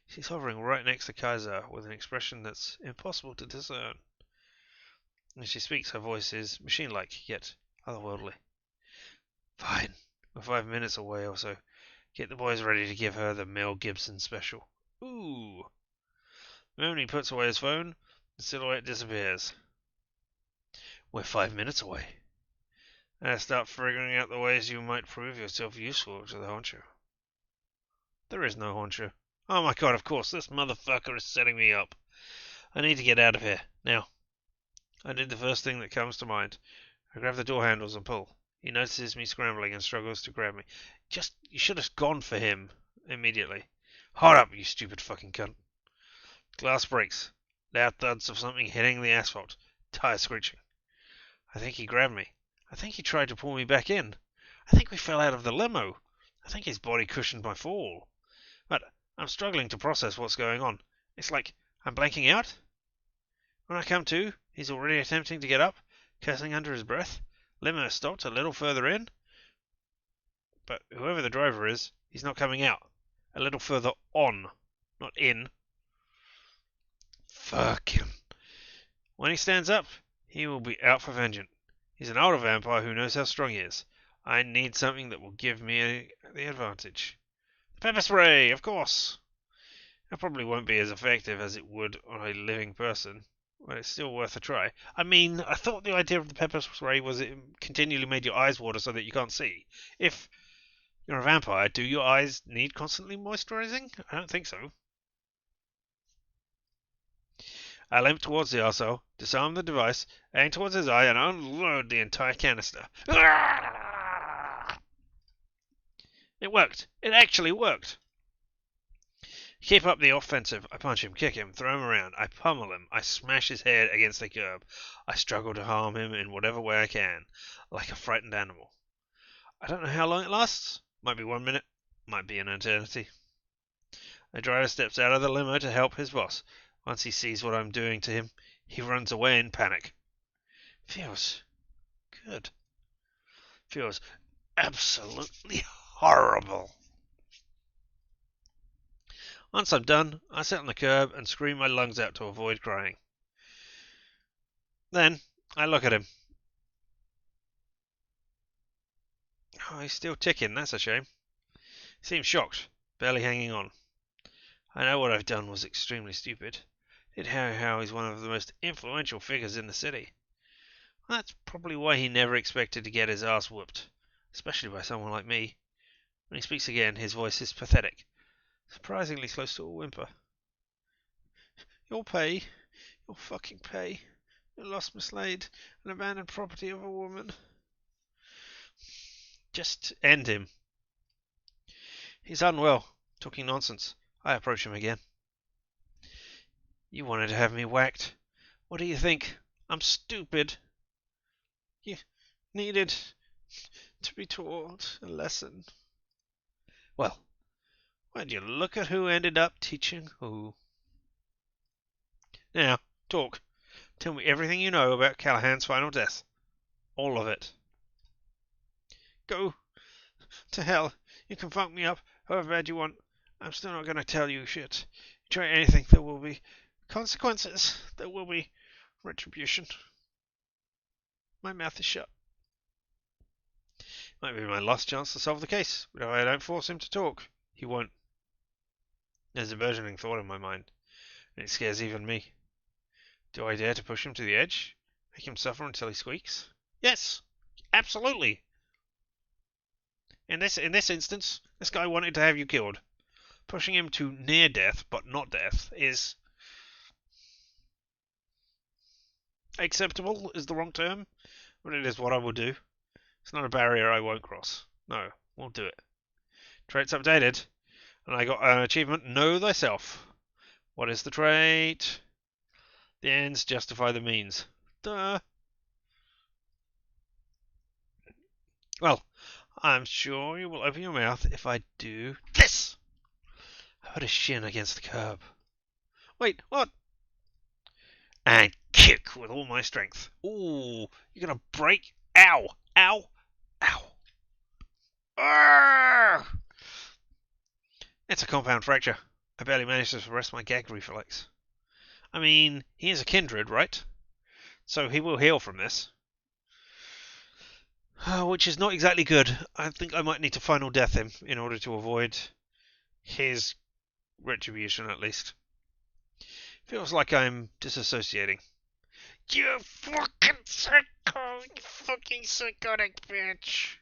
She's hovering right next to Kaiser with an expression that's impossible to discern. When she speaks, her voice is machine-like, yet otherworldly. Fine. We're 5 minutes away or so. Get the boys ready to give her the Mel Gibson special. Ooh. The moment he puts away his phone, the silhouette disappears. We're 5 minutes away. And I start figuring out the ways you might prove yourself useful to the honcho. There is no honcho. Oh my god, of course, this motherfucker is setting me up. I need to get out of here, now. I did the first thing that comes to mind. I grab the door handles and pull. He notices me scrambling and struggles to grab me. You should have gone for him immediately. Hold up, you stupid fucking cunt. Glass breaks. Loud thuds of something hitting the asphalt. Tire screeching. I think he grabbed me. I think he tried to pull me back in. I think we fell out of the limo. I think his body cushioned my fall. But I'm struggling to process what's going on. It's like I'm blanking out. When I come to, he's already attempting to get up, cursing under his breath. Limo stopped a little further in. But whoever the driver is, he's not coming out. A little further on, not in. Fuck him. When he stands up, he will be out for vengeance. He's an older vampire who knows how strong he is. I need something that will give me the advantage. Pepper spray, of course. It probably won't be as effective as it would on a living person, but it's still worth a try. I mean, I thought the idea of the pepper spray was it continually made your eyes water so that you can't see. If you're a vampire, do your eyes need constantly moisturizing? I don't think so. I limp towards the arsehole, disarm the device, aim towards his eye, and unload the entire canister. It worked. It actually worked. Keep up the offensive. I punch him, kick him, throw him around. I pummel him. I smash his head against the curb. I struggle to harm him in whatever way I can, like a frightened animal. I don't know how long it lasts. Might be 1 minute. Might be an eternity. The driver steps out of the limo to help his boss. Once he sees what I'm doing to him, he runs away in panic. Feels good. Feels absolutely horrible. Once I'm done, I sit on the curb and scream my lungs out to avoid crying. Then, I look at him. Oh, he's still ticking, that's a shame. He seems shocked, barely hanging on. I know what I've done was extremely stupid. Did how he's one of the most influential figures in the city. Well, that's probably why he never expected to get his ass whooped, especially by someone like me. When he speaks again, his voice is pathetic, surprisingly close to a whimper. You'll pay. You'll fucking pay. You lost mislaid and abandoned property of a woman. Just end him. He's unwell, talking nonsense. I approach him again. You wanted to have me whacked. What do you think? I'm stupid. You needed to be taught a lesson. Well, why'd you look at who ended up teaching who? Now, talk. Tell me everything you know about Callahan's final death. All of it. Go to hell. You can fuck me up however bad you want. I'm still not going to tell you shit. You try anything, there will be consequences. There will be retribution. My mouth is shut. Might be my last chance to solve the case, but if I don't force him to talk, he won't. There's a burgeoning thought in my mind, and it scares even me. Do I dare to push him to the edge? Make him suffer until he squeaks? Yes! Absolutely! In this instance, this guy wanted to have you killed. Pushing him to near death, but not death, is... Acceptable is the wrong term, but it is what I will do. It's not a barrier I won't cross. No, won't do it. Traits updated, and I got an achievement, Know Thyself. What is the trait? The ends justify the means. Duh. Well, I'm sure you will open your mouth if I do this. I put a shin against the curb. Wait, what? And kick with all my strength. Ooh, you're gonna break. Ow, ow, ow. Arrgh! It's a compound fracture. I barely managed to suppress my gag reflex. I mean, he is a kindred, right? So he will heal from this. Which is not exactly good. I think I might need to final death him in order to avoid his retribution, at least. Feels like I'm disassociating. You fucking psycho! You fucking psychotic bitch!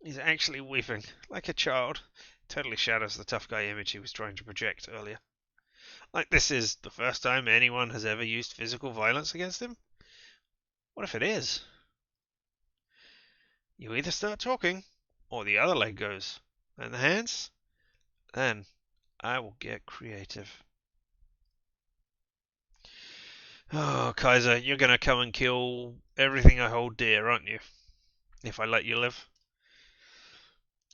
He's actually weeping, like a child. Totally shadows the tough guy image he was trying to project earlier. Like this is the first time anyone has ever used physical violence against him? What if it is? You either start talking, or the other leg goes. And the hands? Then I will get creative. Oh, Kaiser, you're gonna come and kill everything I hold dear, aren't you? If I let you live.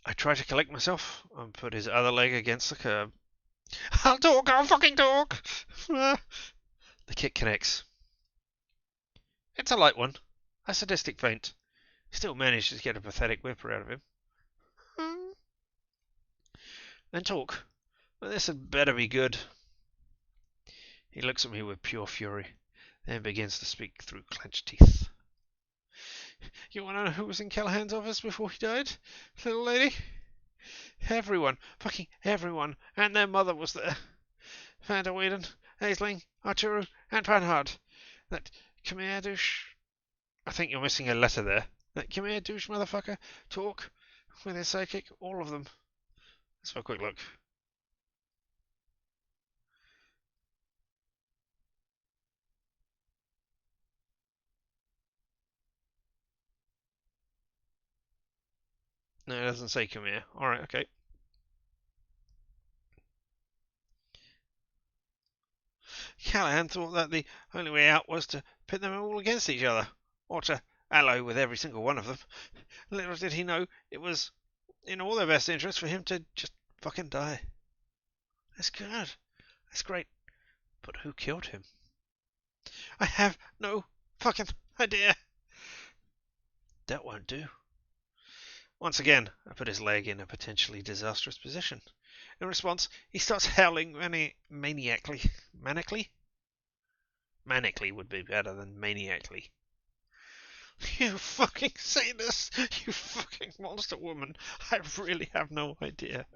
I try to collect myself and put his other leg against the curb. I'll talk, I'll fucking talk! The kick connects. It's a light one. A sadistic feint. Still manages to get a pathetic whimper out of him. Then talk. But this had better be good. He looks at me with pure fury, then begins to speak through clenched teeth. You want to know who was in Callahan's office before he died, little lady? Everyone, fucking everyone, and their mother was there. Vander Whedon, Aisling, Arturo, and Panhard. That Khmer douche. I think you're missing a letter there. That Khmer douche motherfucker. Talk with his psychic, all of them. Let's have a quick look. No, it doesn't say Khmer. Alright, okay. Callahan thought that the only way out was to pit them all against each other, or to ally with every single one of them. Little did he know it was in all their best interest for him to just fucking die. That's good. That's great. But who killed him? I have no fucking idea. That won't do. Once again, I put his leg in a potentially disastrous position. In response, he starts howling maniacally. Manically? Manically would be better than maniacally. You fucking sadist! You fucking monster woman! I really have no idea.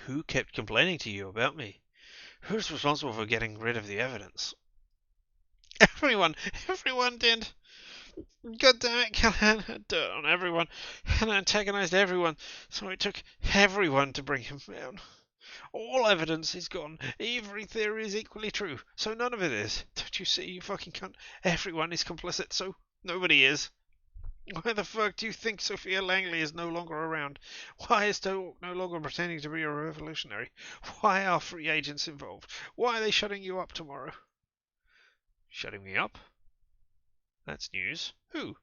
Who kept complaining to you about me? Who's responsible for getting rid of the evidence? Everyone! Everyone did! God damn it, Callahan had dirt on everyone and antagonized everyone, so it took everyone to bring him down. All evidence is gone. Every theory is equally true, so none of it is. Don't you see, you fucking cunt? Everyone is complicit, so nobody is. Why the fuck do you think Sophia Langley is no longer around? Why is Stoke no longer pretending to be a revolutionary? Why are free agents involved? Why are they shutting you up tomorrow? Shutting me up? That's news. Who?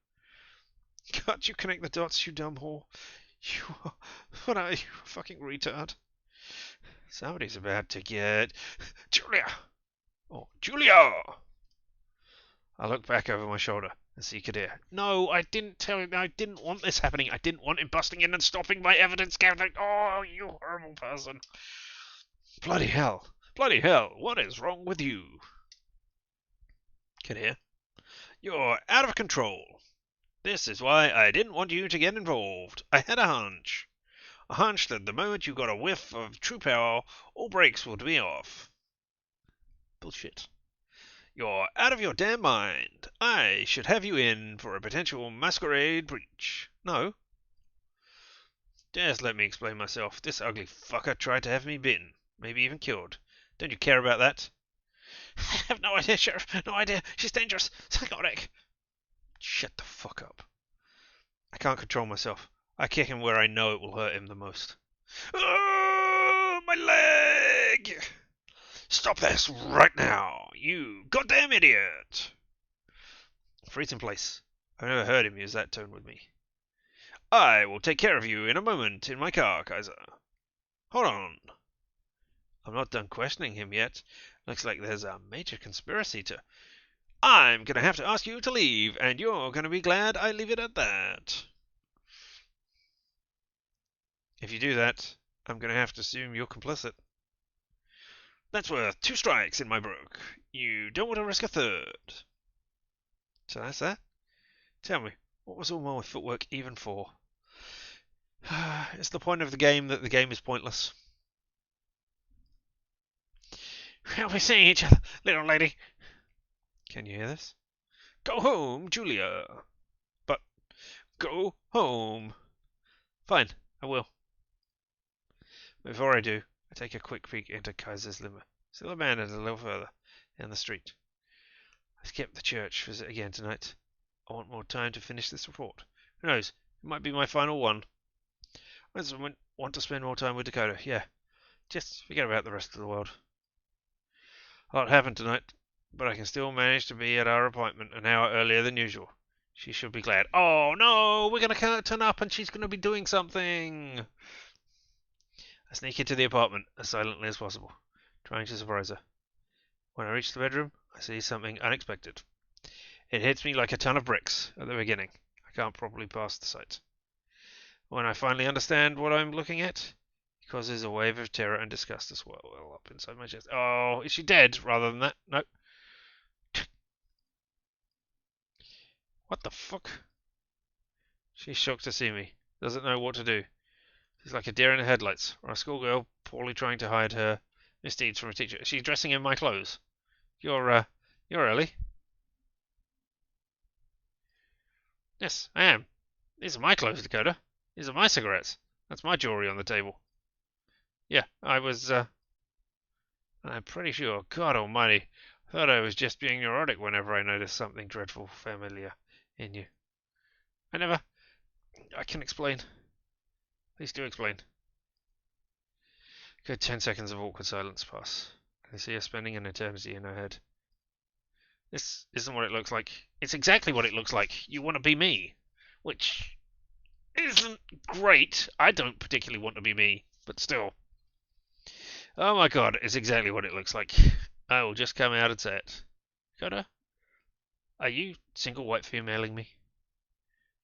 Can't you connect the dots, you dumb whore? You are... What are you, fucking retard? Somebody's about to get... Julia! Oh, Julia! I look back over my shoulder and see Kadir. No, I didn't tell him. I didn't want this happening. I didn't want him busting in and stopping my evidence gathering. Oh, you horrible person. Bloody hell. Bloody hell. What is wrong with you? Kadir, you're out of control. This is why I didn't want you to get involved. I had a hunch. A hunch that the moment you got a whiff of true power, all brakes would be off. Bullshit. You're out of your damn mind. I should have you in for a potential masquerade breach. No? Just let me explain myself. This ugly fucker tried to have me bitten, maybe even killed. Don't you care about that? I have no idea, Sheriff. No idea. She's dangerous. Psychotic. Shut the fuck up. I can't control myself. I kick him where I know it will hurt him the most. Oh, my leg! Stop this right now, you goddamn idiot! Freeze in place. I've never heard him use that tone with me. I will take care of you in a moment in my car, Kaiser. Hold on. I'm not done questioning him yet. Looks like there's a major conspiracy to... I'm gonna have to ask you to leave, and you're gonna be glad I leave it at that. If you do that, I'm gonna have to assume you're complicit. That's worth 2 strikes in my book. You don't want to risk a third. So that's that? Tell me, what was all my footwork even for? It's the point of the game that the game is pointless. We'll be seeing each other, little lady. Can you hear this? Go home, Julia. But, go home. Fine, I will. Before I do, I take a quick peek into Kaiser's limo. Still abandoned a little further down the street. I skipped the church visit again tonight. I want more time to finish this report. Who knows? It might be my final one. I just want to spend more time with Dakota. Yeah, just forget about the rest of the world. A lot happened tonight, but I can still manage to be at our appointment an hour earlier than usual. She should be glad. Oh no, we're going to turn up and she's going to be doing something. I sneak into the apartment as silently as possible, trying to surprise her. When I reach the bedroom, I see something unexpected. It hits me like a ton of bricks at the beginning. I can't properly pass the sight. When I finally understand what I'm looking at, it causes a wave of terror and disgust as well up inside my chest. Oh, is she dead rather than that? No. What the fuck? She's shocked to see me. Doesn't know what to do. She's like a deer in the headlights, or a schoolgirl poorly trying to hide her misdeeds from a teacher. Is she dressing in my clothes? You're early. Yes, I am. These are my clothes, Dakota. These are my cigarettes. That's my jewelry on the table. Yeah, I'm pretty sure, God almighty, I thought I was just being neurotic whenever I noticed something dreadful familiar in you. I can explain. Please do explain. Good 10 seconds of awkward silence pass. I see her spending an eternity in her head. This isn't what it looks like. It's exactly what it looks like. You want to be me. Which isn't great. I don't particularly want to be me, but still. Oh my god, it's exactly what it looks like. I will just come out and say it. Dakota, are you single white femaling me?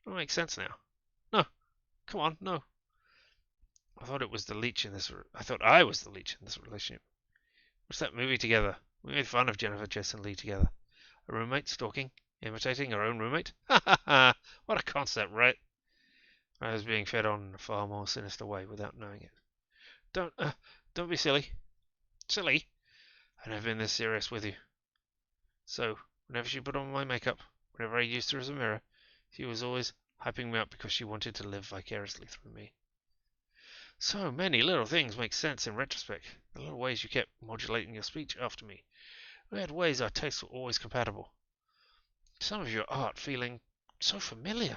That makes sense now. No, come on, no. I thought I was the leech in this relationship. What's that movie together? We made fun of Jennifer, Jess, and Lee together. A roommate stalking, imitating her own roommate? Ha ha ha! What a concept, right? I was being fed on in a far more sinister way without knowing it. Don't be silly. Silly? I've never been this serious with you. So, whenever she put on my makeup, whenever I used her as a mirror, she was always hyping me up because she wanted to live vicariously through me. So many little things make sense in retrospect. The little ways you kept modulating your speech after me. We had ways our tastes were always compatible. Some of your art feeling so familiar.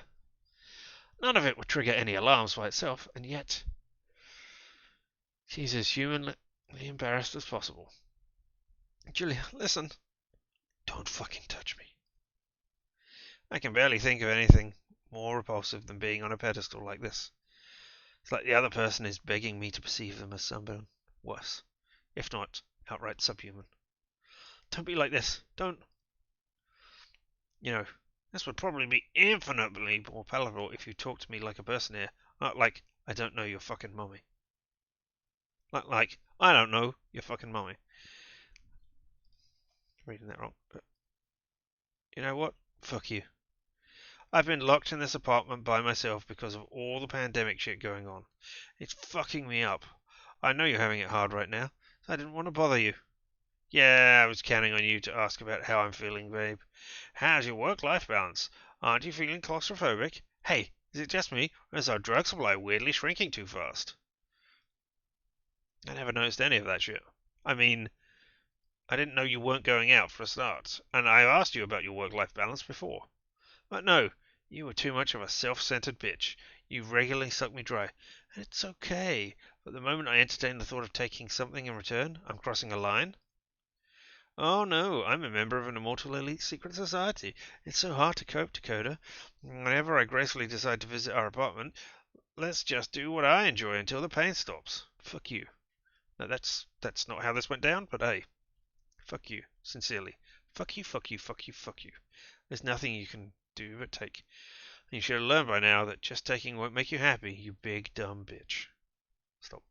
None of it would trigger any alarms by itself, and yet she's as humanly embarrassed as possible. Julia, listen. Don't fucking touch me. I can barely think of anything more repulsive than being on a pedestal like this. It's like the other person is begging me to perceive them as someone worse, if not outright subhuman. Don't be like this. Don't. You know, this would probably be infinitely more palatable if you talked to me like a person here, not like I don't know your fucking mummy. Like I don't know your fucking mummy. Reading that wrong, but you know what? Fuck you. I've been locked in this apartment by myself because of all the pandemic shit going on. It's fucking me up. I know you're having it hard right now, so I didn't want to bother you. Yeah, I was counting on you to ask about how I'm feeling, babe. How's your work-life balance? Aren't you feeling claustrophobic? Hey, is it just me, or is our drug supply weirdly shrinking too fast? I never noticed any of that shit. I mean, I didn't know you weren't going out for a start, and I asked you about your work-life balance before. But no, you were too much of a self-centered bitch. You regularly suck me dry. And it's okay. But the moment I entertain the thought of taking something in return, I'm crossing a line. Oh no, I'm a member of an immortal elite secret society. It's so hard to cope, Dakota. Whenever I gracefully decide to visit our apartment, let's just do what I enjoy until the pain stops. Fuck you. No, that's not how this went down, but hey. Fuck you. Sincerely. Fuck you, fuck you, fuck you, fuck you. There's nothing you can do but take. And you should have learned by now that just taking won't make you happy, you big dumb bitch. Stop.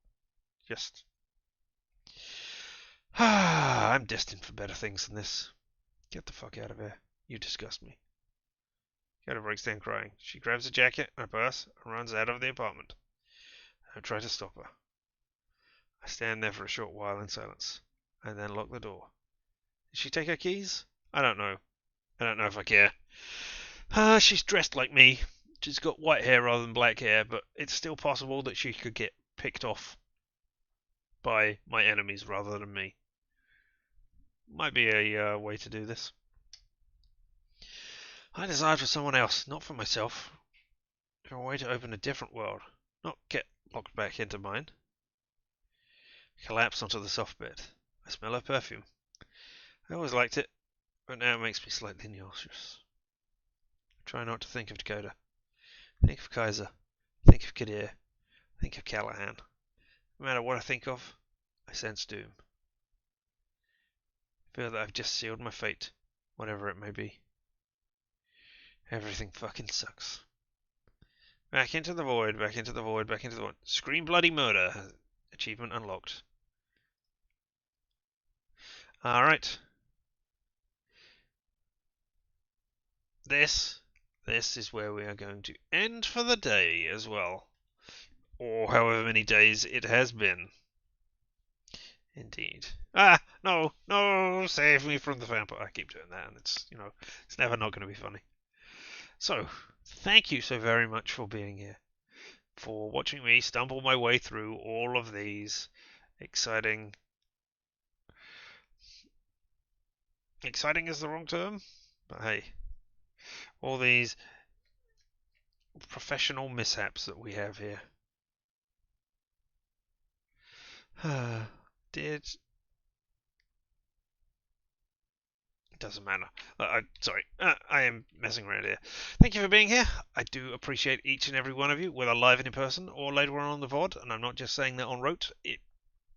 Just. I'm destined for better things than this. Get the fuck out of here. You disgust me. Dakota breaks down crying. She grabs a jacket and a purse and runs out of the apartment. I try to stop her. I stand there for a short while in silence, and then lock the door. Did she take her keys? I don't know. I don't know if I care. She's dressed like me. She's got white hair rather than black hair, but it's still possible that she could get picked off by my enemies rather than me. Might be a way to do this. I desired for someone else, not for myself. For a way to open a different world, not get locked back into mine. I collapse onto the soft bed. I smell her perfume. I always liked it, but now it makes me slightly nauseous. I try not to think of Dakota. Think of Kaiser. Think of Kadir. Think of Callahan. No matter what I think of, I sense doom. I feel that I've just sealed my fate, whatever it may be. Everything fucking sucks. Back into the void, back into the void, back into the void. Scream bloody murder. Achievement unlocked. Alright. This is where we are going to end for the day as well. Or however many days it has been. Indeed. No, no, save me from the vampire. I keep doing that, and it's never not going to be funny. So, thank you so very much for being here, for watching me stumble my way through all of these exciting is the wrong term, but hey, all these professional mishaps that we have here. It doesn't matter. Sorry, I am messing around here. Thank you for being here. I do appreciate each and every one of you, whether live and in person or later on the VOD, and I'm not just saying that on rote.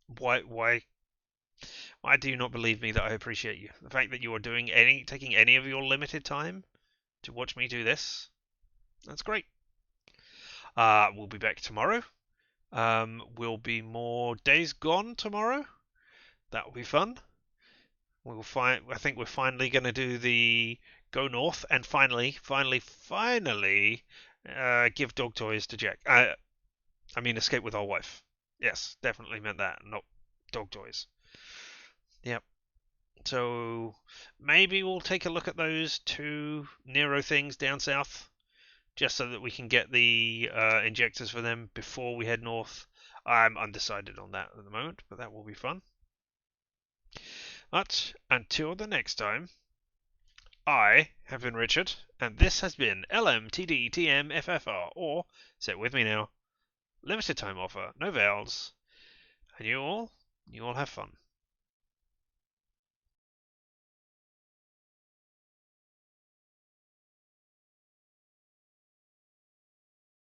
Why do you not believe me that I appreciate you? The fact that you are taking any of your limited time to watch me do this, that's great. We'll be back tomorrow. Will be more Days Gone tomorrow. That will be fun. I think we're finally going to do the Go North and finally, give dog toys to Jack. I mean, escape with our wife. Yes, definitely meant that, not dog toys. Yep. So maybe we'll take a look at those 2 Nero things down south, just so that we can get the injectors for them before we head north. I'm undecided on that at the moment, but that will be fun. But until the next time, I have been Richard, and this has been LMTDTMFFR, or, say it with me now, limited time offer, no vowels, and you all have fun.